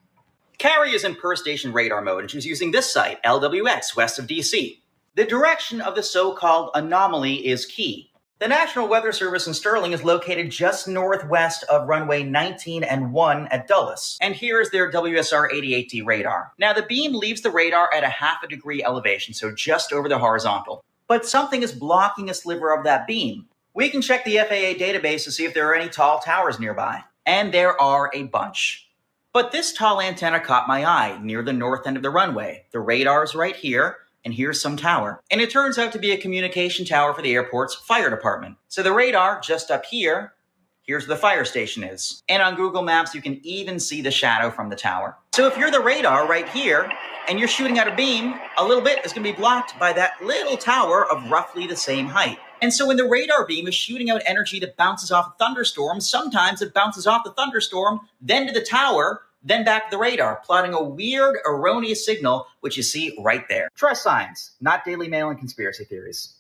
Carrie is in per station radar mode, and she's using this site, LWX, west of DC. The direction of the so-called anomaly is key. The National Weather Service in Sterling is located just northwest of runway 19 and 1 at Dulles. And here's their WSR 88D radar. Now, the beam leaves the radar at a half a degree elevation, so just over the horizontal. But something is blocking a sliver of that beam. We can check the FAA database to see if there are any tall towers nearby. And there are a bunch. But this tall antenna caught my eye near the north end of the runway. The radar's right here, and here's some tower. And it turns out to be a communication tower for the airport's fire department. So the radar just up here, here's where the fire station is. And on Google Maps, you can even see the shadow from the tower. So if you're the radar right here, and you're shooting out a beam, a little bit is gonna be blocked by that little tower of roughly the same height. And so when the radar beam is shooting out energy that bounces off a thunderstorm, sometimes it bounces off the thunderstorm, then to the tower, then back to the radar, plotting a weird, erroneous signal, which you see right there. Trust science, not Daily Mail and conspiracy theories.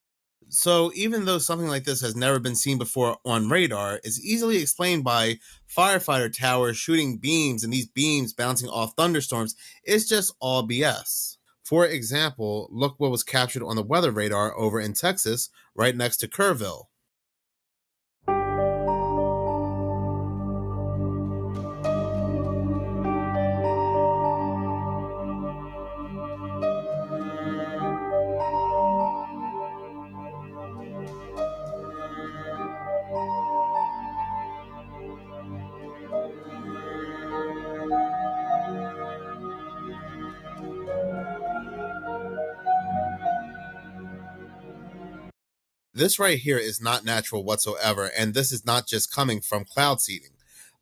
So even though something like this has never been seen before on radar, it's easily explained by firefighter towers shooting beams and these beams bouncing off thunderstorms. It's just all BS. For example, look what was captured on the weather radar over in Texas, right next to Kerrville. This right here is not natural whatsoever, and this is not just coming from cloud seeding.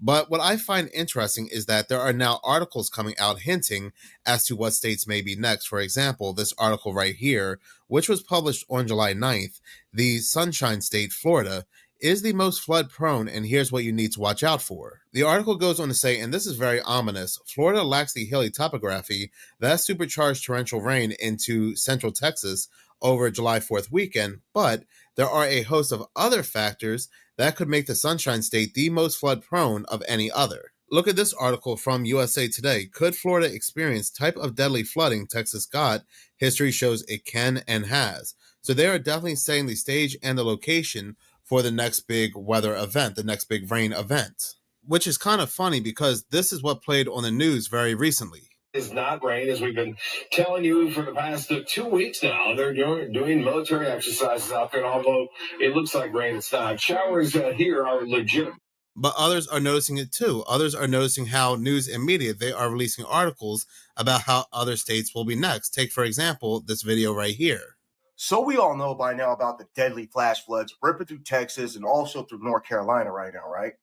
But what I find interesting is that there are now articles coming out hinting as to what states may be next. For example, this article right here, which was published on July 9th, the Sunshine State, Florida, is the most flood prone, and here's what you need to watch out for. The article goes on to say, and this is very ominous, Florida lacks the hilly topography that supercharged torrential rain into central Texas over July 4th weekend, but there are a host of other factors that could make the Sunshine State the most flood prone of any other. Look at this article from USA Today. Could Florida experience type of deadly flooding Texas got? History shows it can and has. So they are definitely setting the stage and the location for the next big weather event, the next big rain event. Which is kind of funny because this is what played on the news very recently. Is not rain, as we've been telling you for the past 2 weeks now. They're doing military exercises out there, although it looks like rain is not. Showers here are legit. But others are noticing it too. Others are noticing how news and media, they are releasing articles about how other states will be next. Take, for example, this video right here. So we all know by now about the deadly flash floods ripping through Texas and also through North Carolina right now, right?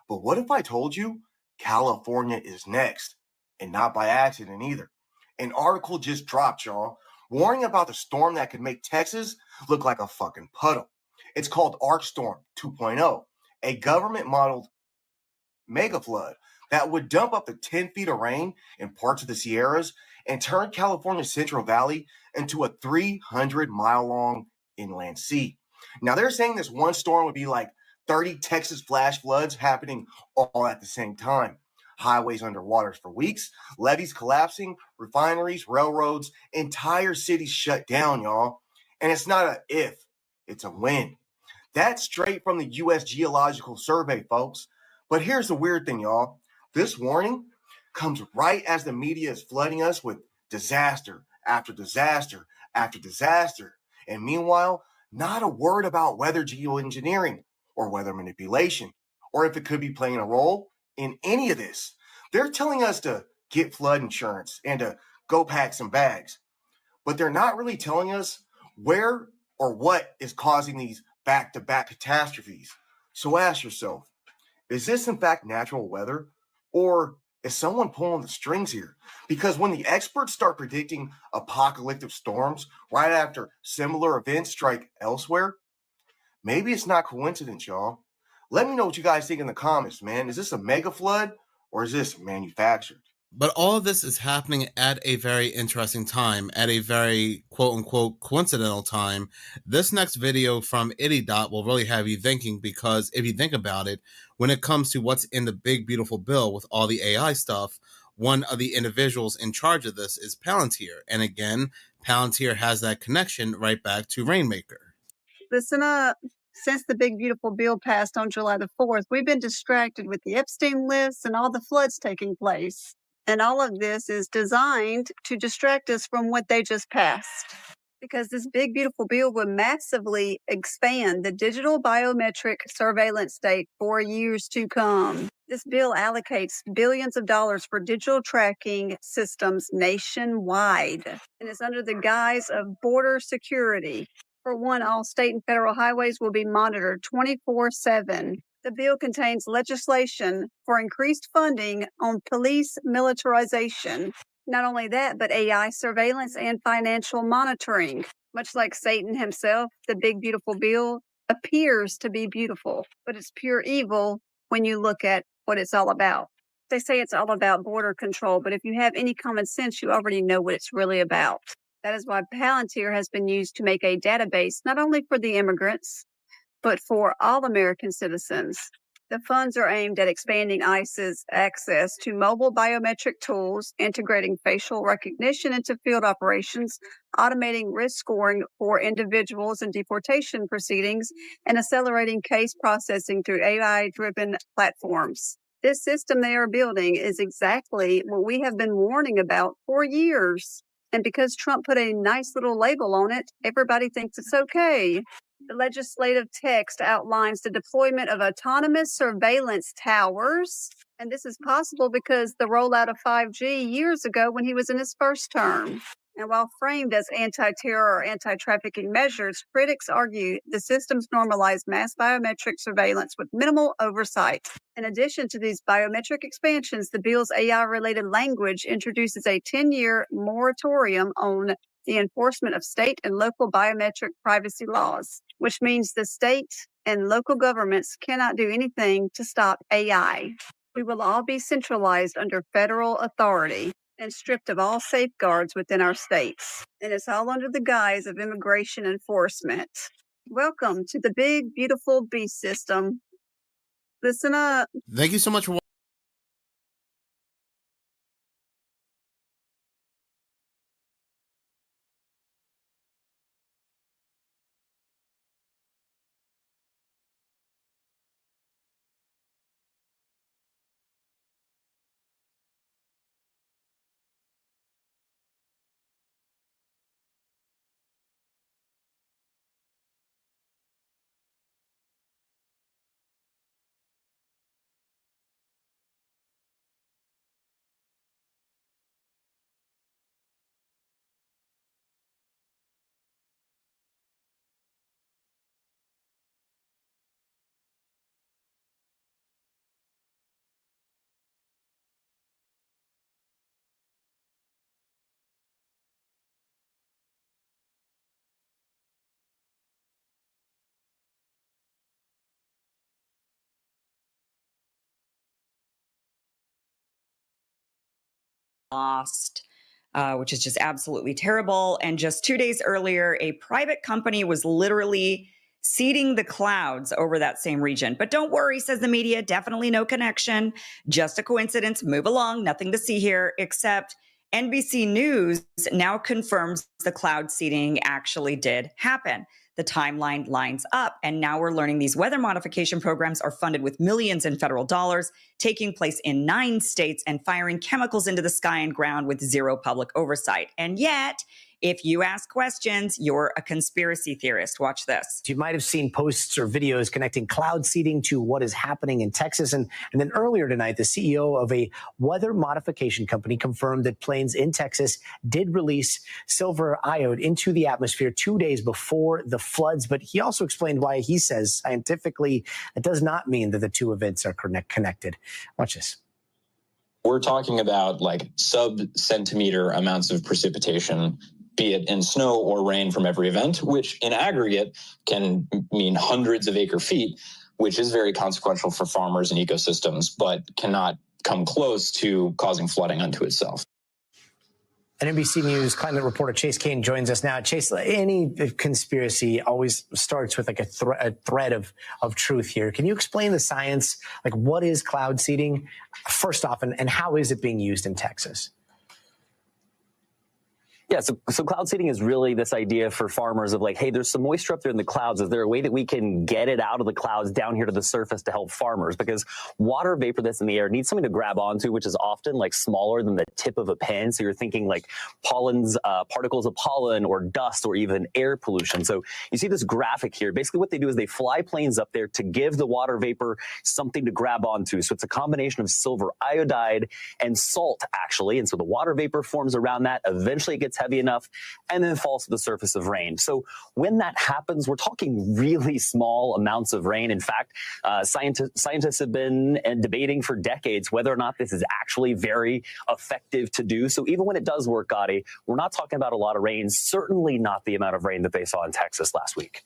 But what if I told you California is next? And not by accident either. An article just dropped, y'all, warning about the storm that could make Texas look like a fucking puddle. It's called Arc Storm 2.0, a government-modeled mega flood that would dump up to 10 feet of rain in parts of the Sierras and turn California's Central Valley into a 300-mile-long inland sea. Now, they're saying this one storm would be like 30 Texas flash floods happening all at the same time. Highways underwater for weeks, levees collapsing, refineries, railroads, entire cities shut down, y'all. And it's not a if, it's a when. That's straight from the U.S. Geological Survey, folks. But here's the weird thing, y'all. This warning comes right as the media is flooding us with disaster after disaster after disaster. And meanwhile, not a word about weather geoengineering or weather manipulation, or if it could be playing a role in any of this. They're telling us to get flood insurance and to go pack some bags, but they're not really telling us where or what is causing these back-to-back catastrophes. So ask yourself, is this in fact natural weather, or is someone pulling the strings here? Because when the experts start predicting apocalyptic storms right after similar events strike elsewhere, maybe it's not coincidence, y'all. Let me know what you guys think in the comments, man. Is this a mega flood or is this manufactured? But all of this is happening at a very interesting time, at a very quote-unquote coincidental time. This next video from IddyDot will really have you thinking, because if you think about it, when it comes to what's in the big, beautiful bill with all the AI stuff, one of the individuals in charge of this is Palantir. And again, Palantir has that connection right back to Rainmaker. Listen up. Since the big, beautiful bill passed on July the 4th, we've been distracted with the Epstein lists and all the floods taking place. And all of this is designed to distract us from what they just passed. Because this big, beautiful bill would massively expand the digital biometric surveillance state for years to come. This bill allocates billions of dollars for digital tracking systems nationwide. And it's under the guise of border security. For one, all state and federal highways will be monitored 24/7. The bill contains legislation for increased funding on police militarization. Not only that, but AI surveillance and financial monitoring. Much like Satan himself, the big, beautiful bill appears to be beautiful, but it's pure evil when you look at what it's all about. They say it's all about border control, but if you have any common sense, you already know what it's really about. That is why Palantir has been used to make a database not only for the immigrants, but for all American citizens. The funds are aimed at expanding ICE's access to mobile biometric tools, integrating facial recognition into field operations, automating risk scoring for individuals in deportation proceedings, and accelerating case processing through AI-driven platforms. This system they are building is exactly what we have been warning about for years. And because Trump put a nice little label on it, everybody thinks it's okay. The legislative text outlines the deployment of autonomous surveillance towers. And this is possible because the rollout of 5G years ago when he was in his first term. And while framed as anti-terror or anti-trafficking measures, critics argue the systems normalize mass biometric surveillance with minimal oversight. In addition to these biometric expansions, the bill's AI-related language introduces a 10-year moratorium on the enforcement of state and local biometric privacy laws, which means the state and local governments cannot do anything to stop AI. We will all be centralized under federal authority and stripped of all safeguards within our states. And it's all under the guise of immigration enforcement. Welcome to the big, beautiful beast system. Listen up. Thank you so much for lost, which is just absolutely terrible. And just 2 days earlier, a private company was literally seeding the clouds over that same region. But don't worry, says the media, definitely no connection, just a coincidence. Move along, nothing to see here, except NBC News now confirms the cloud seeding actually did happen. The timeline lines up, and now we're learning these weather modification programs are funded with millions in federal dollars, taking place in 9 states and firing chemicals into the sky and ground with zero public oversight. And yet, if you ask questions, you're a conspiracy theorist. Watch this. You might have seen posts or videos connecting cloud seeding to what is happening in Texas. And then earlier tonight, the CEO of a weather modification company confirmed that planes in Texas did release silver iode into the atmosphere 2 days before the floods. But he also explained why he says scientifically it does not mean that the two events are connected. Watch this. We're talking about like sub-centimeter amounts of precipitation, be it in snow or rain from every event, which in aggregate can mean hundreds of acre feet. which is very consequential for farmers and ecosystems, but cannot come close to causing flooding unto itself. An NBC News climate reporter Chase Kane joins us now. Chase, any conspiracy always starts with like a thread of truth here. Can you explain the science? Like, what is cloud seeding, first off, and how is it being used in Texas? Yeah, so cloud seeding is really this idea for farmers of like, hey, there's some moisture up there in the clouds. Is there a way that we can get it out of the clouds down here to the surface to help farmers? Because water vapor that's in the air needs something to grab onto, which is often like smaller than the tip of a pen. So you're thinking like pollens, particles of pollen or dust or even air pollution. So you see this graphic here. Basically what they do is they fly planes up there to give the water vapor something to grab onto. So it's a combination of silver iodide and salt, actually. And so the water vapor forms around that. Eventually it gets heavy enough and then falls to the surface of rain. So when that happens, we're talking really small amounts of rain. In fact, scientists have been debating for decades whether or not this is actually very effective to do. So even when it does work, Gotti, we're not talking about a lot of rain, certainly not the amount of rain that they saw in Texas last week.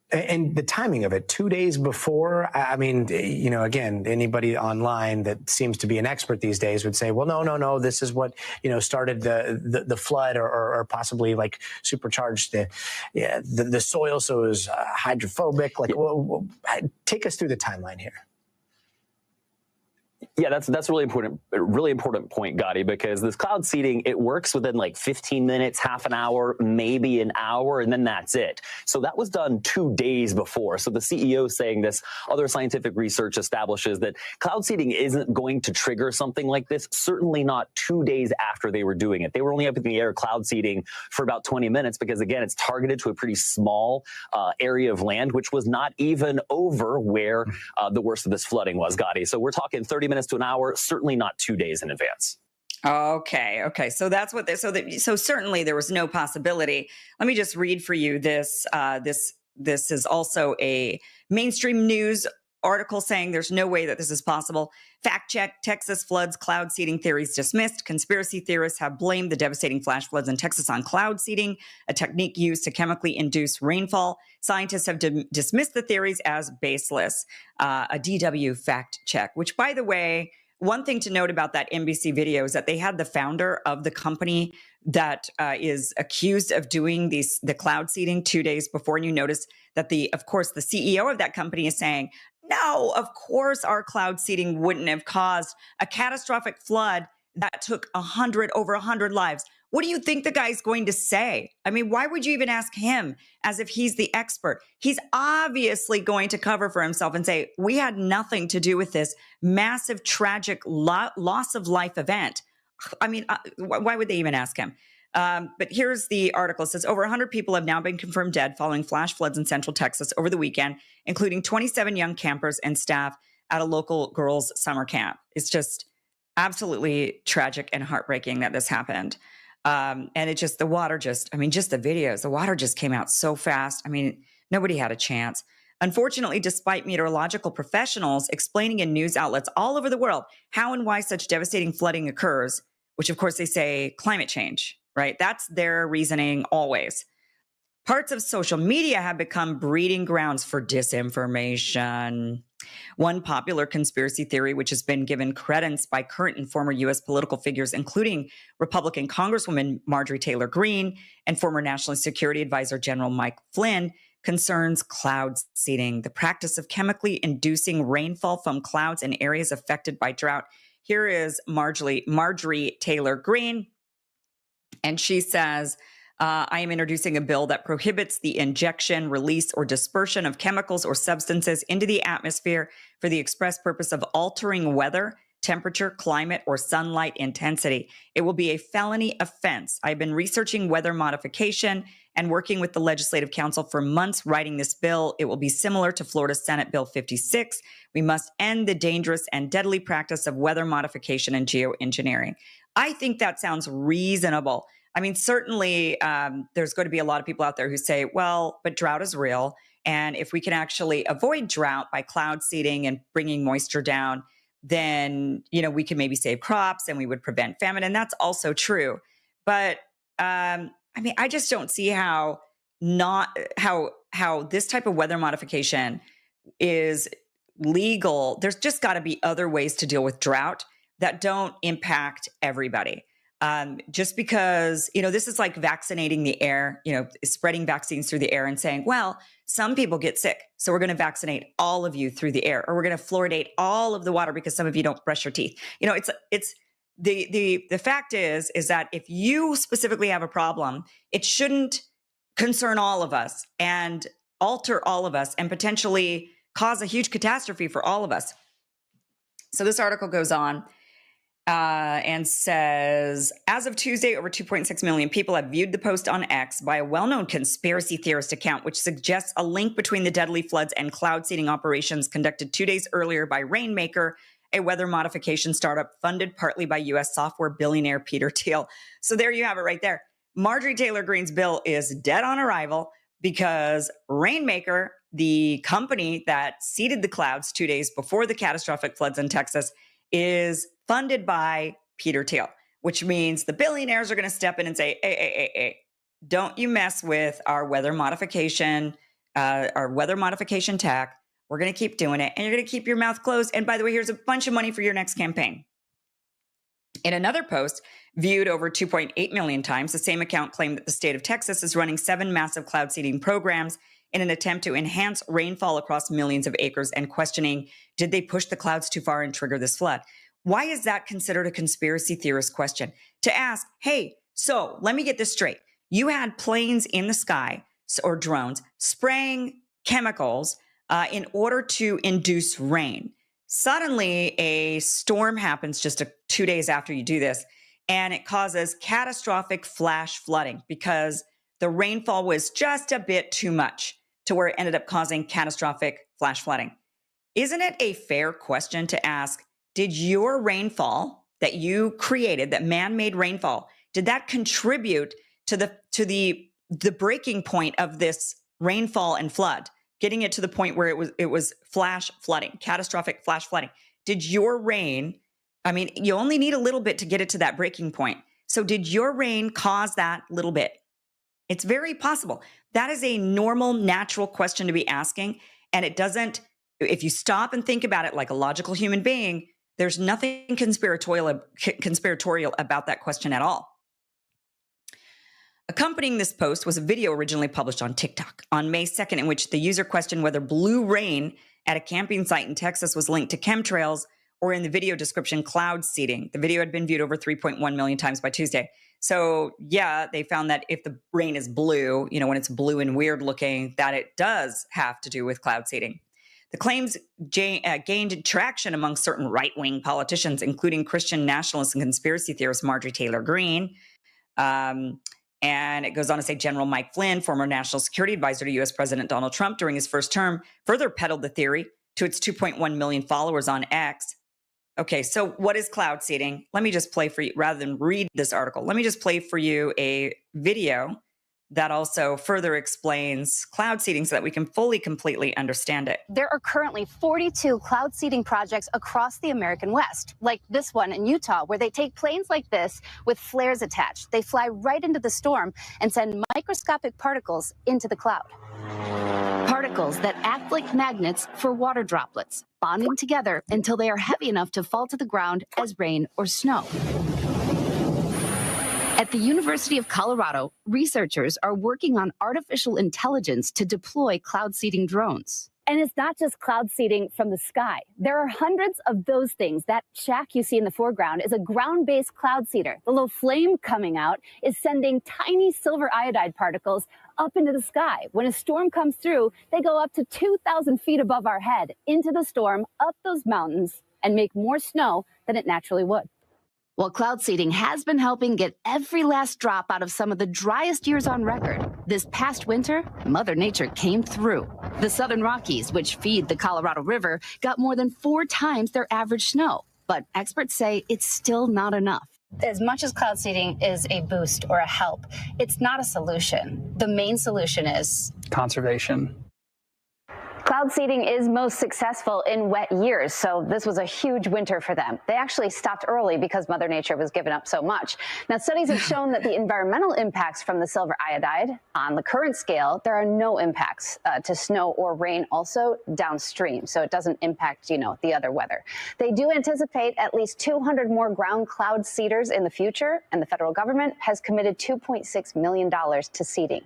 And the timing of it, 2 days before, I mean, you know, again, anybody online that seems to be an expert these days would say, well, no, this is what, you know, started the flood or possibly like supercharged the soil so it was hydrophobic. Like, take us through the timeline here. Yeah, that's a really important point, Gotti, because this cloud seeding, it works within like 15 minutes, half an hour, maybe an hour, and then that's it. So that was done 2 days before. So the CEO saying this, other scientific research establishes that cloud seeding isn't going to trigger something like this, certainly not 2 days after they were doing it. They were only up in the air cloud seeding for about 20 minutes because, again, it's targeted to a pretty small area of land, which was not even over where the worst of this flooding was, Gotti. So we're talking 30 minutes to an hour, certainly not 2 days in advance. Okay. So that's what so certainly there was no possibility. Let me just read for you this. This is also a mainstream news article saying there's no way that this is possible. Fact check: Texas floods, cloud seeding theories dismissed. Conspiracy theorists have blamed the devastating flash floods in Texas on cloud seeding, a technique used to chemically induce rainfall. Scientists have dismissed the theories as baseless. A DW fact check, which, by the way, one thing to note about that NBC video is that they had the founder of the company that is accused of doing the cloud seeding 2 days before. And you notice that of course, the CEO of that company is saying, no, of course, our cloud seeding wouldn't have caused a catastrophic flood that took over 100 lives. What do you think the guy's going to say? I mean, why would you even ask him as if he's the expert? He's obviously going to cover for himself and say, we had nothing to do with this massive, tragic loss of life event. I mean, why would they even ask him? But here's the article. It says over 100 people have now been confirmed dead following flash floods in central Texas over the weekend, including 27 young campers and staff at a local girls' summer camp. It's just absolutely tragic and heartbreaking that this happened. And the videos, the water just came out so fast. I mean, nobody had a chance. Unfortunately, despite meteorological professionals explaining in news outlets all over the world how and why such devastating flooding occurs, which of course they say climate change, right? That's their reasoning always. Parts of social media have become breeding grounds for disinformation. One popular conspiracy theory, which has been given credence by current and former U.S. political figures, including Republican Congresswoman Marjorie Taylor Greene and former National Security Advisor General Mike Flynn, concerns cloud seeding, the practice of chemically inducing rainfall from clouds in areas affected by drought. Here is Marjorie Taylor Greene, and she says, I am introducing a bill that prohibits the injection, release, or dispersion of chemicals or substances into the atmosphere for the express purpose of altering weather, temperature, climate, or sunlight intensity. It will be a felony offense. I've been researching weather modification and working with the Legislative Council for months writing this bill. It will be similar to Florida Senate Bill 56. We must end the dangerous and deadly practice of weather modification and geoengineering. I think that sounds reasonable. I mean, certainly there's going to be a lot of people out there who say, well, but drought is real. And if we can actually avoid drought by cloud seeding and bringing moisture down, then, we can maybe save crops and we would prevent famine. And that's also true. But I just don't see how this type of weather modification is legal. There's just got to be other ways to deal with drought that don't impact everybody. Just because, this is like vaccinating the air, spreading vaccines through the air and saying, well, some people get sick, so we're going to vaccinate all of you through the air, or we're going to fluoridate all of the water because some of you don't brush your teeth. It's the fact is that if you specifically have a problem, it shouldn't concern all of us and alter all of us and potentially cause a huge catastrophe for all of us. So this article goes on and says, as of Tuesday, over 2.6 million people have viewed the post on X by a well-known conspiracy theorist account, which suggests a link between the deadly floods and cloud seeding operations conducted 2 days earlier by Rainmaker, a weather modification startup funded partly by U.S. software billionaire Peter Thiel. So there you have it right there. Marjorie Taylor Greene's bill is dead on arrival because Rainmaker, the company that seeded the clouds 2 days before the catastrophic floods in Texas, is funded by Peter Thiel, which means the billionaires are going to step in and say, hey, don't you mess with our weather modification tech. We're going to keep doing it, and you're going to keep your mouth closed. And by the way, here's a bunch of money for your next campaign. In another post, viewed over 2.8 million times, the same account claimed that the state of Texas is running 7 massive cloud seeding programs in an attempt to enhance rainfall across millions of acres, and questioning, did they push the clouds too far and trigger this flood? Why is that considered a conspiracy theorist question? To ask, hey, so let me get this straight. You had planes in the sky, or drones, spraying chemicals in order to induce rain. Suddenly, a storm happens just 2 days after you do this, and it causes catastrophic flash flooding because the rainfall was just a bit too much to where it ended up causing catastrophic flash flooding. Isn't it a fair question to ask, did your rainfall that you created, that man-made rainfall, did that contribute to the breaking point of this rainfall and flood, getting it to the point where it was flash flooding, catastrophic flash flooding? Did your rain, you only need a little bit to get it to that breaking point. So did your rain cause that little bit? It's very possible. That is a normal, natural question to be asking. And it doesn't, if you stop and think about it like a logical human being, there's nothing conspiratorial about that question at all. Accompanying this post was a video originally published on TikTok on May 2nd, in which the user questioned whether blue rain at a camping site in Texas was linked to chemtrails, or in the video description, cloud seeding. The video had been viewed over 3.1 million times by Tuesday. So yeah, they found that if the rain is blue, when it's blue and weird looking, that it does have to do with cloud seeding. The claims gained traction among certain right-wing politicians, including Christian nationalist and conspiracy theorist Marjorie Taylor Greene. And it goes on to say General Mike Flynn, former national security advisor to U.S. President Donald Trump during his first term, further peddled the theory to its 2.1 million followers on X. Okay, so what is cloud seeding? Let me just play for you, rather than read this article, let me just play for you a video that also further explains cloud seeding so that we can fully, completely understand it. There are currently 42 cloud seeding projects across the American West, like this one in Utah, where they take planes like this with flares attached. They fly right into the storm and send microscopic particles into the cloud. Particles that act like magnets for water droplets, bonding together until they are heavy enough to fall to the ground as rain or snow. At the University of Colorado, researchers are working on artificial intelligence to deploy cloud seeding drones. And it's not just cloud seeding from the sky. There are hundreds of those things. That shack you see in the foreground is a ground-based cloud seeder. The little flame coming out is sending tiny silver iodide particles up into the sky. When a storm comes through, they go up to 2,000 feet above our head, into the storm, up those mountains, and make more snow than it naturally would. While cloud seeding has been helping get every last drop out of some of the driest years on record, this past winter, Mother Nature came through. The Southern Rockies, which feed the Colorado River, got more than 4 times their average snow. But experts say it's still not enough. As much as cloud seeding is a boost or a help, it's not a solution. The main solution is conservation. Cloud Cloud seeding is most successful in wet years, so this was a huge winter for them. They actually stopped early because Mother Nature was giving up so much. Now, studies have shown that the environmental impacts from the silver iodide, on the current scale, there are no impacts to snow or rain, also downstream, so it doesn't impact, the other weather. They do anticipate at least 200 more ground cloud seeders in the future, and the federal government has committed $2.6 million to seeding.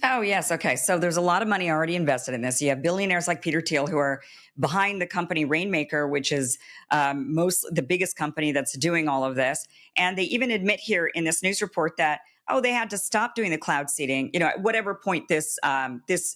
Oh, yes. Okay. So there's a lot of money already invested in this. You have billionaires like Peter Thiel who are behind the company Rainmaker, which is the biggest company that's doing all of this. And they even admit here in this news report that, they had to stop doing the cloud seeding. At whatever point this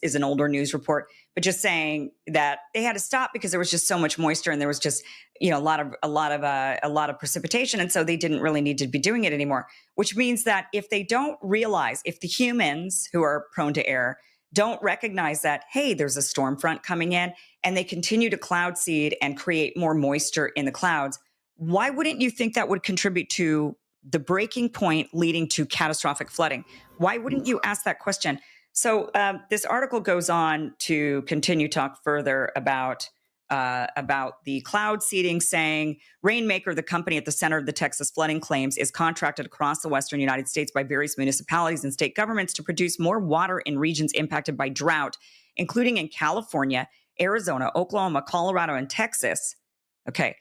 is an older news report, but just saying that they had to stop because there was just so much moisture and there was just a lot of precipitation, and so they didn't really need to be doing it anymore. Which means that if they don't realize, if the humans who are prone to error don't recognize that, hey, there's a storm front coming in, and they continue to cloud seed and create more moisture in the clouds, why wouldn't you think that would contribute to the breaking point leading to catastrophic flooding? Why wouldn't you ask that question? So this article goes on to continue talk further about the cloud seeding, saying Rainmaker, the company at the center of the Texas flooding claims, is contracted across the western United States by various municipalities and state governments to produce more water in regions impacted by drought, including in California, Arizona, Oklahoma, Colorado, and Texas. Okay.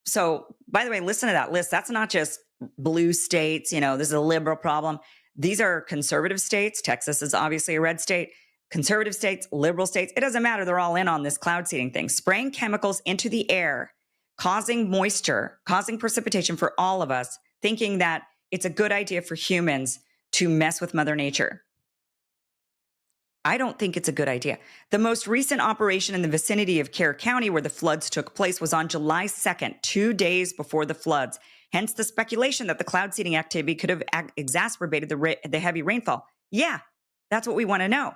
So, by the way, listen to that list. That's not just blue states. This is a liberal problem. These are conservative states. Texas is obviously a red state. Conservative states, liberal states. It doesn't matter. They're all in on this cloud seeding thing. Spraying chemicals into the air, causing moisture, causing precipitation for all of us, thinking that it's a good idea for humans to mess with Mother Nature. I don't think it's a good idea. The most recent operation in the vicinity of Kerr County, where the floods took place, was on July 2nd, 2 days before the floods. Hence the speculation that the cloud seeding activity could have exacerbated the heavy rainfall. Yeah, that's what we want to know.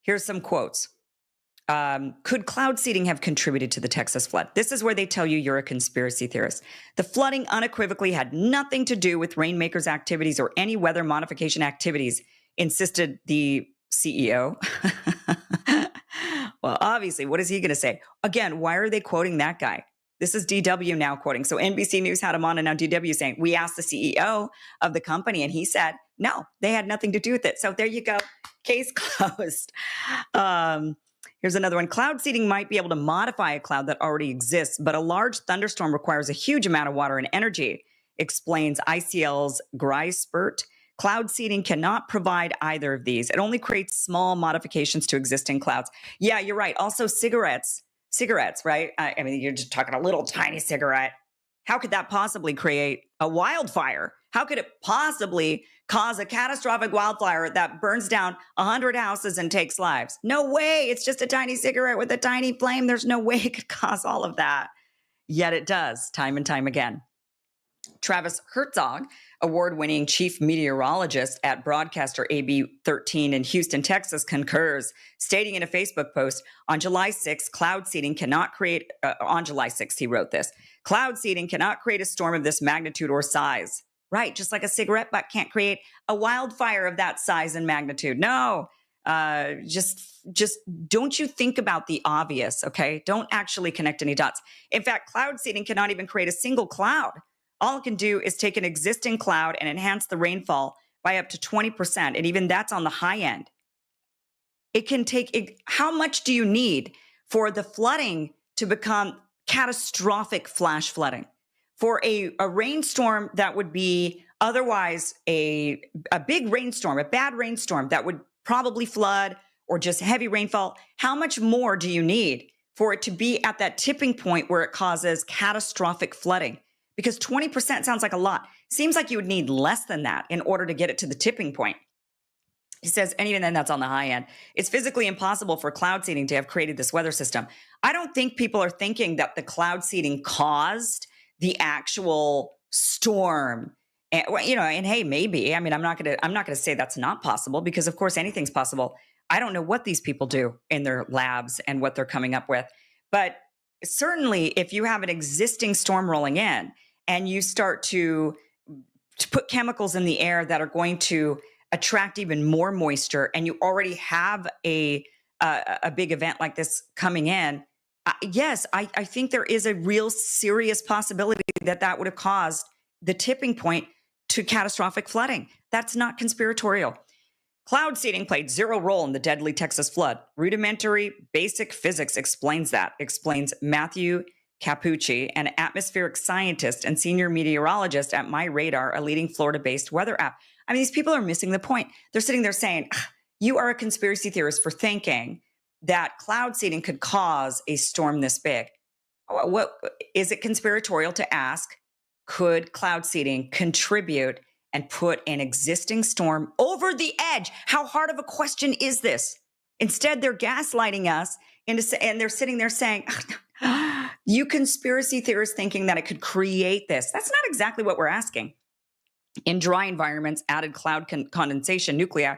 Here's some quotes. Could cloud seeding have contributed to the Texas flood? This is where they tell you you're a conspiracy theorist. The flooding unequivocally had nothing to do with Rainmaker's activities or any weather modification activities, insisted the CEO. Well, obviously, what is he going to say? Again, why are they quoting that guy? This is DW now quoting. So NBC News had him on, and now DW saying, we asked the CEO of the company, and he said, no, they had nothing to do with it. So there you go. Case closed. Here's another one. Cloud seeding might be able to modify a cloud that already exists, but a large thunderstorm requires a huge amount of water and energy, explains ICL's Greispert. Cloud seeding cannot provide either of these. It only creates small modifications to existing clouds. Yeah, you're right. Also cigarettes, right? I mean, you're just talking a little tiny cigarette. How could that possibly create a wildfire? How could it possibly cause a catastrophic wildfire that burns down 100 houses and takes lives? No way. It's just a tiny cigarette with a tiny flame. There's no way it could cause all of that. Yet it does, time and time again. Travis Herzog, award-winning chief meteorologist at broadcaster AB13 in Houston, Texas, concurs, stating in a Facebook post, on July 6th, cloud seeding cannot create, on July 6th, he wrote this, cloud seeding cannot create a storm of this magnitude or size. Right, just like a cigarette butt can't create a wildfire of that size and magnitude. No, just don't you think about the obvious, okay? Don't actually connect any dots. In fact, cloud seeding cannot even create a single cloud. All it can do is take an existing cloud and enhance the rainfall by up to 20%, and even that's on the high end. It can take, how much do you need for the flooding to become catastrophic flash flooding? For a rainstorm that would be otherwise a big rainstorm, a bad rainstorm that would probably flood or just heavy rainfall, how much more do you need for it to be at that tipping point where it causes catastrophic flooding? Because 20% sounds like a lot. Seems like you would need less than that in order to get it to the tipping point. He says, and even then that's on the high end. It's physically impossible for cloud seeding to have created this weather system. I don't think people are thinking that the cloud seeding caused the actual storm. And, and hey, maybe. I mean, I'm not gonna say that's not possible, because of course anything's possible. I don't know what these people do in their labs and what they're coming up with. But certainly if you have an existing storm rolling in and you start to put chemicals in the air that are going to attract even more moisture, and you already have a a big event like this coming in, yes, I think there is a real serious possibility that that would have caused the tipping point to catastrophic flooding. That's not conspiratorial. Cloud seeding played zero role in the deadly Texas flood. Rudimentary basic physics explains that, explains Matthew Capucci, an atmospheric scientist and senior meteorologist at MyRadar, a leading Florida-based weather app. I mean, these people are missing the point. They're sitting there saying, you are a conspiracy theorist for thinking that cloud seeding could cause a storm this big. What is it conspiratorial to ask? Could cloud seeding contribute and put an existing storm over the edge? How hard of a question is this? Instead, they're gaslighting us and they're sitting there saying, you conspiracy theorists thinking that it could create this. That's not exactly what we're asking. In dry environments, added cloud condensation nuclei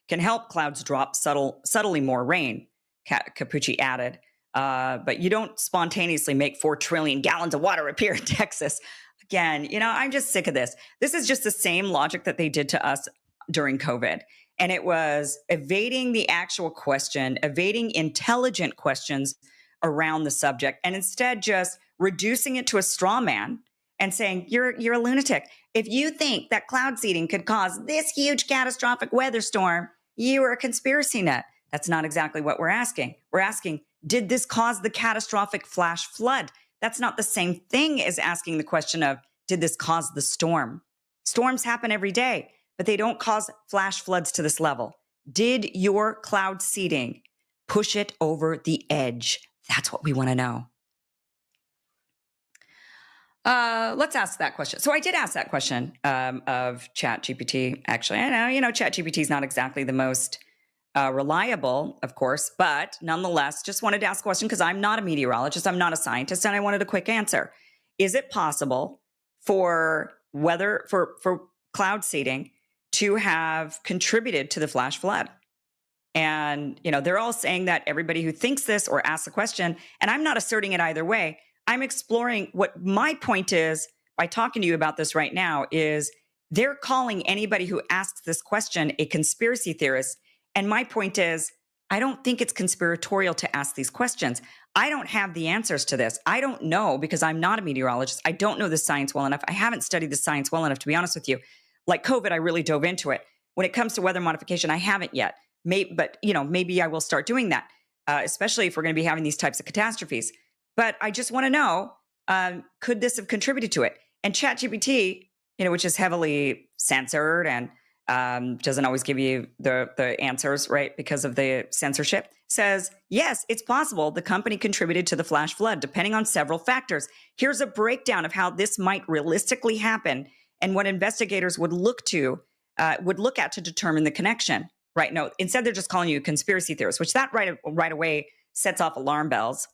can help clouds drop subtly more rain, Capucci added. But you don't spontaneously make 4 trillion gallons of water appear in Texas. Again, I'm just sick of this. This is just the same logic that they did to us during COVID. And it was evading the actual question, evading intelligent questions around the subject, and instead just reducing it to a straw man and saying, you're a lunatic. If you think that cloud seeding could cause this huge catastrophic weather storm, you are a conspiracy nut. That's not exactly what we're asking. We're asking, did this cause the catastrophic flash flood? That's not the same thing as asking the question of, did this cause the storm? Storms happen every day, but they don't cause flash floods to this level. Did your cloud seeding push it over the edge? That's what we want to know. Let's ask that question. So I did ask that question of ChatGPT. Actually, I know, ChatGPT is not exactly the most reliable, of course, but nonetheless, just wanted to ask a question because I'm not a meteorologist, I'm not a scientist, and I wanted a quick answer. Is it possible for cloud seeding to have contributed to the flash flood? And, they're all saying that everybody who thinks this or asks the question, and I'm not asserting it either way, I'm exploring what my point is by talking to you about this right now is they're calling anybody who asks this question a conspiracy theorist. And my point is, I don't think it's conspiratorial to ask these questions. I don't have the answers to this. I don't know because I'm not a meteorologist. I don't know the science well enough. I haven't studied the science well enough, to be honest with you. Like COVID, I really dove into it. When it comes to weather modification, I haven't yet. Maybe I will start doing that, especially if we're going to be having these types of catastrophes. But I just want to know, could this have contributed to it? And ChatGPT, which is heavily censored and doesn't always give you the answers, right, because of the censorship, says, yes, it's possible the company contributed to the flash flood, depending on several factors. Here's a breakdown of how this might realistically happen and what investigators would look at to determine the connection. Right? No, instead they're just calling you a conspiracy theorist, which that right away sets off alarm bells.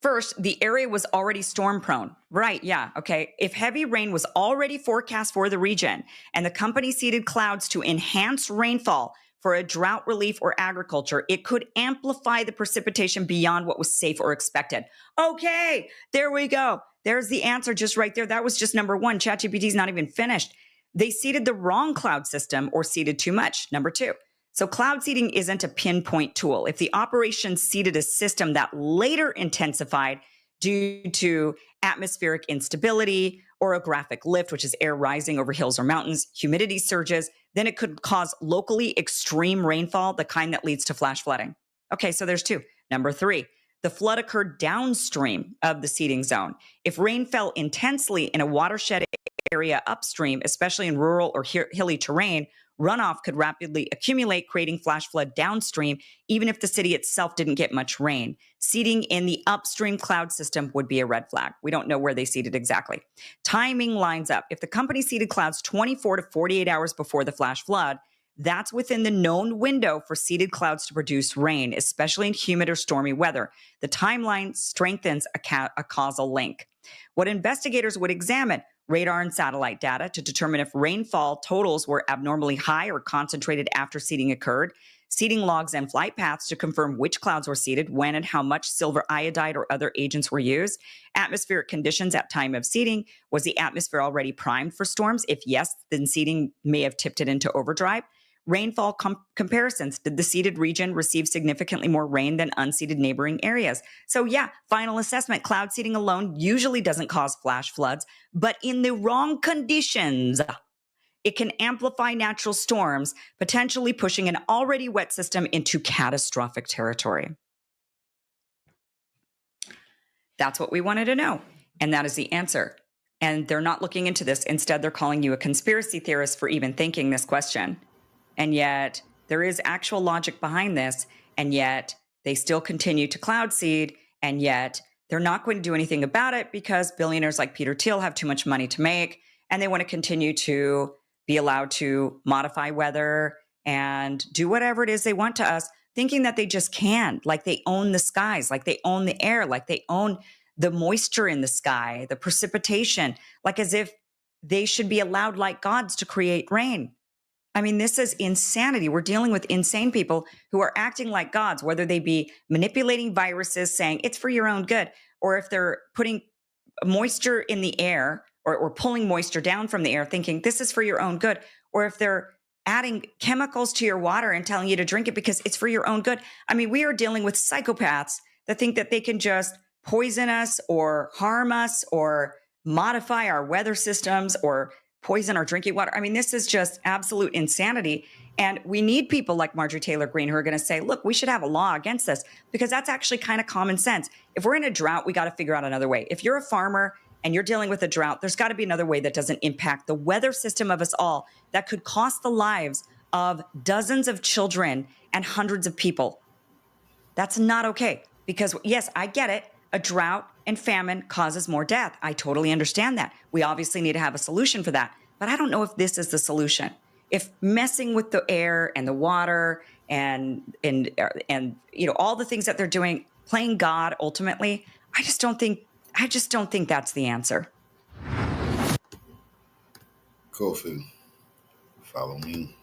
First, the area was already storm prone. Right, yeah, okay. If heavy rain was already forecast for the region and the company seeded clouds to enhance rainfall for a drought relief or agriculture, it could amplify the precipitation beyond what was safe or expected. Okay, there we go. There's the answer just right there. That was just number one. ChatGPT is not even finished. They seeded the wrong cloud system or seeded too much. Number two. So cloud seeding isn't a pinpoint tool. If the operation seeded a system that later intensified due to atmospheric instability, orographic lift, which is air rising over hills or mountains, humidity surges, then it could cause locally extreme rainfall, the kind that leads to flash flooding. Okay, so there's two. Number three, the flood occurred downstream of the seeding zone. If rain fell intensely in a watershed area upstream, especially in rural or hilly terrain, runoff could rapidly accumulate, creating flash flood downstream, even if the city itself didn't get much rain. Seeding in the upstream cloud system would be a red flag. We don't know where they seeded exactly. Timing lines up. If the company seeded clouds 24 to 48 hours before the flash flood, that's within the known window for seeded clouds to produce rain, especially in humid or stormy weather. The timeline strengthens a causal link. What investigators would examine: radar and satellite data to determine if rainfall totals were abnormally high or concentrated after seeding occurred, seeding logs and flight paths to confirm which clouds were seeded, when and how much silver iodide or other agents were used, atmospheric conditions at time of seeding. Was the atmosphere already primed for storms? If yes, then seeding may have tipped it into overdrive. rainfall comparisons. Did the seeded region receive significantly more rain than unseeded neighboring areas? So yeah, final assessment, cloud seeding alone usually doesn't cause flash floods, but in the wrong conditions, it can amplify natural storms, potentially pushing an already wet system into catastrophic territory. That's what we wanted to know. And that is the answer. And they're not looking into this. Instead, they're calling you a conspiracy theorist for even thinking this question. And yet there is actual logic behind this. And yet they still continue to cloud seed. And yet they're not going to do anything about it because billionaires like Peter Thiel have too much money to make. And they want to continue to be allowed to modify weather and do whatever it is they want to us, thinking that they just can, like they own the skies, like they own the air, like they own the moisture in the sky, the precipitation, like as if they should be allowed like gods to create rain. I mean, this is insanity. We're dealing with insane people who are acting like gods, whether they be manipulating viruses, saying it's for your own good, or if they're putting moisture in the air or pulling moisture down from the air, thinking this is for your own good, or if they're adding chemicals to your water and telling you to drink it because it's for your own good. I mean, we are dealing with psychopaths that think that they can just poison us or harm us or modify our weather systems or poison our drinking water. I mean, this is just absolute insanity. And we need people like Marjorie Taylor Greene who are going to say, look, we should have a law against this, because that's actually kind of common sense. If we're in a drought, we got to figure out another way. If you're a farmer and you're dealing with a drought, there's got to be another way that doesn't impact the weather system of us all, that could cost the lives of dozens of children and hundreds of people. That's not okay. Because yes, I get it. A drought and famine causes more death. I totally understand that. We obviously need to have a solution for that. But I don't know if this is the solution. If messing with the air and the water and you know, all the things that they're doing, playing God ultimately, I just don't think that's the answer. Kofi, follow me.